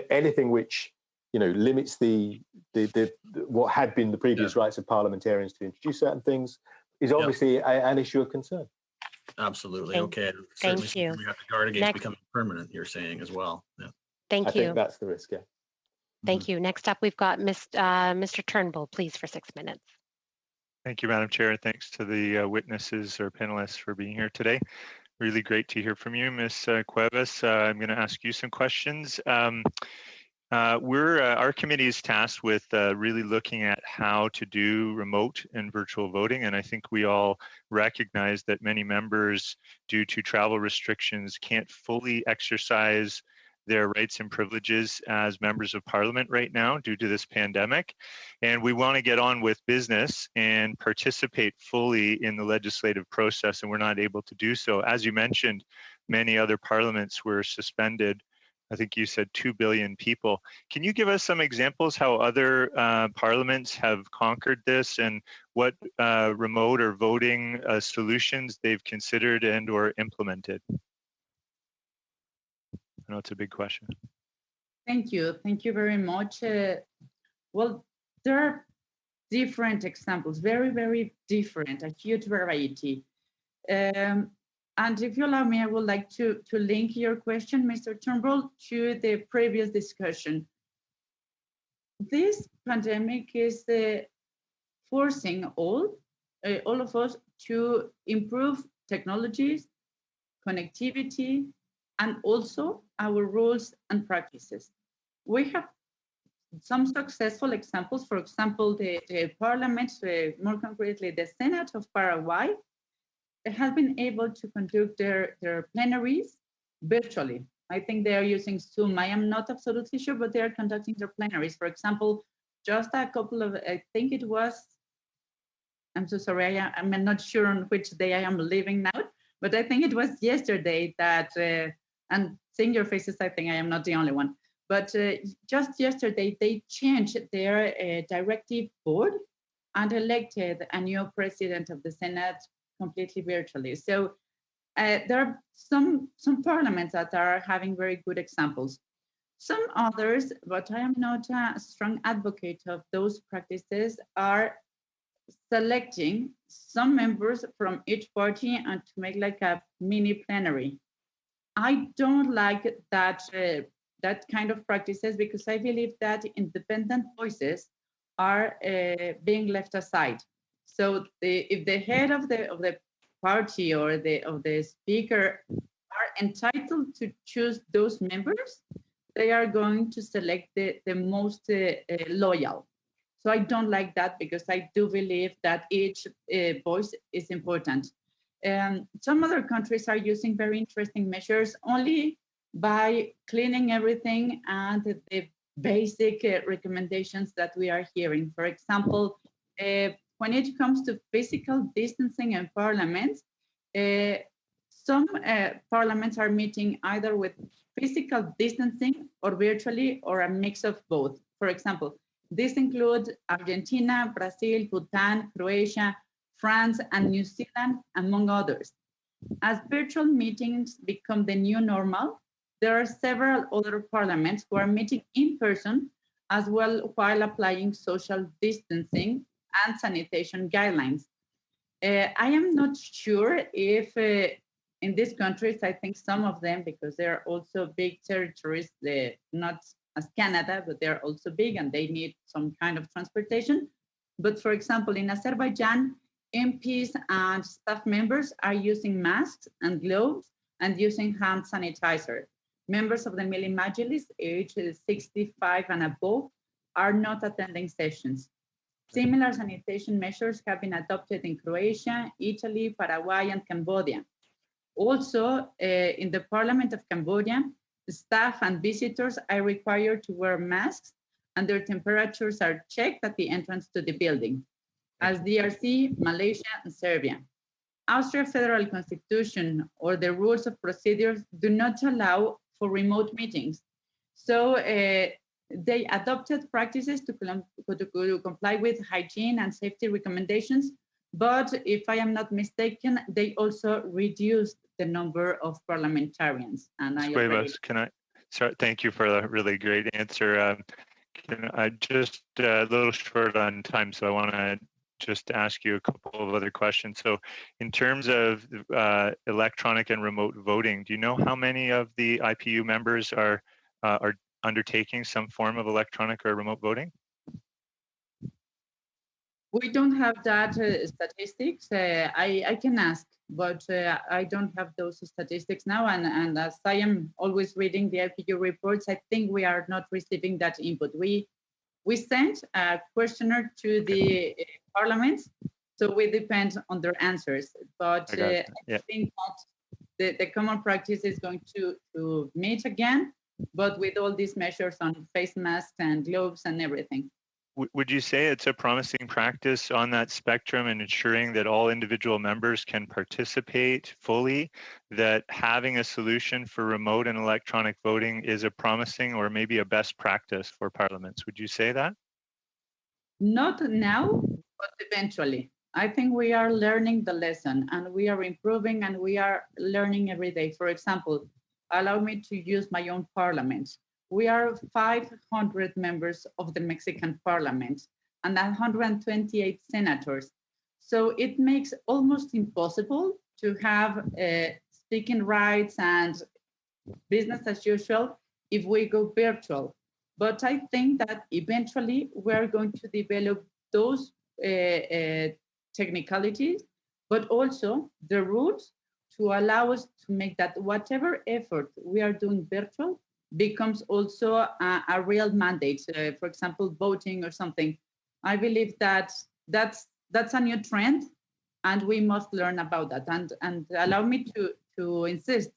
anything which limits the what had been the previous rights of parliamentarians to introduce certain things, is obviously an issue of concern. Absolutely. Okay. Thank you. We have to guard against becoming permanent, you're saying as well. Yeah. Thank you. I think that's the risk, yeah. Thank you. Next up, we've got Mr. Turnbull, please, for 6 minutes. Thank you, Madam Chair. Thanks to the witnesses or panelists for being here today. Really great to hear from you, Ms. Cuevas. I'm going to ask you some questions. Our committee is tasked with really looking at how to do remote and virtual voting, and I think we all recognize that many members, due to travel restrictions, can't fully exercise their rights and privileges as members of parliament right now due to this pandemic. And we want to get on with business and participate fully in the legislative process, and we're not able to do so. As you mentioned, many other parliaments were suspended. I think you said 2 billion people. Can you give us some examples how other parliaments have conquered this, and what remote or voting solutions they've considered and or implemented? I know it's a big question. Thank you. Thank you very much. Well, there are different examples, very, very different, a huge variety. And if you allow me, I would like to link your question, Mr. Turnbull, to the previous discussion. This pandemic is forcing all of us to improve technologies, connectivity, and also our rules and practices. We have some successful examples. For example, the parliament, more concretely the Senate of Paraguay, has been able to conduct their plenaries virtually. I think they are using Zoom. I am not absolutely sure, but they are conducting their plenaries. For example, just a couple of, I think it was, I'm so sorry, I'm not sure on which day I am living now, but I think it was yesterday that, and seeing your faces, I think I am not the only one, but just yesterday they changed their directive board and elected a new president of the Senate completely virtually. So there are some parliaments that are having very good examples. Some others, but I am not a strong advocate of those practices, are selecting some members from each party and to make like a mini plenary. I don't like that kind of practices, because I believe that independent voices are being left aside. So if the head of the party or the speaker are entitled to choose those members, they are going to select the most loyal. So I don't like that, because I do believe that each voice is important. Some other countries are using very interesting measures only by cleaning everything and the basic recommendations that we are hearing. For example, when it comes to physical distancing in parliament, Some parliaments are meeting either with physical distancing or virtually or a mix of both. For example, this includes Argentina, Brazil, Bhutan, Croatia, France, and New Zealand, among others. As virtual meetings become the new normal, there are several other parliaments who are meeting in person as well while applying social distancing and sanitation guidelines. I am not sure if in these countries, I think some of them, because they're also big territories, not as Canada, but they're also big and they need some kind of transportation. But for example, in Azerbaijan, MPs and staff members are using masks and gloves and using hand sanitizer. Members of the Milli Majlis, aged 65 and above, are not attending sessions. Similar sanitation measures have been adopted in Croatia, Italy, Paraguay, and Cambodia. Also, in the Parliament of Cambodia, staff and visitors are required to wear masks and their temperatures are checked at the entrance to the building, as DRC, Malaysia, and Serbia. Austria's federal constitution or the rules of procedures do not allow for remote meetings. So they adopted practices to comply with hygiene and safety recommendations. But if I am not mistaken, they also reduced the number of parliamentarians. And Thank you for a really great answer. I just a little short on time, so I want to just ask you a couple of other questions. So in terms of electronic and remote voting, do you know how many of the IPU members are undertaking some form of electronic or remote voting? We don't have that statistics. I can ask, but I don't have those statistics now. And as I am always reading the IPU reports, I think we are not receiving that input. We sent a questionnaire to the parliaments, so we depend on their answers. But I think that the common practice is going to meet again, but with all these measures on face masks and gloves and everything. Would you say it's a promising practice on that spectrum and ensuring that all individual members can participate fully, that having a solution for remote and electronic voting is a promising or maybe a best practice for parliaments? Would you say that? Not now, but eventually. I think we are learning the lesson and we are improving and we are learning every day. For example, allow me to use my own parliament. We are 500 members of the Mexican parliament and 128 senators. So it makes almost impossible to have speaking rights and business as usual if we go virtual. But I think that eventually we're going to develop those technicalities, but also the rules to allow us to make that whatever effort we are doing virtual becomes also a real mandate, for example, voting or something. I believe that that's a new trend and we must learn about that. And allow me to insist,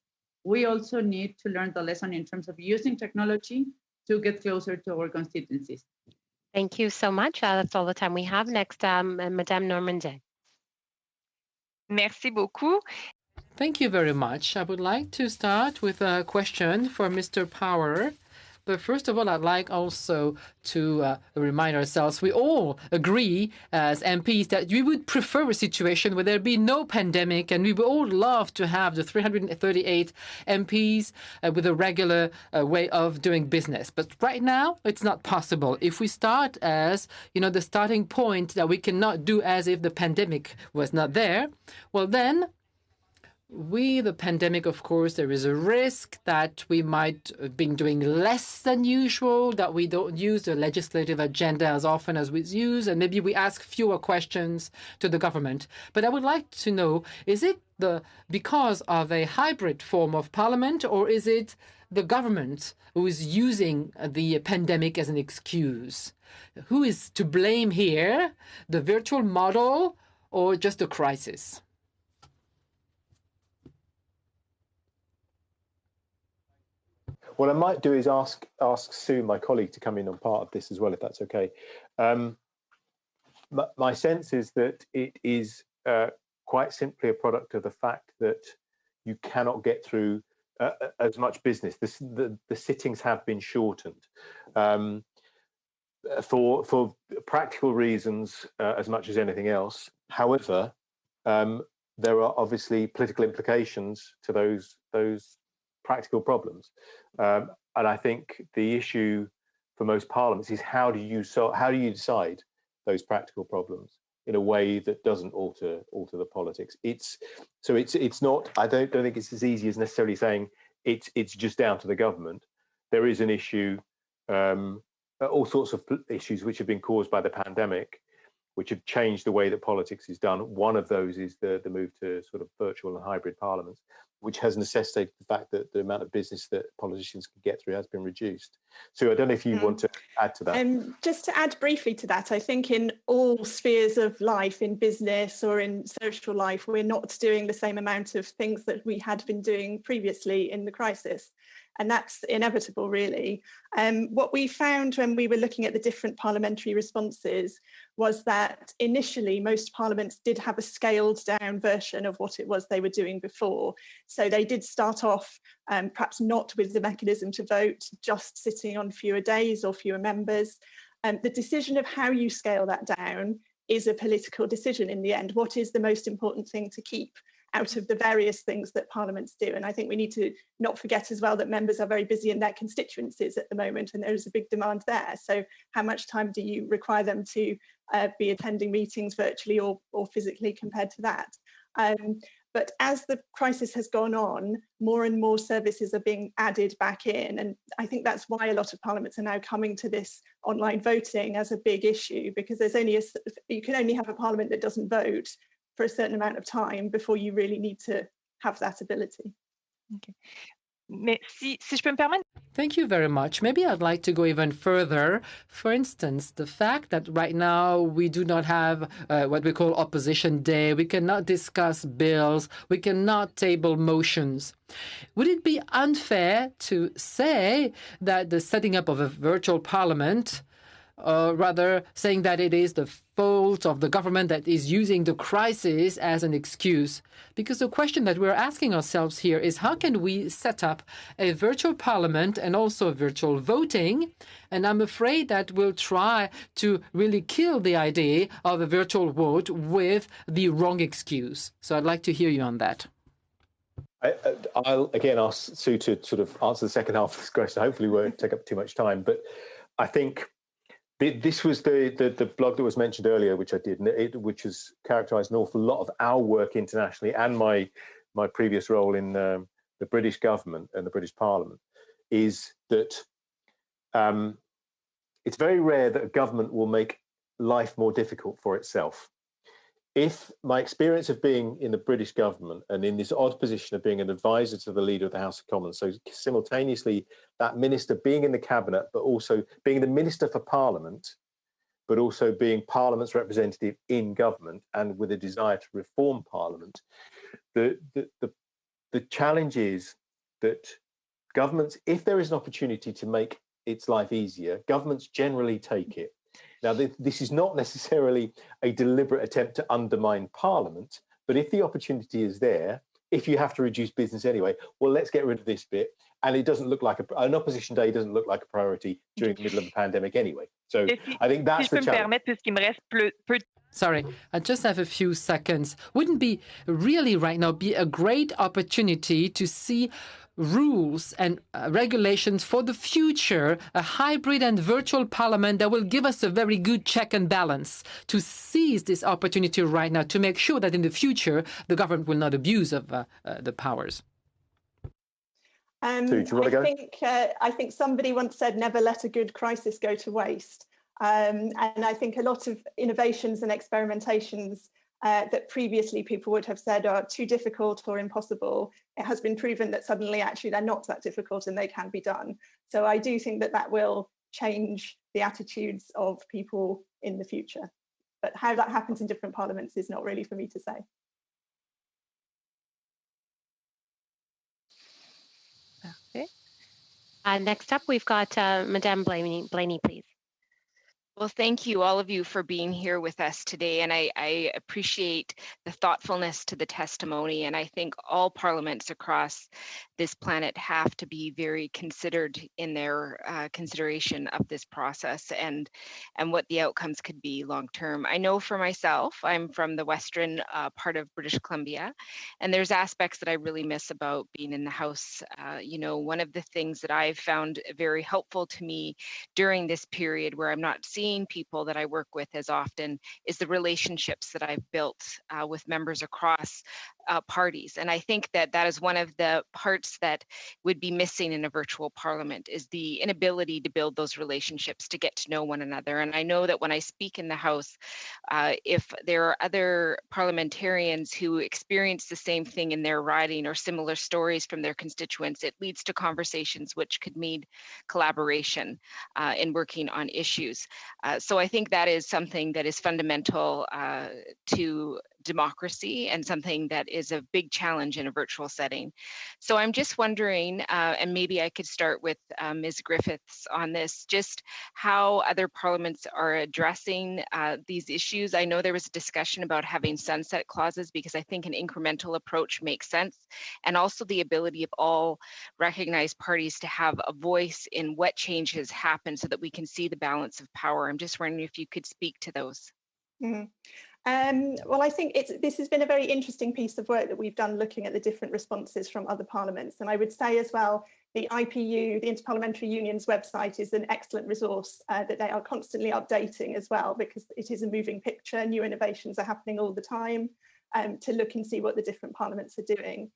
we also need to learn the lesson in terms of using technology to get closer to our constituencies. Thank you so much. That's all the time we have. Next, Madame Normandin. Merci beaucoup. Thank you very much. I would like to start with a question for Mr. Power. But first of all, I'd like also to remind ourselves, we all agree as MPs that we would prefer a situation where there'd be no pandemic, and we would all love to have the 338 MPs with a regular way of doing business. But right now, it's not possible. If we start as, the starting point that we cannot do as if the pandemic was not there, well then, with the pandemic, of course, there is a risk that we might have been doing less than usual, that we don't use the legislative agenda as often as we use, and maybe we ask fewer questions to the government. But I would like to know, is it because of a hybrid form of parliament, or is it the government who is using the pandemic as an excuse? Who is to blame here, the virtual model or just the crisis? What I might do is ask Sue, my colleague, to come in on part of this as well, if that's okay. My sense is that it is quite simply a product of the fact that you cannot get through as much business. The sittings have been shortened for practical reasons as much as anything else. However, there are obviously political implications to those practical problems, and I think the issue for most parliaments is how do you decide those practical problems in a way that doesn't alter the politics. It's not. I don't think it's as easy as necessarily saying it's just down to the government. There is an issue, all sorts of issues which have been caused by the pandemic, which have changed the way that politics is done. One of those is the move to sort of virtual and hybrid parliaments, which has necessitated the fact that the amount of business that politicians can get through has been reduced. So I don't know if you want to add to that. Just to add briefly to that, I think in all spheres of life, in business or in social life, we're not doing the same amount of things that we had been doing previously in the crisis. And that's inevitable, really. What we found when we were looking at the different parliamentary responses was that initially most parliaments did have a scaled down version of what it was they were doing before. So they did start off perhaps not with the mechanism to vote, just sitting on fewer days or fewer members. The decision of how you scale that down is a political decision in the end. What is the most important thing to keep out of the various things that parliaments do? And I think we need to not forget as well that members are very busy in their constituencies at the moment, and there is a big demand there. So how much time do you require them to be attending meetings virtually or physically compared to that? But as the crisis has gone on, more and more services are being added back in. And I think that's why a lot of parliaments are now coming to this online voting as a big issue, because you can only have a parliament that doesn't vote for a certain amount of time before you really need to have that ability. Okay. Mais si je peux me permettre. Thank you very much. Maybe I'd like to go even further. For instance, the fact that right now we do not have what we call opposition day. We cannot discuss bills. We cannot table motions. Would it be unfair to say that the setting up of a virtual parliament, rather saying that it is the fault of the government that is using the crisis as an excuse? Because the question that we're asking ourselves here is how can we set up a virtual parliament and also virtual voting? And I'm afraid that we'll try to really kill the idea of a virtual vote with the wrong excuse. So I'd like to hear you on that. I'll again ask Sue to sort of answer the second half of this question. Hopefully we won't take up too much time, but I think this was the blog that was mentioned earlier, which I did, which has characterised an awful lot of our work internationally and my previous role in the British government and the British Parliament, is that it's very rare that a government will make life more difficult for itself. If my experience of being in the British government and in this odd position of being an advisor to the leader of the House of Commons, so simultaneously that minister being in the cabinet, but also being the minister for Parliament, but also being Parliament's representative in government and with a desire to reform Parliament, the challenge is that governments, if there is an opportunity to make its life easier, governments generally take it. Now, this is not necessarily a deliberate attempt to undermine Parliament, but if the opportunity is there, if you have to reduce business anyway, well, let's get rid of this bit. And it doesn't look like an opposition day doesn't look like a priority during the middle of the pandemic anyway. So I think that's the challenge. Sorry, I just have a few seconds. Wouldn't be really right now be a great opportunity to see rules and regulations for the future, a hybrid and virtual parliament that will give us a very good check and balance to seize this opportunity right now to make sure that in the future the government will not abuse of the powers. I think somebody once said, never let a good crisis go to waste. And I think a lot of innovations and experimentations that previously people would have said are too difficult or impossible, it has been proven that suddenly actually they're not that difficult and they can be done. So I do think that will change the attitudes of people in the future. But how that happens in different parliaments is not really for me to say. Okay. Next up, we've got Madame Blaney, please. Well, thank you, all of you, for being here with us today. And I appreciate the thoughtfulness to the testimony. And I think all parliaments across this planet have to be very considered in their consideration of this process and what the outcomes could be long term. I know for myself, I'm from the western part of British Columbia, and there's aspects that I really miss about being in the House. You know, one of the things that I've found very helpful to me during this period where I'm not seeing people that I work with as often is the relationships that I've built with members across parties. And I think that that is one of the parts that would be missing in a virtual parliament is the inability to build those relationships, to get to know one another. And I know that when I speak in the House, if there are other parliamentarians who experience the same thing in their riding or similar stories from their constituents, it leads to conversations which could mean collaboration in working on issues. So I think that is something that is fundamental to democracy and something that is a big challenge in a virtual setting. So I'm just wondering, and maybe I could start with Ms. Griffiths on this, just how other parliaments are addressing these issues. I know there was a discussion about having sunset clauses because I think an incremental approach makes sense, and also the ability of all recognized parties to have a voice in what changes happen so that we can see the balance of power. I'm just wondering if you could speak to those. Mm-hmm. Well, I think this has been a very interesting piece of work that we've done looking at the different responses from other parliaments. And I would say as well, the IPU, the Interparliamentary Union's website is an excellent resource that they are constantly updating as well, because it is a moving picture. New innovations are happening all the time to look and see what the different parliaments are doing.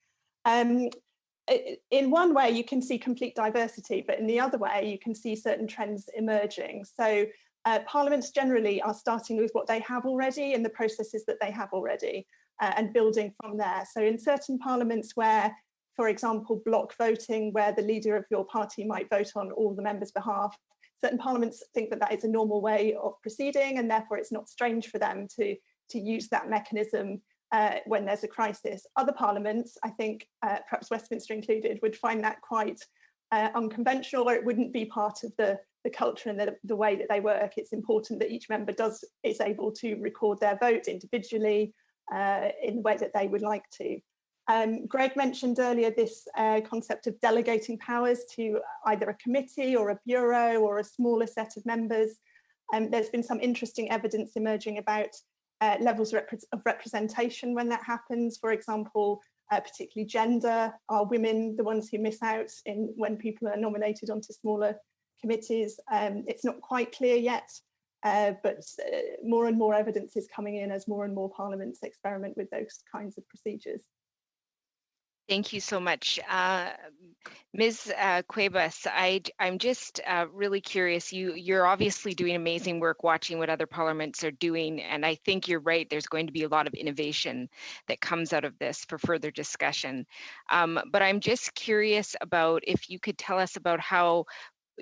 In one way, you can see complete diversity, but in the other way, you can see certain trends emerging. So parliaments generally are starting with what they have already and the processes that they have already and building from there. So in certain parliaments where, for example, block voting, where the leader of your party might vote on all the members' behalf, certain parliaments think that that is a normal way of proceeding, and therefore it's not strange for them to use that mechanism when there's a crisis. Other parliaments, I think, perhaps Westminster included, would find that quite unconventional, or it wouldn't be part of the culture and the way that they work. It's important that each member is able to record their vote individually in the way that they would like to. Greg mentioned earlier this concept of delegating powers to either a committee or a bureau or a smaller set of members. There's been some interesting evidence emerging about levels of representation when that happens. For example, particularly gender. Are women the ones who miss out when people are nominated onto smaller committees? It's not quite clear yet, but more and more evidence is coming in as more and more parliaments experiment with those kinds of procedures. Thank you so much. Ms. Cuevas, I'm just really curious. You're obviously doing amazing work watching what other parliaments are doing, and I think you're right. There's going to be a lot of innovation that comes out of this for further discussion. But I'm just curious about if you could tell us about how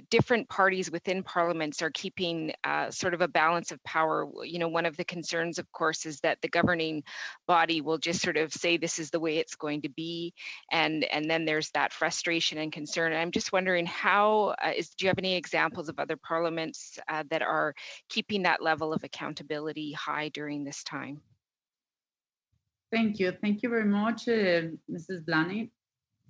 different parties within parliaments are keeping sort of a balance of power. You know, one of the concerns, of course, is that the governing body will just sort of say this is the way it's going to be, and then there's that frustration and concern. And I'm just wondering how do you have any examples of other parliaments that are keeping that level of accountability high during this time? Thank you very much, Mrs. Blaney.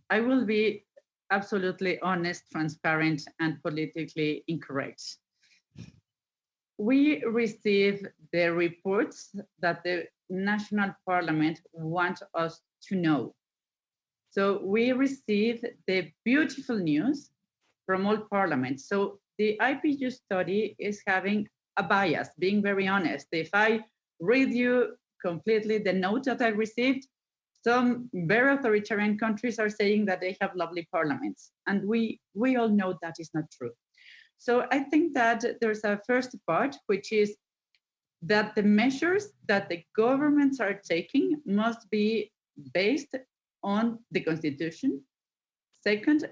I will be absolutely honest, transparent, and politically incorrect. We receive the reports that the national parliament want us to know. So we receive the beautiful news from all parliaments. So the IPU study is having a bias, being very honest. If I read you completely the note that I received, some very authoritarian countries are saying that they have lovely parliaments, and we all know that is not true. So I think that there's a first part, which is that the measures that the governments are taking must be based on the Constitution. Second,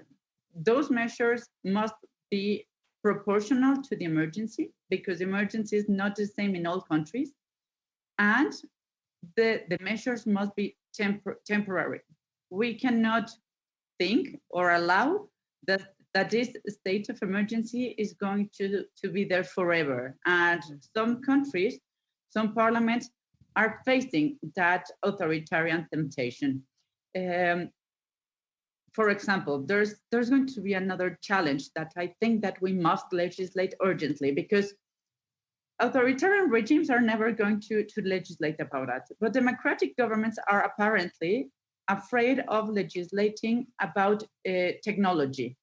those measures must be proportional to the emergency, because the emergency is not the same in all countries. And the measures must be temporary. We cannot think or allow that that this state of emergency is going to be there forever. And some countries, some parliaments are facing that authoritarian temptation. For example, there's going to be another challenge that I think that we must legislate urgently, because authoritarian regimes are never going to legislate about that. But democratic governments are apparently afraid of legislating about technology.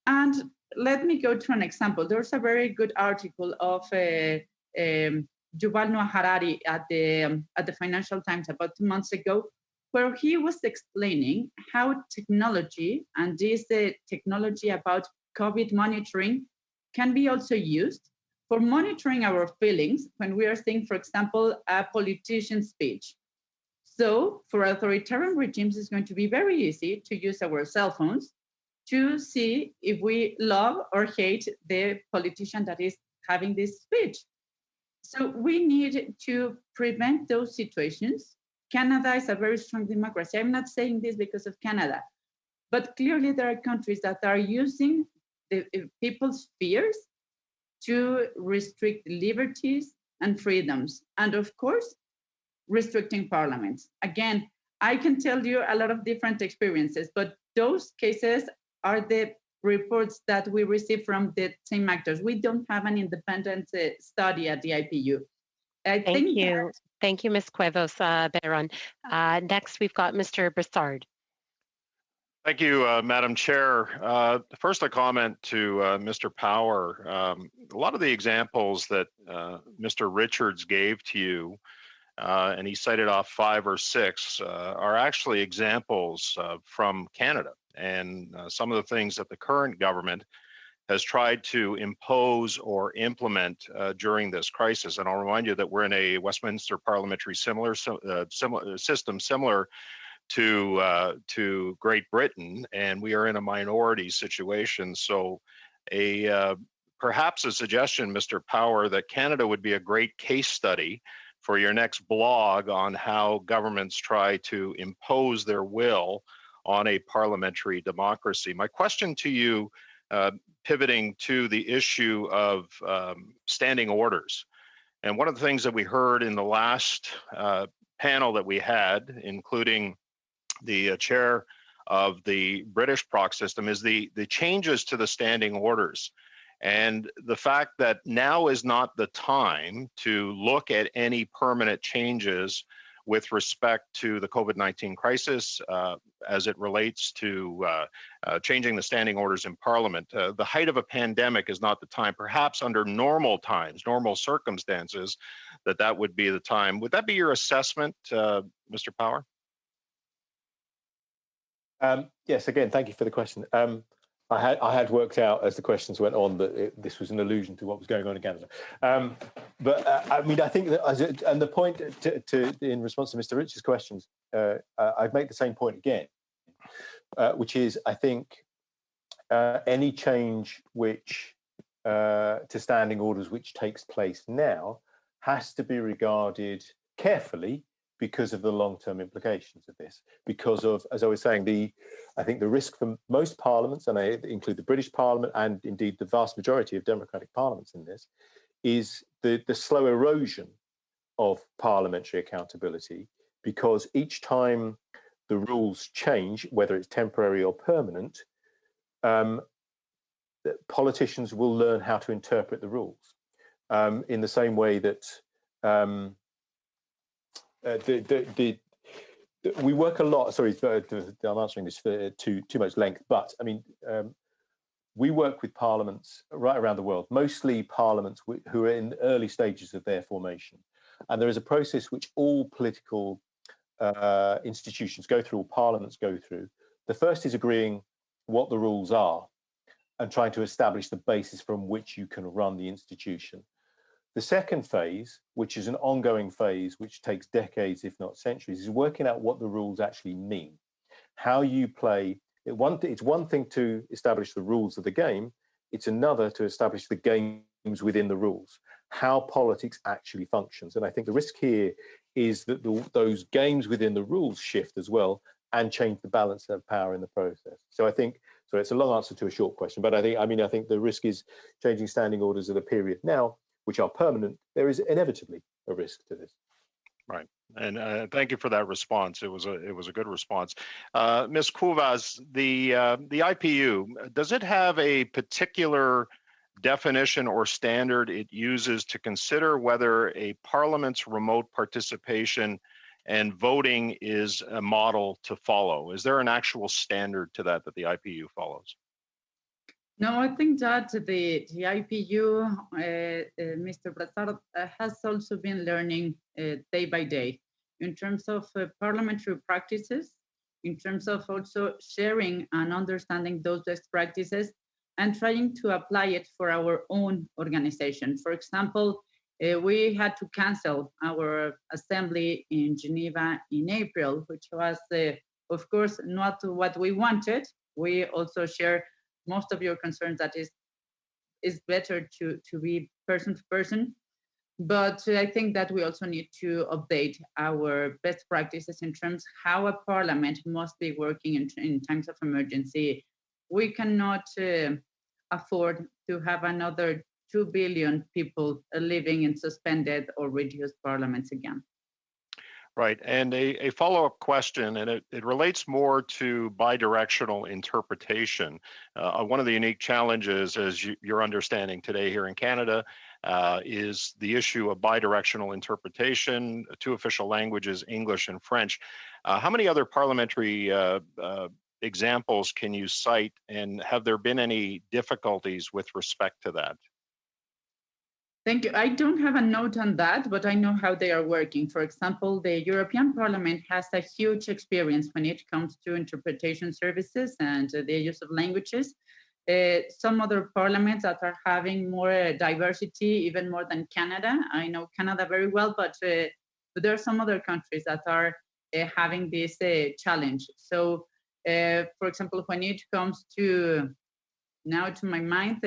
And let me go to an example. There's a very good article of Yuval Noah Harari at the Financial Times about 2 months ago, where he was explaining how technology, and this technology about COVID monitoring, can be also used for monitoring our feelings when we are seeing, for example, a politician's speech. So for authoritarian regimes, it's going to be very easy to use our cell phones to see if we love or hate the politician that is having this speech. So we need to prevent those situations. Canada is a very strong democracy. I'm not saying this because of Canada, but clearly there are countries that are using the people's fears to restrict liberties and freedoms, and of course, restricting parliaments. Again, I can tell you a lot of different experiences, but those cases are the reports that we receive from the same actors. We don't have an independent study at the IPU. Thank you, Ms. Cuevas Beran. Next, we've got Mr. Broussard. Thank you, Madam Chair. First, a comment to Mr. Power. A lot of the examples that Mr. Richards gave to you, and he cited off 5 or 6, are actually examples from Canada. And some of the things that the current government has tried to impose or implement during this crisis. And I'll remind you that we're in a Westminster parliamentary system similar to Great Britain, and we are in a minority situation. So perhaps a suggestion, Mr. Power, that Canada would be a great case study for your next blog on how governments try to impose their will on a parliamentary democracy. My question to you, pivoting to the issue of standing orders. And one of the things that we heard in the last panel that we had, including the chair of the British proc system, is the changes to the standing orders. And the fact that now is not the time to look at any permanent changes with respect to the COVID-19 crisis as it relates to changing the standing orders in Parliament. The height of a pandemic is not the time. Perhaps under normal times, normal circumstances, that would be the time. Would that be your assessment, Mr. Power? Yes, again, thank you for the question. I had worked out as the questions went on that this was an allusion to what was going on in Canada. I mean, I think that, and the point in response to Mr. Rich's questions, I'd make the same point again, which is I think any change which to standing orders which takes place now has to be regarded carefully because of the long-term implications of this. Because of, as I was saying, I think the risk for most parliaments, and I include the British Parliament and indeed the vast majority of democratic parliaments in this, is the slow erosion of parliamentary accountability, because each time the rules change, whether it's temporary or permanent, politicians will learn how to interpret the rules in the same way that we work a lot. Sorry, I'm answering this for too much length, but I mean, we work with parliaments right around the world, mostly parliaments who are in early stages of their formation, and there is a process which all political institutions go through, all parliaments go through. The first is agreeing what the rules are and trying to establish the basis from which you can run the institution. The second phase, which is an ongoing phase, which takes decades, if not centuries, is working out what the rules actually mean. How you play, it's one thing to establish the rules of the game, it's another to establish the games within the rules, how politics actually functions. And I think the risk here is that those games within the rules shift as well and change the balance of power in the process. So I think So it's a long answer to a short question, but I think the risk is changing standing orders at a period now, which are permanent. There is inevitably a risk to this. Right, and thank you for that response. It was a good response. Ms. Cuevas, the IPU, does it have a particular definition or standard it uses to consider whether a parliament's remote participation and voting is a model to follow? Is there an actual standard to that the IPU follows? No, I think that the IPU, Mr. Brassard, has also been learning day by day in terms of parliamentary practices, in terms of also sharing and understanding those best practices and trying to apply it for our own organization. For example, we had to cancel our assembly in Geneva in April, which was, of course, not what we wanted. We also share most of your concerns that is better to be person to person. But I think that we also need to update our best practices in terms of how a parliament must be working in times of emergency. We cannot afford to have another 2 billion people living in suspended or reduced parliaments again. Right, and a follow-up question, and it relates more to bidirectional interpretation. One of the unique challenges, as you're understanding today here in Canada, is the issue of bidirectional interpretation, two official languages, English and French. How many other parliamentary examples can you cite, and have there been any difficulties with respect to that? Thank you. I don't have a note on that, but I know how they are working. For example, the European Parliament has a huge experience when it comes to interpretation services and the use of languages. Some other parliaments that are having more diversity, even more than Canada. I know Canada very well, but there are some other countries that are having this challenge. So, for example, when it comes to, now to my mind,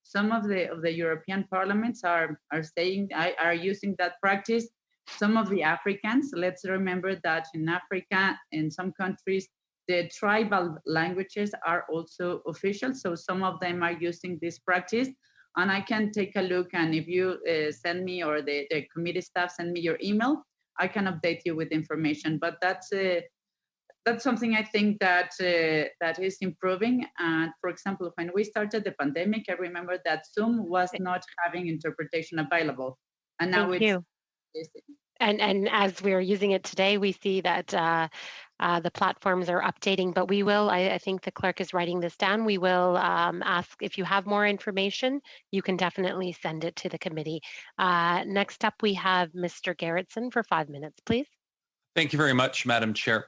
some of the European parliaments are using that practice. Some of the Africans, let's remember that in Africa, in some countries, the tribal languages are also official. So some of them are using this practice. And I can take a look, and if you send me, or the committee staff send me your email, I can update you with information. But that's something I think that is improving. And for example, when we started the pandemic, I remember that Zoom was not having interpretation available, and now it's. And as we're using it today, we see that the platforms are updating. But we will. I think the clerk is writing this down. We will ask if you have more information. You can definitely send it to the committee. Next up, we have Mr. Gerritsen for 5 minutes, please. Thank you very much, Madam Chair.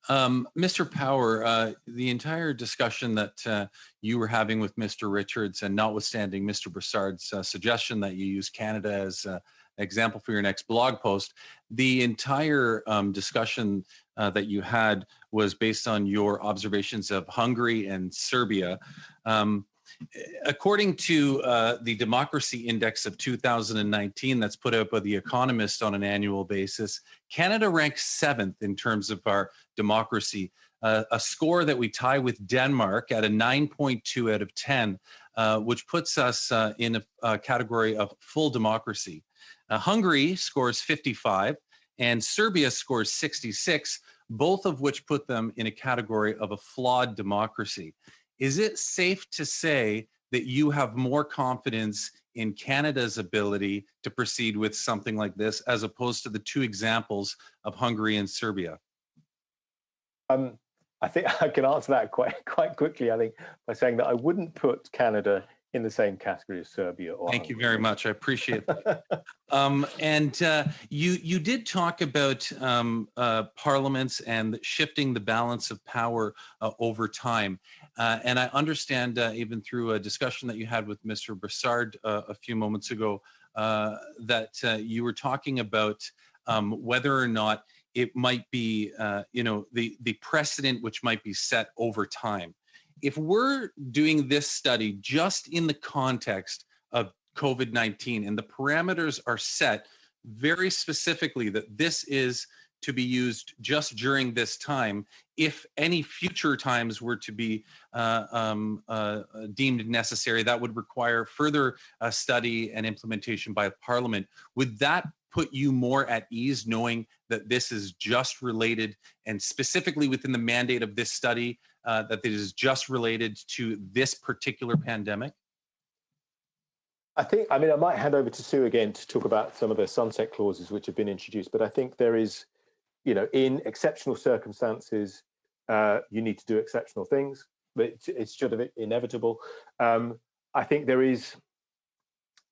Mr. Power, the entire discussion that you were having with Mr. Richards, and notwithstanding Mr. Brassard's suggestion that you use Canada as an example for your next blog post, the entire discussion that you had was based on your observations of Hungary and Serbia. According to the Democracy Index of 2019 that's put out by The Economist on an annual basis, Canada ranks 7th in terms of our democracy, a score that we tie with Denmark at a 9.2 out of 10, which puts us in a category of full democracy. Hungary scores 55 and Serbia scores 66, both of which put them in a category of a flawed democracy. Is it safe to say that you have more confidence in Canada's ability to proceed with something like this, as opposed to the two examples of Hungary and Serbia? I think I can answer that quite quickly, I think, by saying that I wouldn't put Canada in the same category as Serbia or Thank you very much. I appreciate that. You did talk about parliaments and shifting the balance of power over time. And I understand even through a discussion that you had with Mr. Brassard a few moments ago that you were talking about whether or not it might be, the precedent which might be set over time. If we're doing this study just in the context of COVID-19 and the parameters are set very specifically that this is to be used just during this time. If any future times were to be deemed necessary, that would require further study and implementation by Parliament. Would that put you more at ease knowing that this is just related, and specifically within the mandate of this study, that it is just related to this particular pandemic? I mean, I might hand over to Sue again to talk about some of the sunset clauses which have been introduced, but I think there is, in exceptional circumstances, you need to do exceptional things, but it's sort of inevitable. I think there is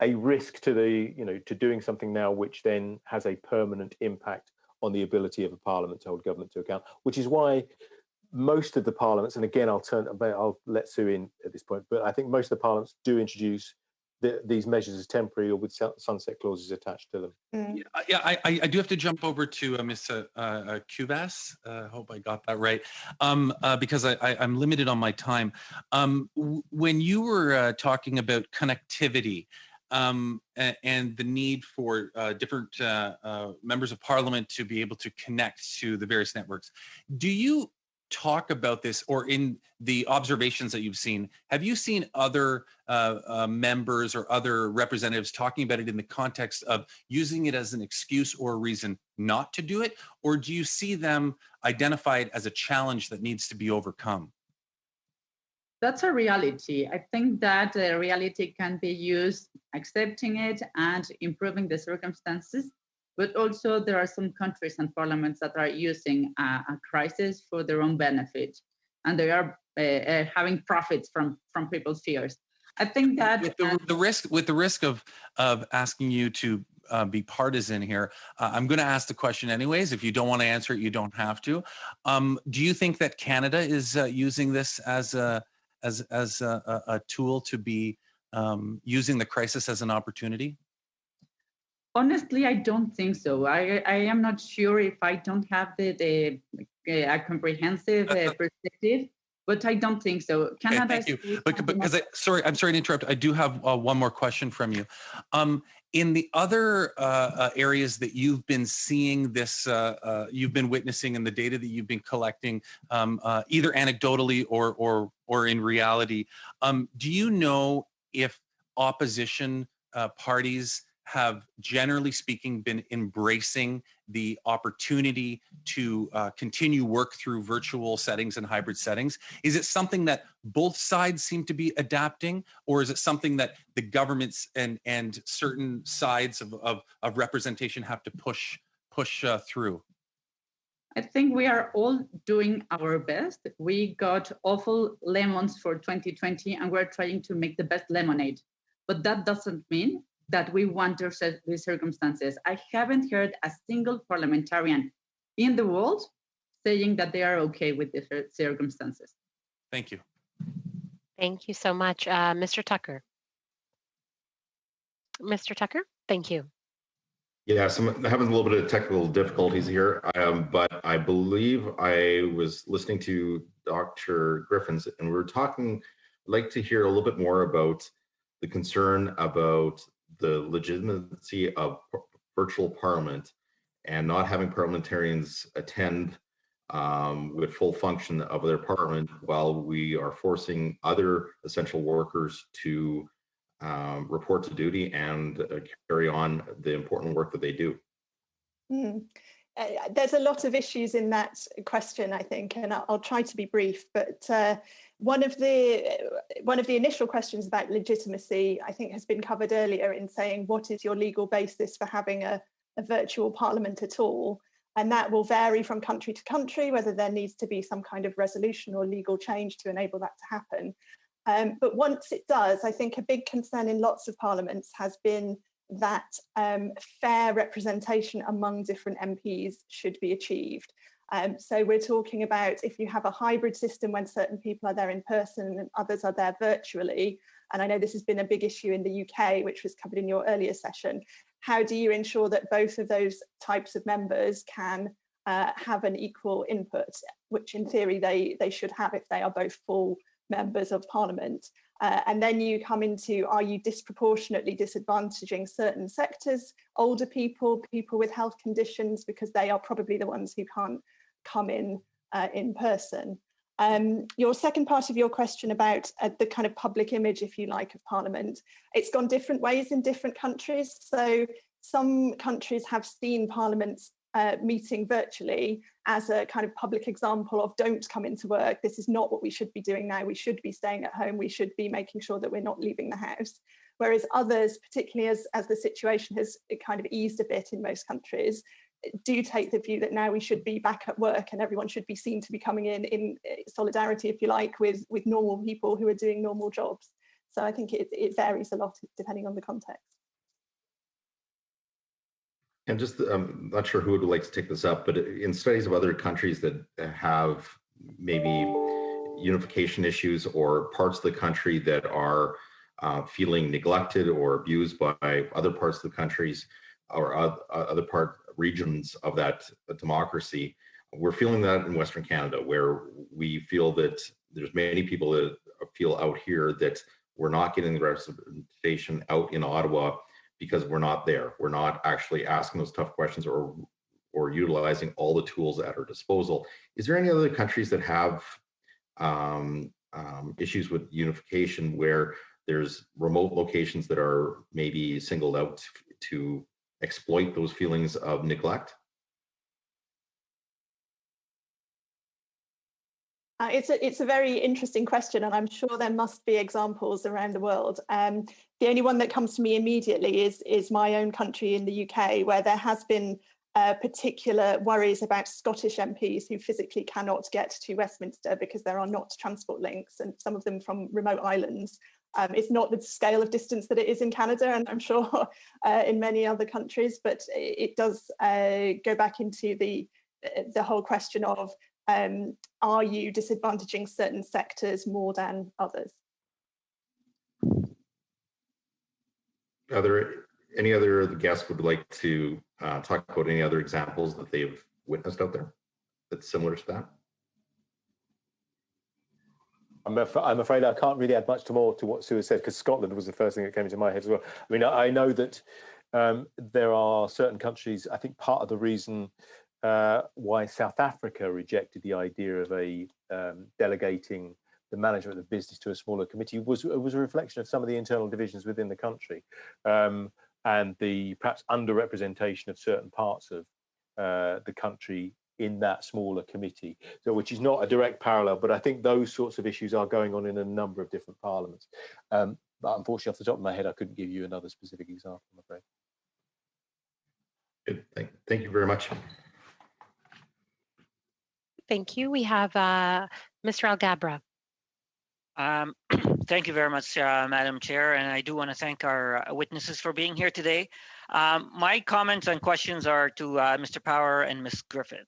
a risk to to doing something now which then has a permanent impact on the ability of a parliament to hold government to account, which is why most of the parliaments, and again, I'll let Sue in at this point, but I think most of the parliaments do introduce these measures as temporary or with sunset clauses attached to them. Yeah, I do have to jump over to Ms. Cubas. Hope I got that right, because I'm limited on my time. When you were talking about connectivity, and the need for different members of parliament to be able to connect to the various networks, do you talk about this, or in the observations that you've seen, have you seen other members or other representatives talking about it in the context of using it as an excuse or a reason not to do it, or do you see them identified as a challenge that needs to be overcome? That's a reality. I think that the reality can be used, accepting it and improving the circumstances. But also there are some countries and parliaments that are using a crisis for their own benefit, and they are having profits from people's fears. I think that with the risk of asking you to be partisan here, I'm going to ask the question anyways. If you don't want to answer it, you don't have to. Do you think that Canada is using this as a tool to be using the crisis as an opportunity? Honestly, I don't think so. I am not sure if I don't have a comprehensive perspective, but I don't think so. Canada. Okay, thank you. But because I'm sorry to interrupt. I do have one more question from you. In the other areas that you've been seeing this, you've been witnessing in the data that you've been collecting, either anecdotally or in reality, do you know if opposition parties have, generally speaking, been embracing the opportunity to continue work through virtual settings and hybrid settings? Is it something that both sides seem to be adapting, or is it something that the governments and certain sides of representation have to push through? I think we are all doing our best. We got awful lemons for 2020, and we're trying to make the best lemonade. But that doesn't mean that we want these circumstances. I haven't heard a single parliamentarian in the world saying that they are okay with the circumstances. Thank you. Thank you so much. Mr. Tucker. Mr. Tucker, thank you. Yeah, so I'm having a little bit of technical difficulties here, but I believe I was listening to Dr. Griffins, and we were talking, I'd like to hear a little bit more about the concern about the legitimacy of virtual parliament and not having parliamentarians attend with full function of their parliament while we are forcing other essential workers to report to duty and carry on the important work that they do. There's a lot of issues in that question, I think, and I'll try to be brief. But one of the initial questions about legitimacy, I think, has been covered earlier in saying, what is your legal basis for having a virtual parliament at all? And that will vary from country to country, whether there needs to be some kind of resolution or legal change to enable that to happen. But once it does, I think a big concern in lots of parliaments has been that fair representation among different MPs should be achieved. So we're talking about if you have a hybrid system when certain people are there in person and others are there virtually, and I know this has been a big issue in the UK, which was covered in your earlier session, how do you ensure that both of those types of members can have an equal input, which in theory they should have if they are both full members of parliament? And then you come into, are you disproportionately disadvantaging certain sectors, older people, people with health conditions, because they are probably the ones who can't come in person. Your second part of your question about the kind of public image, if you like, of Parliament, it's gone different ways in different countries. So some countries have seen parliaments meeting virtually as a kind of public example of don't come into work. This is not what we should be doing now. We should be staying at home. We should be making sure that we're not leaving the house. Whereas others, particularly as the situation has kind of eased a bit in most countries, do take the view that now we should be back at work and everyone should be seen to be coming in solidarity, if you like, with normal people who are doing normal jobs. So I think it varies a lot depending on the context. And just, I'm not sure who would like to take this up, but in studies of other countries that have maybe unification issues or parts of the country that are feeling neglected or abused by other parts of the countries or other regions of that democracy, we're feeling that in Western Canada, where we feel that there's many people that feel out here that we're not getting the representation out in Ottawa because we're not there. We're not actually asking those tough questions or utilizing all the tools at our disposal. Is there any other countries that have issues with unification where there's remote locations that are maybe singled out to exploit those feelings of neglect? It's a very interesting question, and I'm sure there must be examples around the world. The only one that comes to me immediately is my own country in the UK, where there has been particular worries about Scottish MPs who physically cannot get to Westminster because there are not transport links, and some of them from remote islands. It's not the scale of distance that it is in Canada, and I'm sure in many other countries, but it does go back into the whole question of are you disadvantaging certain sectors more than others? Are there any other guests would like to talk about any other examples that they've witnessed out there that's similar to that? I'm afraid I can't really add much more to what Sue has said, because Scotland was the first thing that came into my head as well. I mean, I know that there are certain countries, I think part of the reason why South Africa rejected the idea of delegating the management of the business to a smaller committee was a reflection of some of the internal divisions within the country and the perhaps underrepresentation of certain parts of the country in that smaller committee. So, which is not a direct parallel, but I think those sorts of issues are going on in a number of different parliaments. But unfortunately, off the top of my head, I couldn't give you another specific example, I'm afraid. Good. Thank you very much. Thank you. We have Mr. Alghabra. Thank you very much, Madam Chair, and I do want to thank our witnesses for being here today. My comments and questions are to Mr. Power and Ms. Griffith.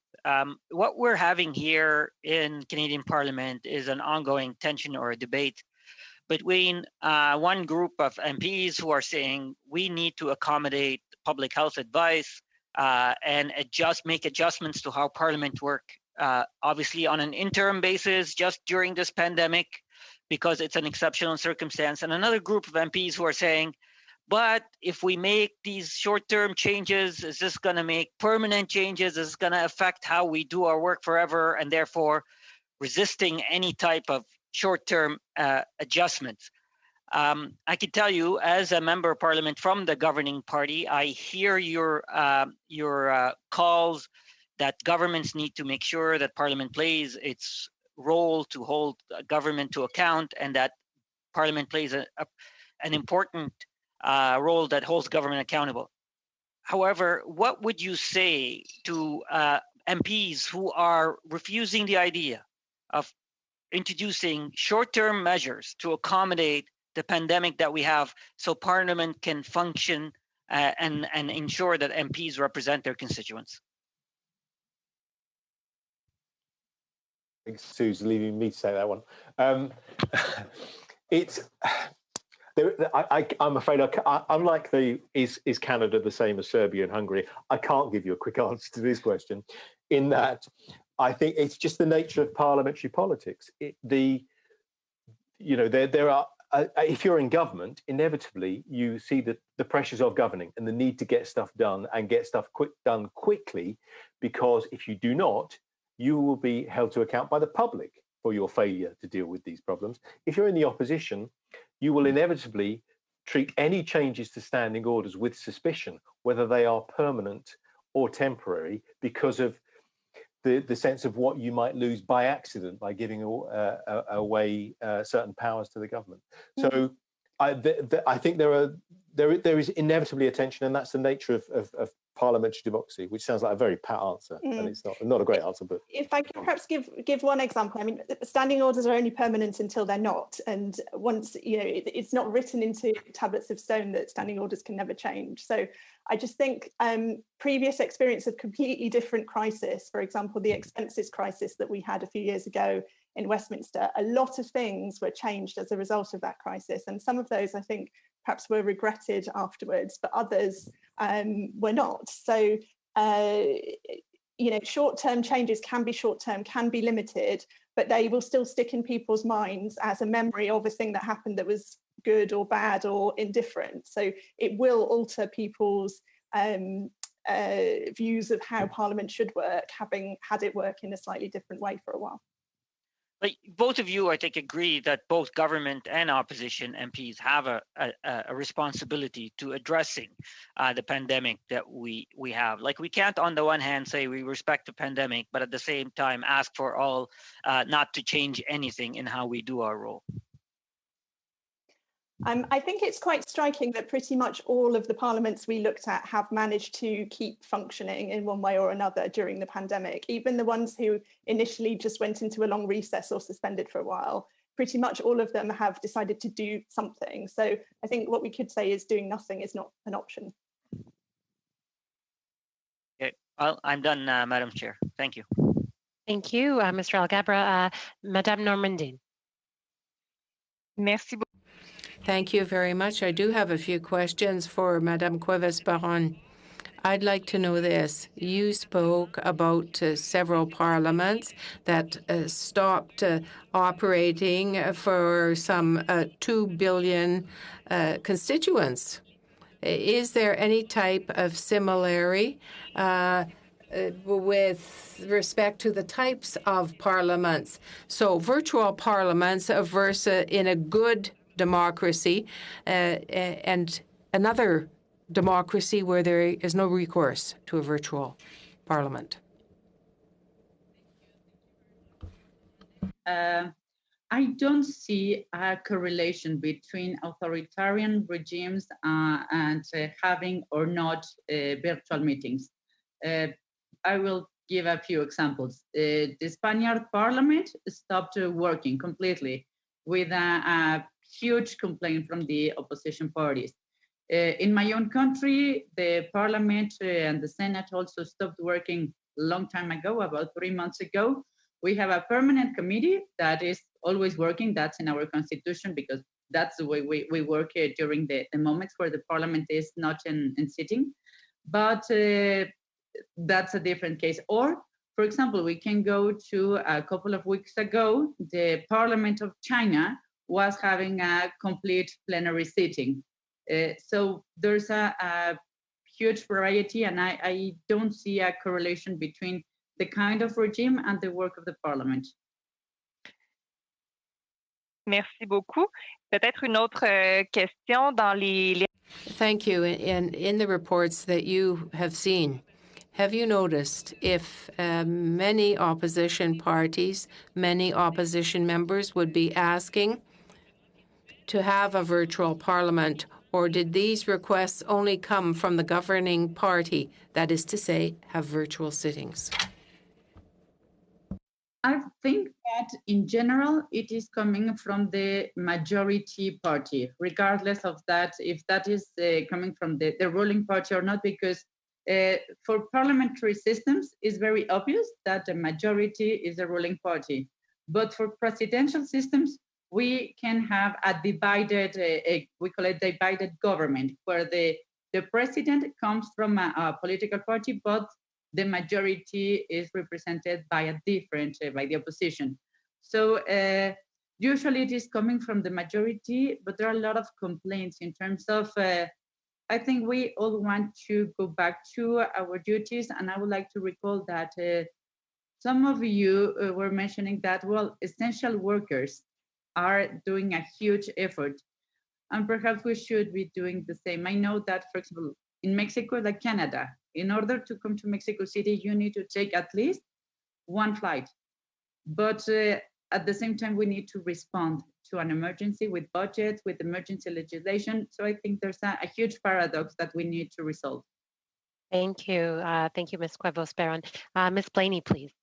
What we're having here in Canadian Parliament is an ongoing tension or a debate between one group of MPs who are saying we need to accommodate public health advice and make adjustments to how Parliament work, obviously on an interim basis just during this pandemic, because it's an exceptional circumstance, and another group of MPs who are saying, but if we make these short-term changes, is this going to make permanent changes? Is this going to affect how we do our work forever, and therefore resisting any type of short-term adjustments? I can tell you, as a member of Parliament from the governing party, I hear your calls that governments need to make sure that Parliament plays its role to hold government to account, and that Parliament plays an important role that holds government accountable. However, what would you say to MPs who are refusing the idea of introducing short-term measures to accommodate the pandemic that we have, so Parliament can function and ensure that MPs represent their constituents? I think Sue's leaving me to say that one. I'm afraid, unlike is Canada the same as Serbia and Hungary, I can't give you a quick answer to this question, in that I think it's just the nature of parliamentary politics. There are if you're in government, inevitably you see the pressures of governing and the need to get stuff done and get stuff done quickly, because if you do not, you will be held to account by the public for your failure to deal with these problems. If you're in the opposition, you will inevitably treat any changes to standing orders with suspicion, whether they are permanent or temporary, because of the sense of what you might lose by accident by giving away certain powers to the government. So I think there is inevitably a tension, and that's the nature of parliamentary democracy, which sounds like a very pat answer, and it's not a great answer. But if I can perhaps give one example, I mean, standing orders are only permanent until they're not, and once it's not written into tablets of stone that standing orders can never change. So I just think previous experience of completely different crisis, for example, the expenses crisis that we had a few years ago in Westminster, a lot of things were changed as a result of that crisis, and some of those I think perhaps were regretted afterwards, but others were not. So, short-term changes can be short-term, can be limited, but they will still stick in people's minds as a memory of a thing that happened that was good or bad or indifferent. So it will alter people's views of how Parliament should work, having had it work in a slightly different way for a while. Like both of you, I think, agree that both government and opposition MPs have a responsibility to addressing the pandemic that we have. Like, we can't, on the one hand, say we respect the pandemic, but at the same time ask for all not to change anything in how we do our role. I think it's quite striking that pretty much all of the parliaments we looked at have managed to keep functioning in one way or another during the pandemic. Even the ones who initially just went into a long recess or suspended for a while, pretty much all of them have decided to do something. So I think what we could say is doing nothing is not an option. Okay, well, I'm done, Madam Chair. Thank you. Thank you, Mr. Alghabra. Madame Normandin. Merci beaucoup. Thank you very much. I do have a few questions for Madame Cuevas-Baron. I'd like to know this. You spoke about several parliaments that stopped operating for some 2 billion constituents. Is there any type of similarity with respect to the types of parliaments? So virtual parliaments versus in a good democracy and another democracy where there is no recourse to a virtual parliament? I don't see a correlation between authoritarian regimes and having or not virtual meetings. I will give a few examples. The Spaniard parliament stopped working completely with a huge complaint from the opposition parties. In my own country, the parliament and the Senate also stopped working a long time ago, about 3 months ago. We have a permanent committee that is always working. That's in our constitution, because that's the way we work during the moments where the parliament is not in sitting. But that's a different case. Or, for example, we can go to a couple of weeks ago, the Parliament of China was having a complete plenary sitting. So there's a huge variety, and I don't see a correlation between the kind of regime and the work of the parliament. Merci beaucoup. Peut-être une autre question dans les... Thank you. In the reports that you have seen, have you noticed if many opposition parties, many opposition members would be asking to have a virtual parliament, or did these requests only come from the governing party, that is to say, have virtual sittings? I think that in general, it is coming from the majority party, regardless of that, if that is coming from the ruling party or not, because for parliamentary systems, it's very obvious that the majority is the ruling party. But for presidential systems, we can have a divided, we call it divided government, where the president comes from a political party, but the majority is represented by a different, by the opposition. So Usually it is coming from the majority, but there are a lot of complaints in terms of, I think we all want to go back to our duties. And I would like to recall that some of you were mentioning that, well, essential workers are doing a huge effort. And perhaps we should be doing the same. I know that, for example, in Mexico, like Canada, in order to come to Mexico City, you need to take at least one flight. But at the same time, we need to respond to an emergency with budget, with emergency legislation. So I think there's a huge paradox that we need to resolve. Thank you. Thank you, Ms. Cuevas-Peron. Ms. Blaney, please.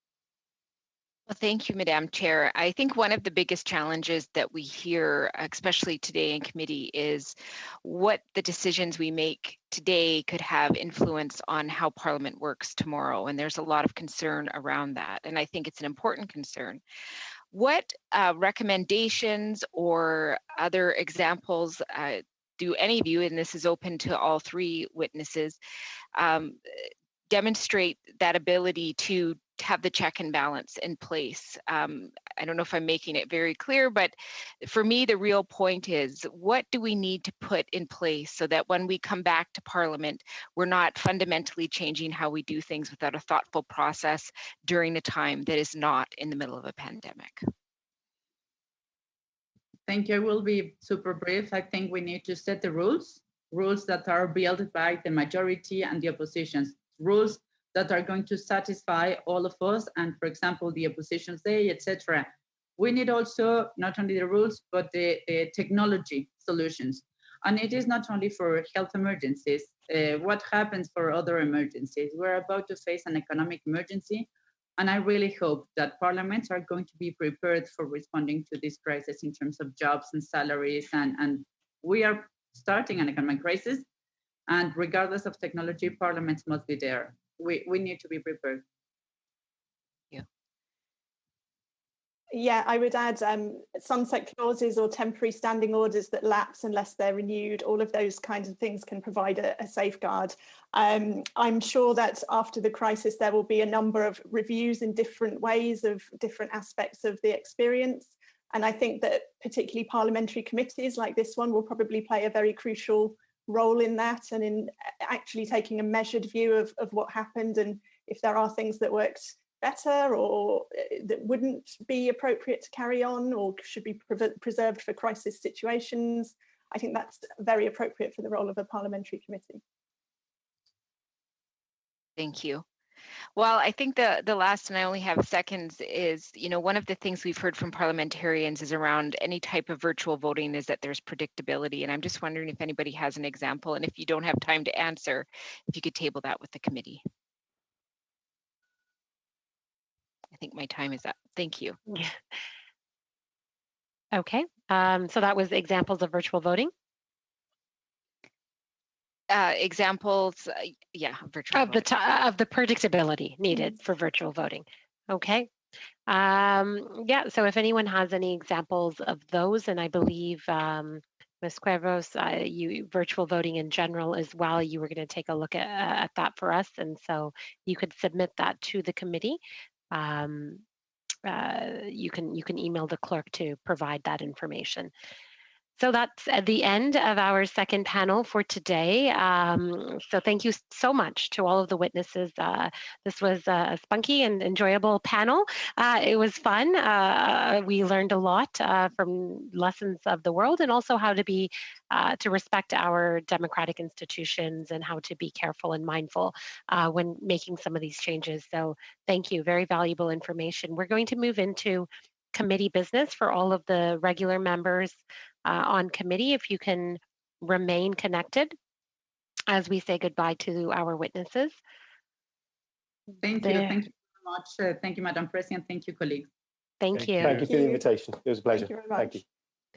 Well, thank you, Madam Chair. I think one of the biggest challenges that we hear, especially today in committee, is what the decisions we make today could have influence on how Parliament works tomorrow. And there's a lot of concern around that. And I think it's an important concern. What recommendations or other examples do any of you, and this is open to all three witnesses, demonstrate that ability to have the check and balance in place? I don't know if I'm making it very clear, but for me, the real point is, what do we need to put in place so that when we come back to Parliament, we're not fundamentally changing how we do things without a thoughtful process during a time that is not in the middle of a pandemic? Thank you. I will be super brief. I think we need to set the rules that are built by the majority and the oppositions, rules that are going to satisfy all of us, and for example, the opposition say, etc. We need also not only the rules, but the technology solutions. And it is not only for health emergencies. What happens for other emergencies? We're about to face an economic emergency, and I really hope that parliaments are going to be prepared for responding to this crisis in terms of jobs and salaries. And we are starting an economic crisis, and regardless of technology, parliaments must be there. We need to be prepared. Yeah, I would add sunset clauses or temporary standing orders that lapse unless they're renewed. All of those kinds of things can provide a safeguard. I'm sure that after the crisis, there will be a number of reviews in different ways of different aspects of the experience. And I think that particularly parliamentary committees like this one will probably play a very crucial role in that, and in actually taking a measured view of what happened, and if there are things that worked better or that wouldn't be appropriate to carry on or should be preserved for crisis situations. I think that's very appropriate for the role of a parliamentary committee. Thank you. Well, I think the last, and I only have seconds, is, one of the things we've heard from parliamentarians is around any type of virtual voting is that there's predictability. And I'm just wondering if anybody has an example, and if you don't have time to answer, if you could table that with the committee. I think my time is up. Thank you. Okay, so that was examples of virtual voting. Examples, virtual of the predictability needed for virtual voting. Okay. Yeah, so if anyone has any examples of those, and I believe Ms. Cuevas, virtual voting in general as well, you were going to take a look at that for us, and so you could submit that to the committee. You can email the clerk to provide that information. So that's at the end of our second panel for today. So thank you so much to all of the witnesses. This was a spunky and enjoyable panel. It was fun. We learned a lot from lessons of the world, and also how to respect our democratic institutions and how to be careful and mindful when making some of these changes. So thank you, very valuable information. We're going to move into committee business for all of the regular members on committee. If you can remain connected as we say goodbye to our witnesses. Thank you. Thank you very much. Thank you, Madam President. Thank you, colleagues. Thank you. Thank you for the invitation. It was a pleasure. Thank you very much. Thank you.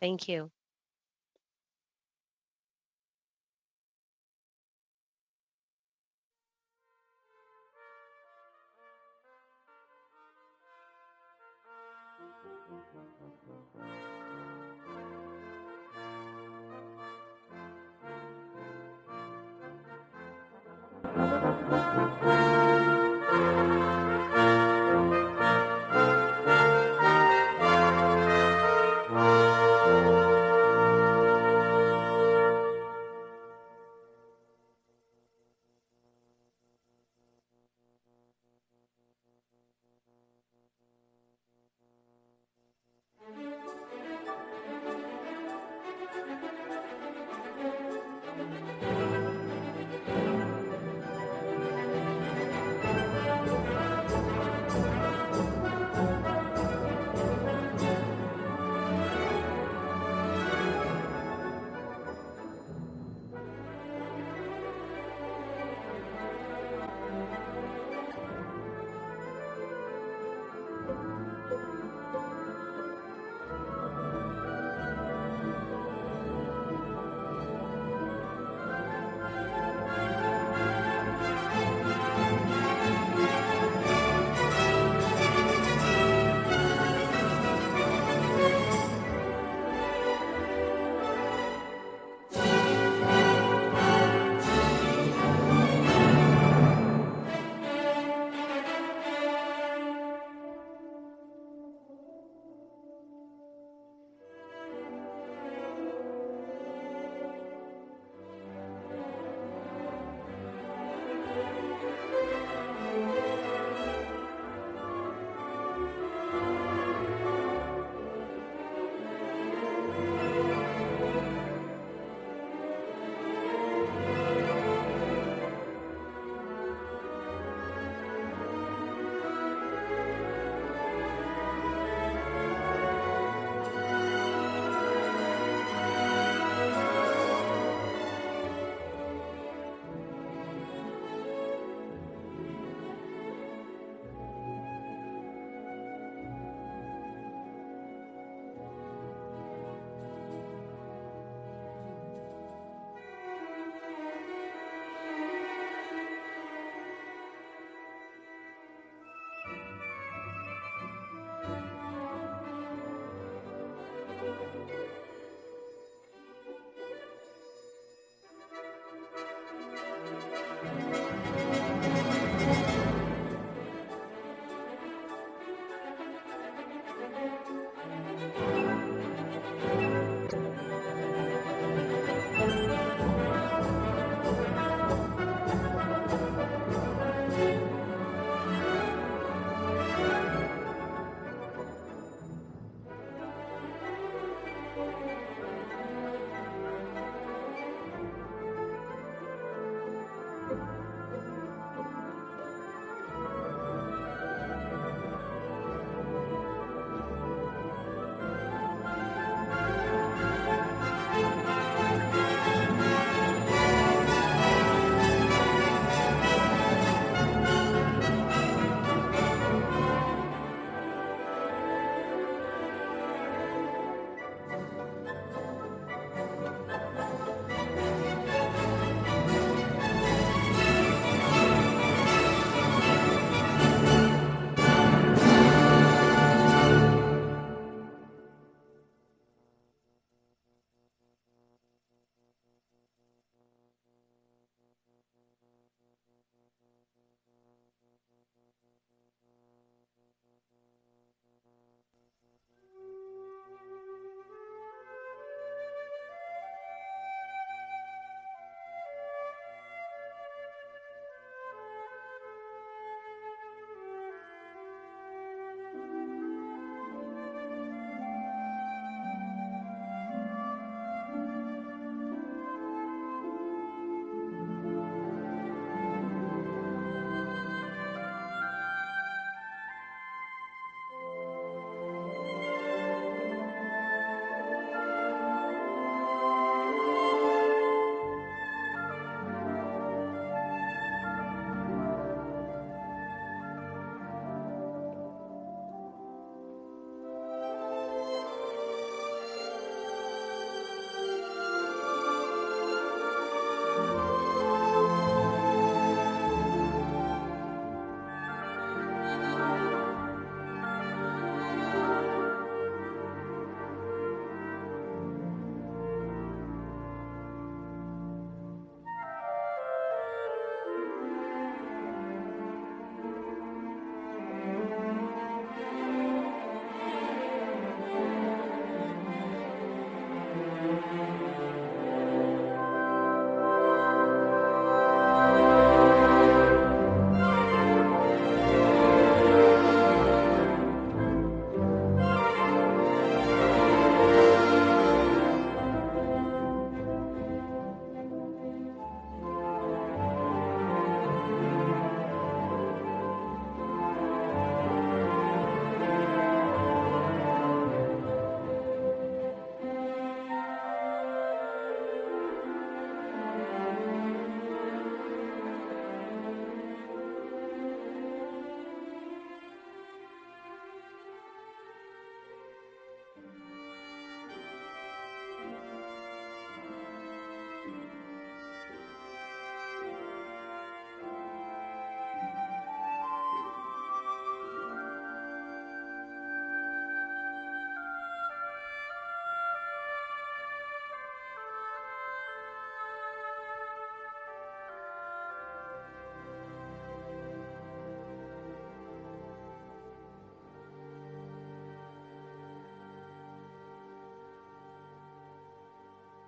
Thank you.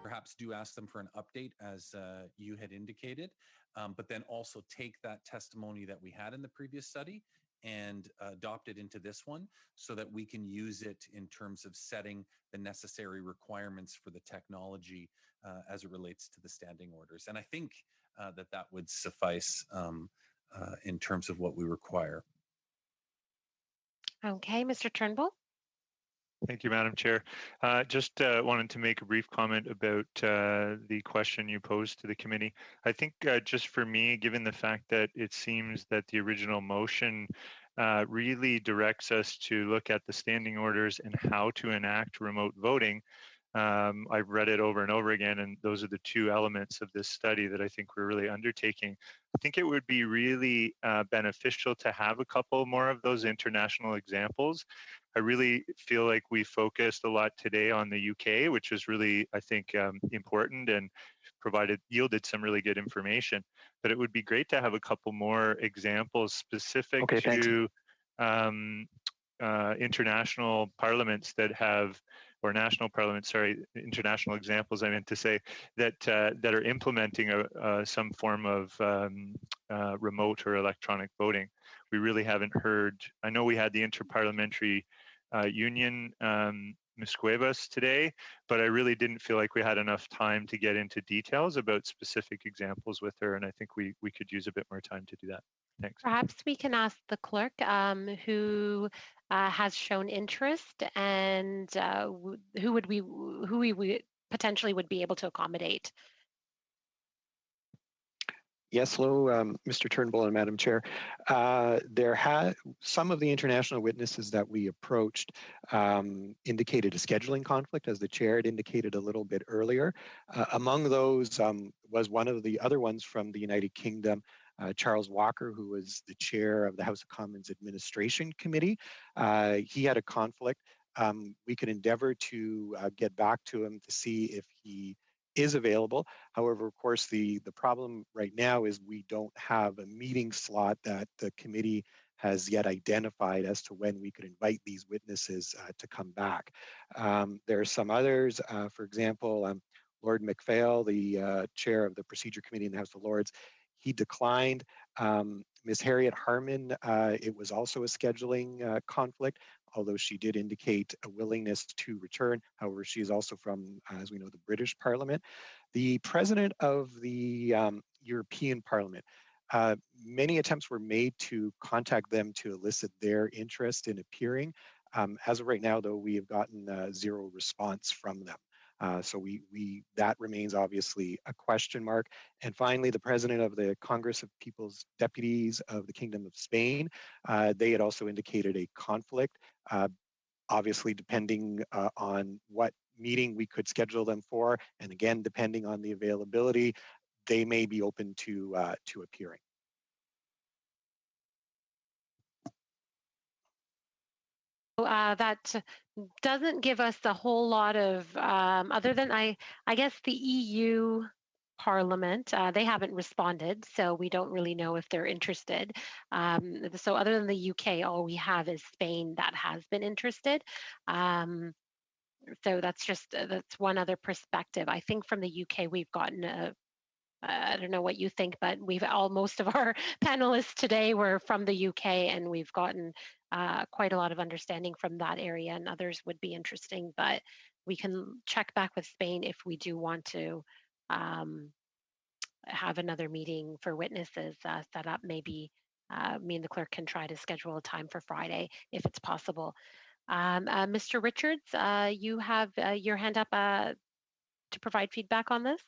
Perhaps do ask them for an update as you had indicated, but then also take that testimony that we had in the previous study and adopt it into this one so that we can use it in terms of setting the necessary requirements for the technology as it relates to the standing orders. And I think that would suffice in terms of what we require. Okay, Mr. Turnbull. Thank you, Madam Chair. Just wanted to make a brief comment about the question you posed to the committee. I think just for me, given the fact that it seems that the original motion really directs us to look at the standing orders and how to enact remote voting, I've read it over and over again, and those are the two elements of this study that I think we're really undertaking. I think it would be really beneficial to have a couple more of those international examples. I really feel like we focused a lot today on the UK, which was really, I think, important and yielded some really good information. But it would be great to have a couple more examples specific to international parliaments that have, or national parliaments, sorry, international examples I meant to say, that are implementing some form of remote or electronic voting. We really haven't heard. I know we had the Interparliamentary Union, Ms. Cuevas today, but I really didn't feel like we had enough time to get into details about specific examples with her, and I think we could use a bbit more time to do that. Thanks. Perhaps we can ask the clerk who has shown interest and who we potentially would be able to accommodate. Yes, hello, Mr. Turnbull and Madam Chair. Some of the international witnesses that we approached indicated a scheduling conflict, as the chair had indicated a little bit earlier. Among those was one of the other ones from the United Kingdom, Charles Walker, who was the chair of the House of Commons Administration Committee. He had a conflict. We could endeavor to get back to him to see if he is available. However, of course, the problem right now is we don't have a meeting slot that the committee has yet identified as to when we could invite these witnesses to come back. There are some others, for example, Lord MacPhail, the chair of the Procedure Committee in the House of Lords, he declined. Ms. Harriet Harman, it was also a scheduling conflict, although she did indicate a willingness to return. However, she is also from, as we know, the British Parliament. The president of the European Parliament, many attempts were made to contact them to elicit their interest in appearing. As of right now, though, we have gotten zero response from them. So that remains obviously a question mark. And finally, the president of the Congress of People's Deputies of the Kingdom of Spain, they had also indicated a conflict, obviously depending on what meeting we could schedule them for. And again, depending on the availability, they may be open to appearing. That doesn't give us a whole lot of, other than I guess the EU Parliament, they haven't responded, so we don't really know if they're interested. So other than the UK, all we have is Spain that has been interested. So that's one other perspective. I think from the UK, we've gotten I don't know what you think, but most of our panelists today were from the UK, and we've gotten quite a lot of understanding from that area, and others would be interesting, but we can check back with Spain if we do want to have another meeting for witnesses set up. Maybe me and the clerk can try to schedule a time for Friday if it's possible. Mr. Richards, you have your hand up to provide feedback on this.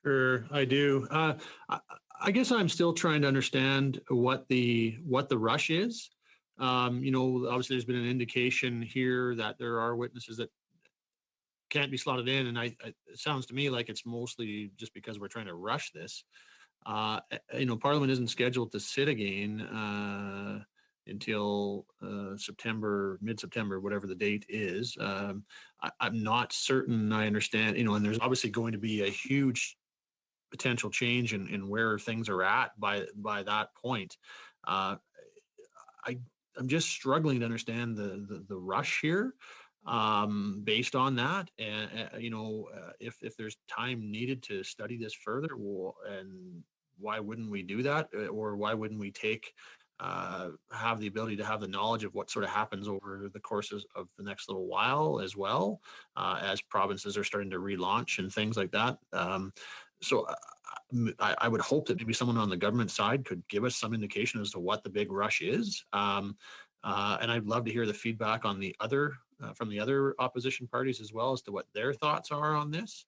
Sure, I do. I guess I'm still trying to understand what the rush is. Obviously there's been an indication here that there are witnesses that can't be slotted in, and it sounds to me like it's mostly just because we're trying to rush this. Parliament isn't scheduled to sit again until mid-September, whatever the date is. I'm not certain I understand, and there's obviously going to be a huge potential change in where things are at by that point. I'm just struggling to understand the rush here based on that, and if there's time needed to study this further, and why wouldn't we do that, or why wouldn't we have the ability to have the knowledge of what sort of happens over the courses of the next little while as well, as provinces are starting to relaunch and things like that. So I would hope that maybe someone on the government side could give us some indication as to what the big rush is. And I'd love to hear the feedback on the other from the other opposition parties as well as to what their thoughts are on this.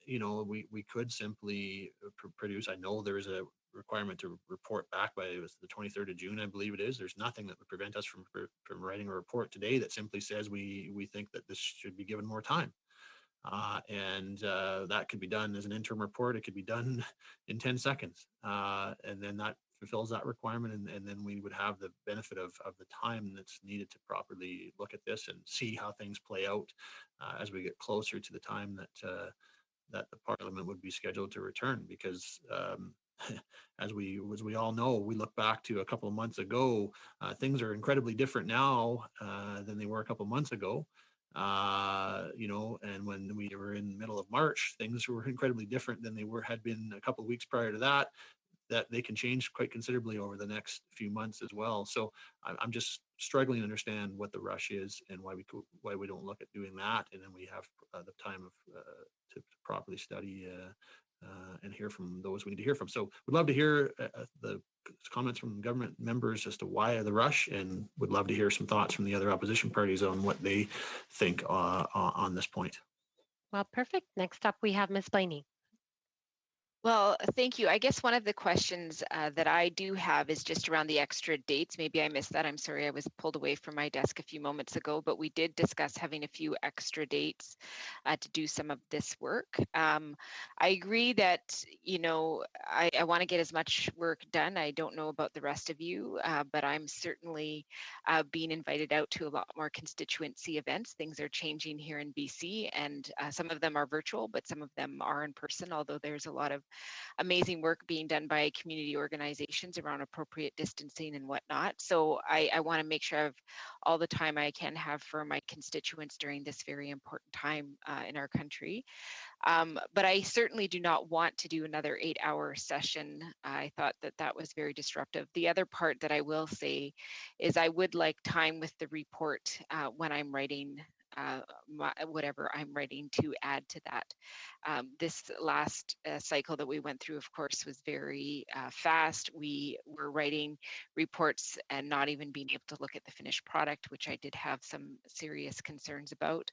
We could simply produce, I know there is a requirement to report back by the 23rd of June, I believe it is. There's nothing that would prevent us from writing a report today that simply says we think that this should be given more time. And that could be done as an interim report. It could be done in 10 seconds. And then that fulfills that requirement. And then we would have the benefit of the time that's needed to properly look at this and see how things play out as we get closer to the time that the Parliament would be scheduled to return. Because as we all know, we look back to a couple of months ago, things are incredibly different now than they were a couple of months ago. And when we were in the middle of March, things were incredibly different than they had been a couple of weeks prior to that they can change quite considerably over the next few months as well. So I'm just struggling to understand what the rush is and why we don't look at doing that, and then we have the time to properly study and hear from those we need to hear from. So we'd love to hear the comments from government members as to why the rush, and would love to hear some thoughts from the other opposition parties on what they think on this point. Well, perfect. Next up, we have Ms. Blaney. Well, thank you. I guess one of the questions that I do have is just around the extra dates. Maybe I missed that. I'm sorry, I was pulled away from my desk a few moments ago, but we did discuss having a few extra dates to do some of this work. I agree that, you know, I want to get as much work done. I don't know about the rest of you, but I'm certainly being invited out to a lot more constituency events. Things are changing here in BC, and some of them are virtual, but some of them are in person, although there's a lot of amazing work being done by community organizations around appropriate distancing and whatnot. So I want to make sure I have all the time I can have for my constituents during this very important time in our country. But I certainly do not want to do another 8-hour session. I thought that that was very disruptive. The other part that I will say is I would like time with the report when I'm writing whatever I'm writing to add to that. This last cycle that we went through, of course, was very fast. We were writing reports and not even being able to look at the finished product, which I did have some serious concerns about.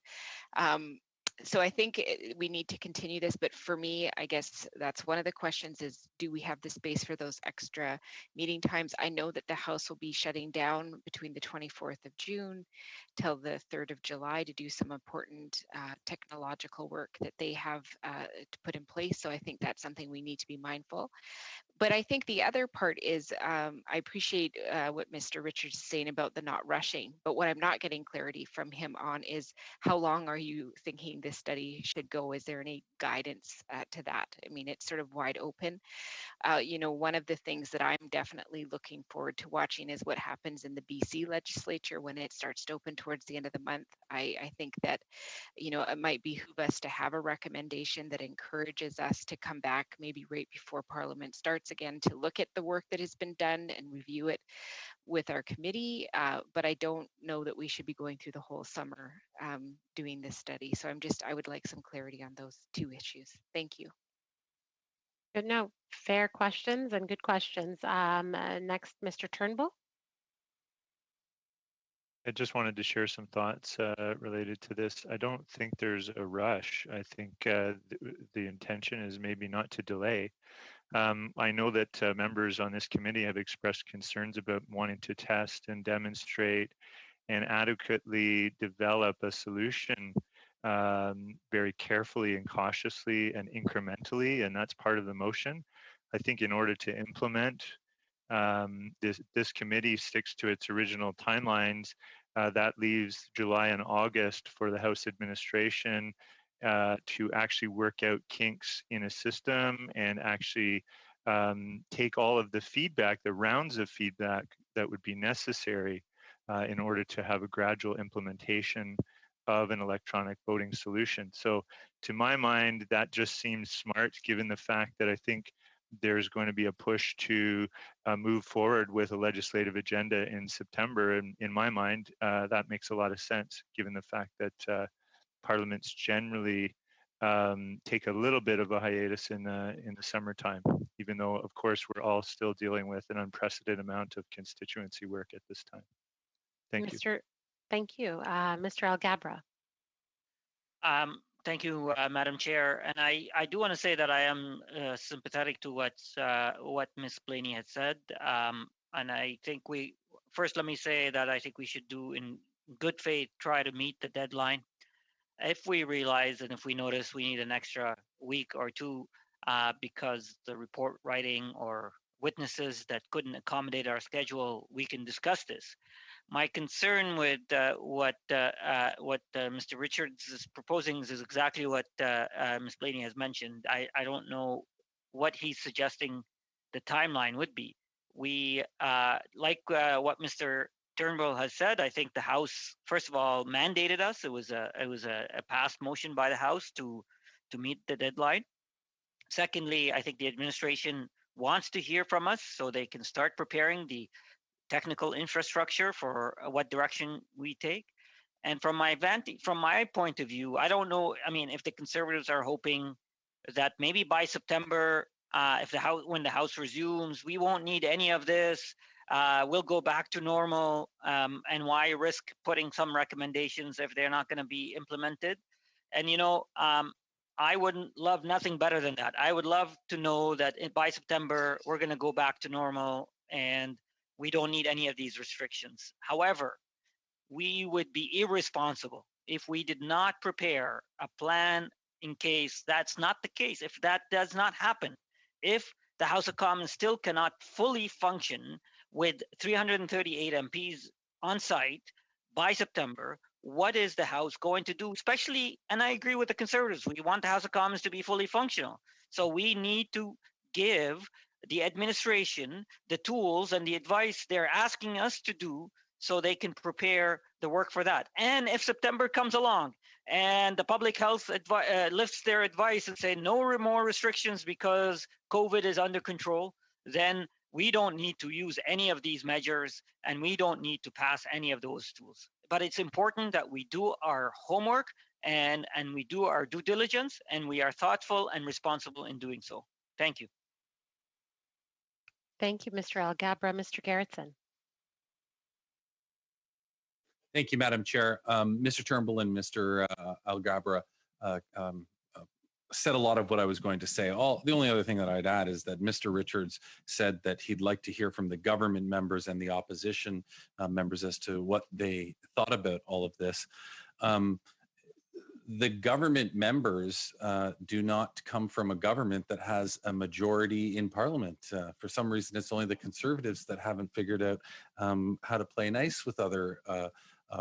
So I think we need to continue this, but for me, I guess that's one of the questions is, do we have the space for those extra meeting times? I know that the House will be shutting down between the 24th of June till the 3rd of July to do some important technological work that they have to put in place. So I think that's something we need to be mindful. But I think the other part is I appreciate what Mr. Richards is saying about the not rushing, but what I'm not getting clarity from him on is how long are you thinking this study should go? Is there any guidance to that? I mean, it's sort of wide open. You know, one of the things that I'm definitely looking forward to watching is what happens in the BC legislature when it starts to open towards the end of the month. I think that, you know, it might behoove us to have a recommendation that encourages us to come back maybe right before Parliament starts again to look at the work that has been done and review it with our committee. But I don't know that we should be going through the whole summer doing this study. So I would like some clarity on those two issues. Thank you. Good. No, fair questions and good questions. Next, Mr. Turnbull. I just wanted to share some thoughts related to this. I don't think there's a rush. I think the intention is maybe not to delay. I know that members on this committee have expressed concerns about wanting to test and demonstrate and adequately develop a solution very carefully and cautiously and incrementally, and that's part of the motion. I think in order to implement this committee sticks to its original timelines. That leaves July and August for the House administration to actually work out kinks in a system and actually take all of the feedback, the rounds of feedback that would be necessary in order to have a gradual implementation of an electronic voting solution. So to my mind, that just seems smart given the fact that I think there's going to be a push to move forward with a legislative agenda in September. And in my mind, that makes a lot of sense, given the fact that parliaments generally take a little bit of a hiatus in the summertime, even though, of course, we're all still dealing with an unprecedented amount of constituency work at this time. Thank you. Thank you. Mr. Alghabra. Thank you, Madam Chair. And I do want to say that I am sympathetic to what Ms. Blaney had said. And I think let me say that I think we should do in good faith, try to meet the deadline. If we realize and if we notice we need an extra week or two because the report writing or witnesses that couldn't accommodate our schedule, we can discuss this. My concern with what Mr. Richards is proposing is exactly what Ms. Blaney has mentioned. I don't know what he's suggesting the timeline would be. We like what Mr. Turnbull has said. I think the House, first of all, mandated us. It was a passed motion by the House to meet the deadline. Secondly, I think the administration wants to hear from us so they can start preparing the technical infrastructure for what direction we take. And from my point of view, I don't know. I mean, if the Conservatives are hoping that maybe by September, when the House resumes, we won't need any of this. We'll go back to normal. And why risk putting some recommendations if they're not going to be implemented? And I wouldn't love nothing better than that. I would love to know that by September, we're going to go back to normal and we don't need any of these restrictions. However, we would be irresponsible if we did not prepare a plan in case that's not the case. If that does not happen, if the House of Commons still cannot fully function with 338 MPs on site by September, what is the House going to do? Especially, and I agree with the Conservatives, we want the House of Commons to be fully functional. So we need to give the administration the tools and the advice they're asking us to do so they can prepare the work for that. And if September comes along and the public health lifts their advice and say no more restrictions because COVID is under control, then we don't need to use any of these measures and we don't need to pass any of those tools. But it's important that we do our homework and we do our due diligence and we are thoughtful and responsible in doing so. Thank you. Thank you, Mr. Alghabra. Mr. Gerritsen. Thank you, Madam Chair. Mr. Turnbull and Mr. Alghabra said a lot of what I was going to say. The only other thing that I'd add is that Mr. Richards said that he'd like to hear from the government members and the opposition members as to what they thought about all of this. The government members do not come from a government that has a majority in Parliament. For some reason, it's only the Conservatives that haven't figured out how to play nice with other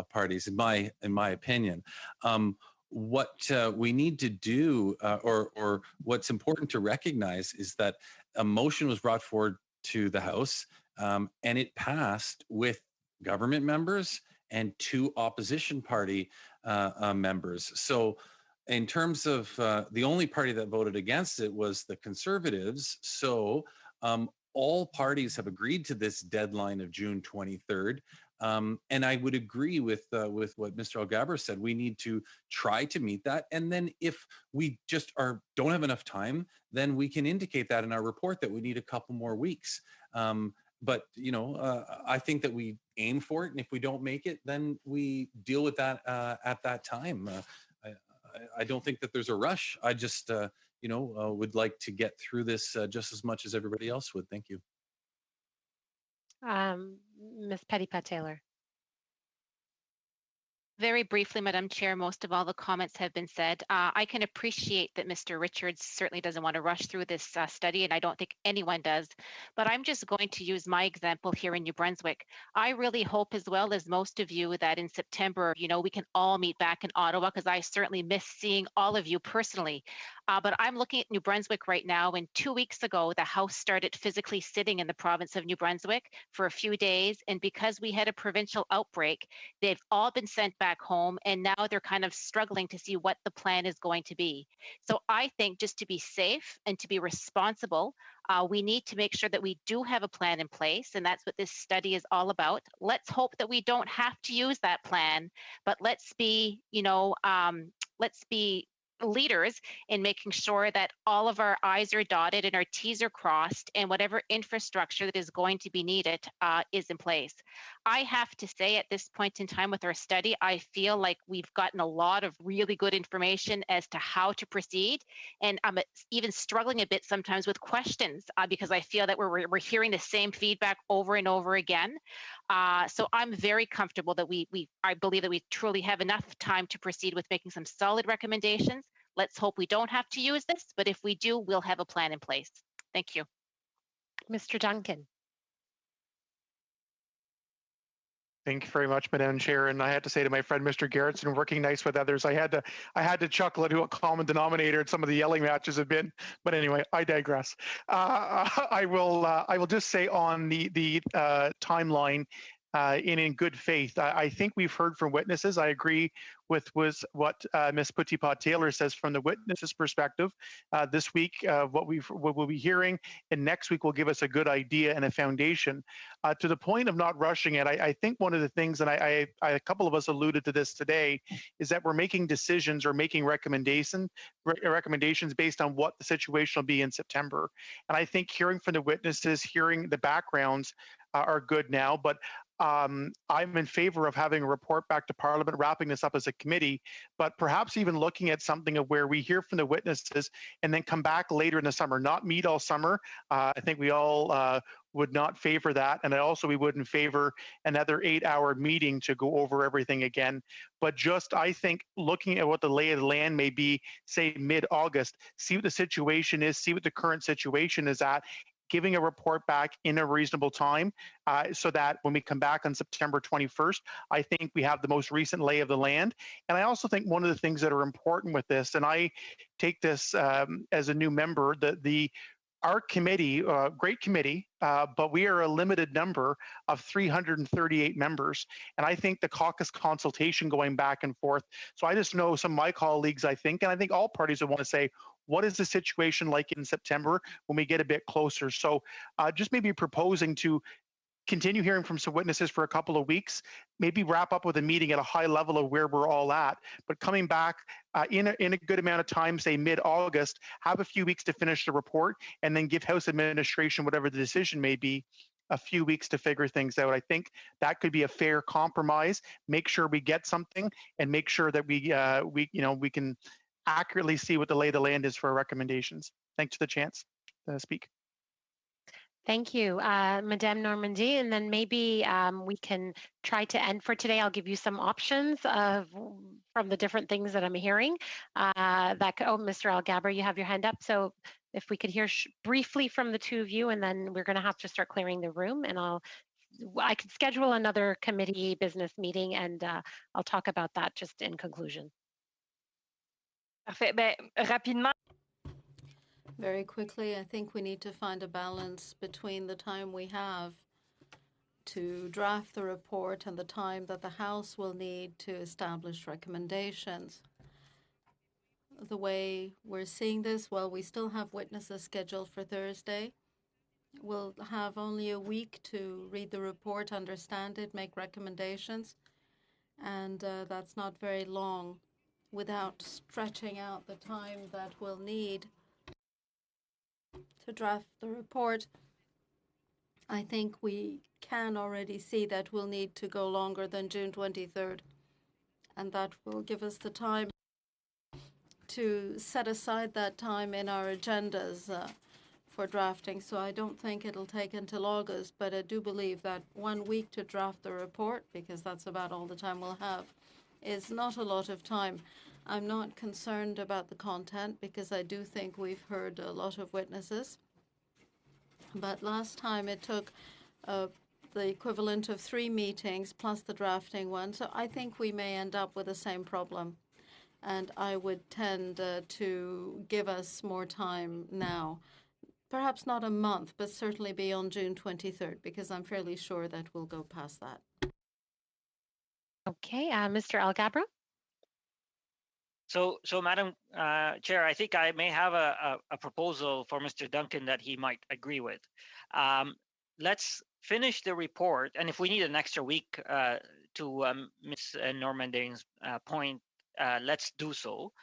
parties, in my opinion. What we need to do, or what's important to recognize, is that a motion was brought forward to the House, and it passed with government members and 2 opposition party members. So in terms of the only party that voted against it was the Conservatives. So all parties have agreed to this deadline of June 23rd. And I would agree with what Mr. Alghabra said. We need to try to meet that. And then if we just don't have enough time, then we can indicate that in our report that we need a couple more weeks. But, I think that we aim for it. And if we don't make it, then we deal with that at that time. I don't think that there's a rush. I just, would like to get through this just as much as everybody else would. Thank you. Ms. Pettipat-Taylor. Very briefly, Madam Chair, most of all the comments have been said. I can appreciate that Mr. Richards certainly doesn't want to rush through this study, and I don't think anyone does. But I'm just going to use my example here in New Brunswick. I really hope, as well as most of you, that in September, we can all meet back in Ottawa, because I certainly miss seeing all of you personally. But I'm looking at New Brunswick right now, and 2 weeks ago, the House started physically sitting in the province of New Brunswick for a few days. And because we had a provincial outbreak, they've all been sent back home, and now they're kind of struggling to see what the plan is going to be. So I think, just to be safe and to be responsible, we need to make sure that we do have a plan in place, and that's what this study is all about. Let's hope that we don't have to use that plan, but let's be leaders in making sure that all of our I's are dotted and our T's are crossed, and whatever infrastructure that is going to be needed is in place. I have to say, at this point in time with our study, I feel like we've gotten a lot of really good information as to how to proceed, and I'm even struggling a bit sometimes with questions because I feel that we're hearing the same feedback over and over again. So I'm very comfortable that I believe that we truly have enough time to proceed with making some solid recommendations. Let's hope we don't have to use this, but if we do, we'll have a plan in place. Thank you. Mr. Duncan. Thank you very much, Madam Chair. And I had to say to my friend, Mr. Gerritsen, working nice with others, I had to chuckle at who a common denominator at some of the yelling matches have been. But anyway, I digress. I will just say on the timeline, in good faith, I think we've heard from witnesses. I agree with what Ms. Pettipat-Taylor says from the witnesses' perspective. This week, what we'll be hearing, and next week will give us a good idea and a foundation. To the point of not rushing it, I think one of the things, and a couple of us alluded to this today, is that we're making decisions or making recommendations based on what the situation will be in September. And I think hearing from the witnesses, hearing the backgrounds are good now, but I'm in favor of having a report back to Parliament, wrapping this up as a committee, but perhaps even looking at something of where we hear from the witnesses and then come back later in the summer, not meet all summer. I think we all would not favor that. And also we wouldn't favor another 8-hour meeting to go over everything again. But just, I think, looking at what the lay of the land may be, say mid-August, see what the situation is, see what the current situation is at, giving a report back in a reasonable time so that when we come back on September 21st, I think we have the most recent lay of the land. And I also think one of the things that are important with this, and I take this as a new member, our committee, great committee, but we are a limited number of 338 members. And I think the caucus consultation going back and forth. So I just know some of my colleagues, I think, and I think all parties would want to say, what is the situation like in September when we get a bit closer? So just maybe proposing to continue hearing from some witnesses for a couple of weeks, maybe wrap up with a meeting at a high level of where we're all at, but coming back in a good amount of time, say mid-August, have a few weeks to finish the report, and then give House administration, whatever the decision may be, a few weeks to figure things out. I think that could be a fair compromise. Make sure we get something, and make sure that we can accurately see what the lay of the land is for our recommendations. Thanks for the chance to speak. Thank you, Madame Normandy. And then maybe we can try to end for today. I'll give you some options from the different things that I'm hearing. Mr. Alghabra, you have your hand up. So if we could hear briefly from the two of you, and then we're going to have to start clearing the room. And I could schedule another committee business meeting, and I'll talk about that just in conclusion. Parfait. Ben, rapidement. Very quickly, I think we need to find a balance between the time we have to draft the report and the time that the House will need to establish recommendations. The way we're seeing this, well, we still have witnesses scheduled for Thursday. We'll have only a week to read the report, understand it, make recommendations, and that's not very long without stretching out the time that we'll need to draft the report. I think we can already see that we'll need to go longer than June 23rd, and that will give us the time to set aside that time in our agendas for drafting. So I don't think it'll take until August, but I do believe that 1 week to draft the report, because that's about all the time we'll have, is not a lot of time. I'm not concerned about the content because I do think we've heard a lot of witnesses. But last time it took the equivalent of 3 meetings plus the drafting one. So I think we may end up with the same problem. And I would tend to give us more time now. Perhaps not a month, but certainly beyond June 23rd, because I'm fairly sure that we'll go past that. Okay, Mr. Alghabra. So Madam Chair, I think I may have a proposal for Mr. Duncan that he might agree with. Let's finish the report, and if we need an extra week to Ms. Normandy's point, let's do so.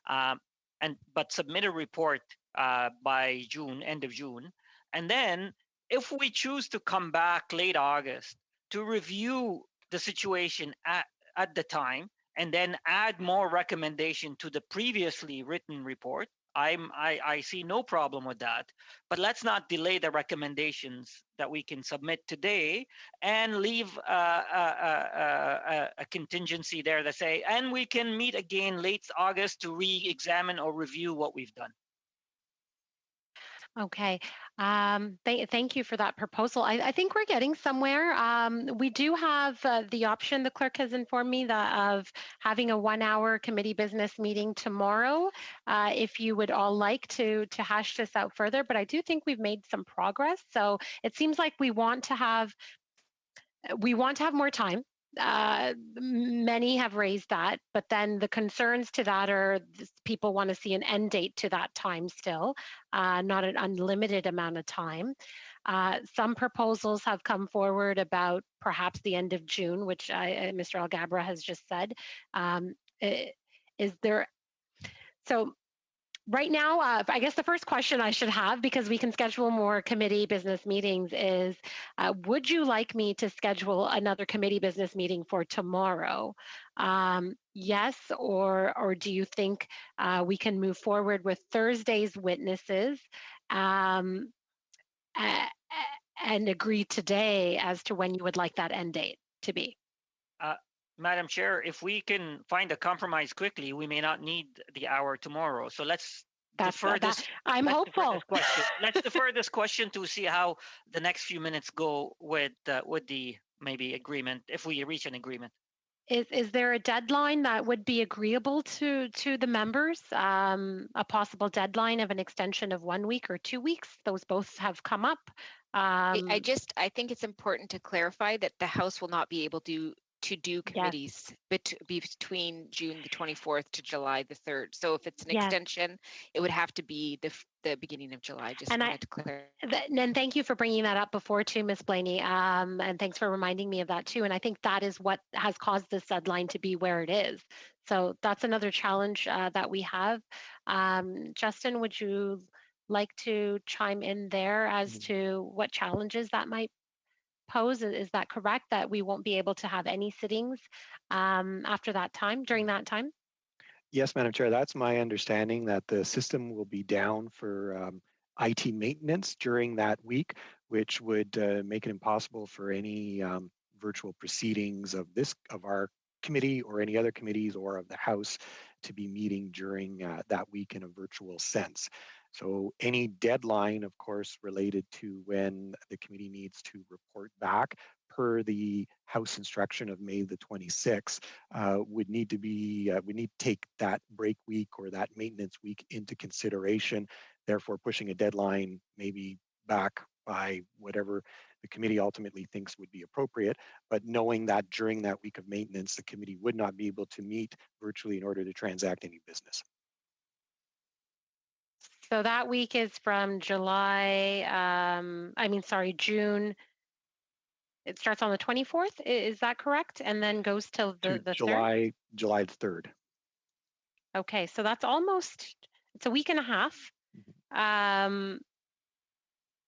But submit a report by June, end of June, and then if we choose to come back late August to review the situation at the time, and then add more recommendation to the previously written report, I see no problem with that. But let's not delay the recommendations that we can submit today and leave a contingency there that say, and we can meet again late August to re-examine or review what we've done. Okay, thank you for that proposal. I think we're getting somewhere. We do have the option, the clerk has informed me, of having a 1-hour committee business meeting tomorrow, if you would all like to hash this out further. But I do think we've made some progress. So it seems like we want to have more time. Many have raised that, but then the concerns to that are people want to see an end date to that time still, not an unlimited amount of time. Some proposals have come forward about perhaps the end of June, which Mr. Alghabra has just said. So Right now, I guess the first question I should have, because we can schedule more committee business meetings, is would you like me to schedule another committee business meeting for tomorrow? Yes, or do you think we can move forward with Thursday's witnesses and agree today as to when you would like that end date to be? Madam Chair, if we can find a compromise quickly, we may not need the hour tomorrow. So let's defer this. I'm hopeful. Let's defer this question to see how the next few minutes go with the maybe agreement, if we reach an agreement. Is there a deadline that would be agreeable to the members? A possible deadline of an extension of 1 week or 2 weeks? Those both have come up. I think it's important to clarify that the House will not be able to do committees between June the 24th to July the 3rd. So if it's an extension, it would have to be the beginning of July. Just wanted to clarify. And thank you for bringing that up before too, Ms. Blaney. And thanks for reminding me of that too. And I think that is what has caused this deadline to be where it is. So that's another challenge that we have. Justin, would you like to chime in there as to what challenges that might pose? Is that correct, that we won't be able to have any sittings after that time, during that time? Yes, Madam Chair, that's my understanding, that the system will be down for IT maintenance during that week, which would make it impossible for any virtual proceedings of our committee or any other committees or of the House to be meeting during that week in a virtual sense. So any deadline, of course, related to when the committee needs to report back per the House instruction of May the 26th would need to take that break week or that maintenance week into consideration, therefore pushing a deadline maybe back by whatever the committee ultimately thinks would be appropriate, but knowing that during that week of maintenance, the committee would not be able to meet virtually in order to transact any business. So that week is from June. It starts on the 24th, is that correct? And then goes till the 3rd? July 3rd. Okay, so that's it's a week and a half.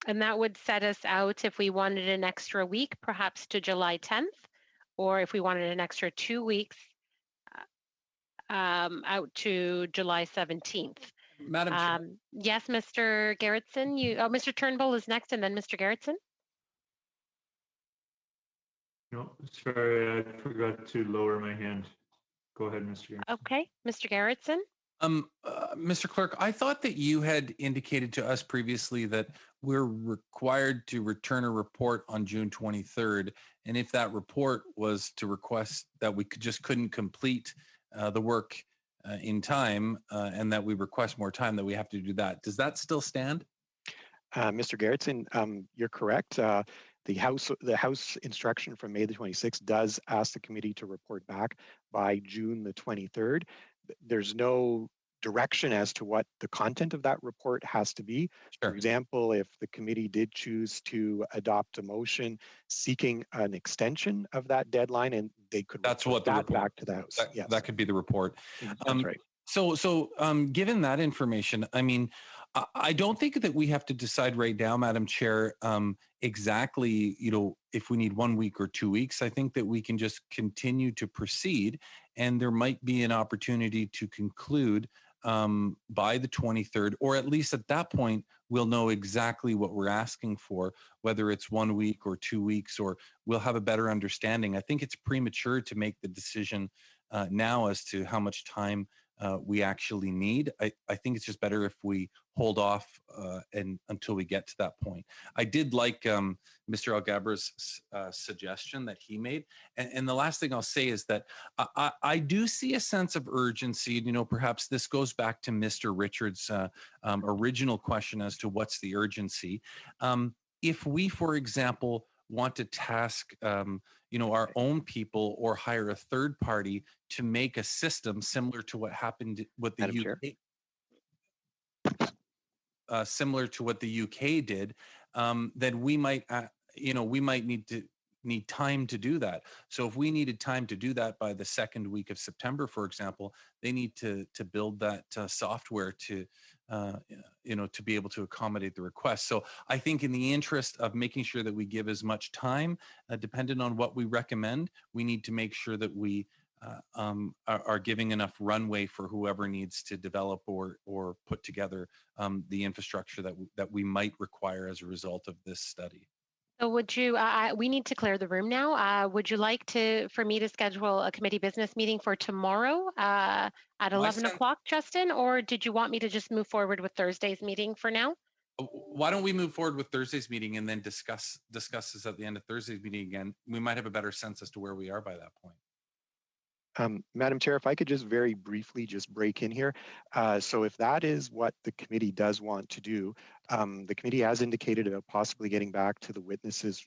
And that would set us out, if we wanted an extra week, perhaps to July 10th, or if we wanted an extra 2 weeks, out to July 17th. Madam Chair. Yes, Mr. Gerritsen. Mr. Turnbull is next, and then Mr. Gerritsen. No, sorry, I forgot to lower my hand. Go ahead, Mr. Gerritsen. Okay, Mr. Gerritsen. Mr. Clerk, I thought that you had indicated to us previously that we're required to return a report on June 23rd, and if that report was to request that we couldn't complete the work in time, and that we request more time, that we have to do that. Does that still stand? Mr. Gerritsen, you're correct. The House instruction from May the 26th does ask the committee to report back by June the 23rd. There's no direction as to what the content of that report has to be. Sure. For example, if the committee did choose to adopt a motion seeking an extension of that deadline, and they could report that back to the House. That could be the report. That's right. So given that information, I mean, I don't think that we have to decide right now, Madam Chair, exactly, if we need 1 week or 2 weeks. I think that we can just continue to proceed, and there might be an opportunity to conclude by the 23rd, or at least at that point, we'll know exactly what we're asking for, whether it's 1 week or 2 weeks, or we'll have a better understanding. I think it's premature to make the decision now as to how much time we actually need. I think it's just better if we hold off until we get to that point. I did like Mr. Algabra's suggestion that he made. And the last thing I'll say is that I do see a sense of urgency. Perhaps this goes back to Mr. Richards' original question as to what's the urgency. If we, for example, want to task our own people or hire a third party to make a system similar to what happened with the UK, similar to what the UK did, then we might need to need time to do that. So if we needed time to do that by the second week of September, for example, they need to build that software to to be able to accommodate the request. So I think in the interest of making sure that we give as much time, dependent on what we recommend, we need to make sure that we are giving enough runway for whoever needs to develop or put together the infrastructure that we might require as a result of this study. So would you, we need to clear the room now. Would you like for me to schedule a committee business meeting for tomorrow at 11 o'clock, Justin? Or did you want me to just move forward with Thursday's meeting for now? Why don't we move forward with Thursday's meeting and then discuss this at the end of Thursday's meeting again? We might have a better sense as to where we are by that point. Madam Chair, if I could just very briefly just break in here. So if that is what the committee does want to do, the committee has indicated about possibly getting back to the witnesses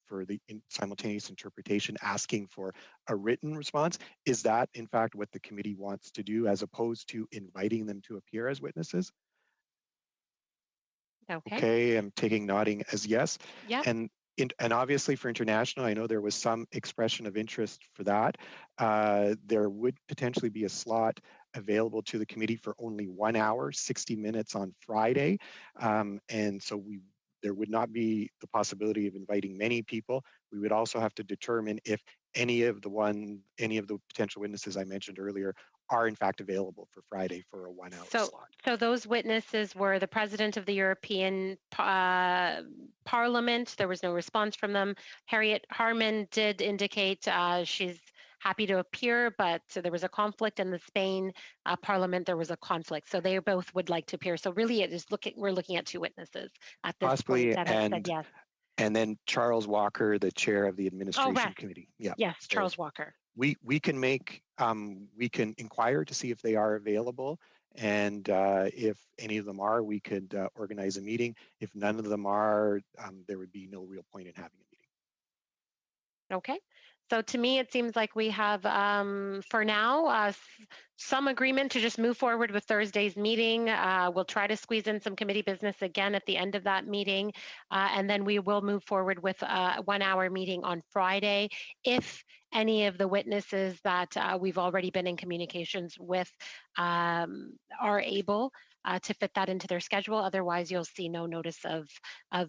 for the simultaneous interpretation, asking for a written response. Is that in fact what the committee wants to do as opposed to inviting them to appear as witnesses? Okay, I'm taking nodding as yes. Yeah. And obviously for international, I know there was some expression of interest for that. There would potentially be a slot available to the committee for only 1 hour, 60 minutes on Friday. And so there would not be the possibility of inviting many people. We would also have to determine if any of the potential witnesses I mentioned earlier are in fact available for Friday for a 1 hour slot. So those witnesses were the President of the European Parliament. There was no response from them. Harriet Harman did indicate she's happy to appear, but there was a conflict in the Spain Parliament. There was a conflict, so they both would like to appear. So really, we're looking at two witnesses at this point that have said yes. And then Charles Walker, the chair of the administration committee. Yeah. Yes, Charles Walker. We can inquire to see if they are available, and if any of them are, we could organize a meeting. If none of them are, there would be no real point in having a meeting. Okay. So to me, it seems like we have, for now, some agreement to just move forward with Thursday's meeting. We'll try to squeeze in some committee business again at the end of that meeting, and then we will move forward with a 1 hour meeting on Friday if any of the witnesses that we've already been in communications with are able to fit that into their schedule. Otherwise, you'll see no notice of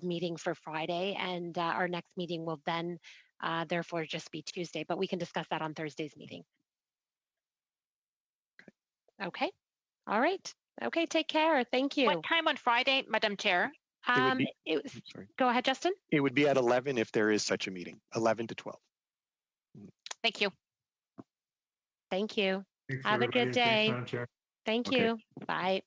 meeting for Friday, and our next meeting will then therefore just be Tuesday, but we can discuss that on Thursday's meeting. Okay. All right. Okay, take care. Thank you. What time on Friday, Madam Chair? Go ahead, Justin. It would be at 11 if there is such a meeting, 11 to 12. Thank you. Thank you. Thanks, Have a good day. Thanks, Thank you. Bye.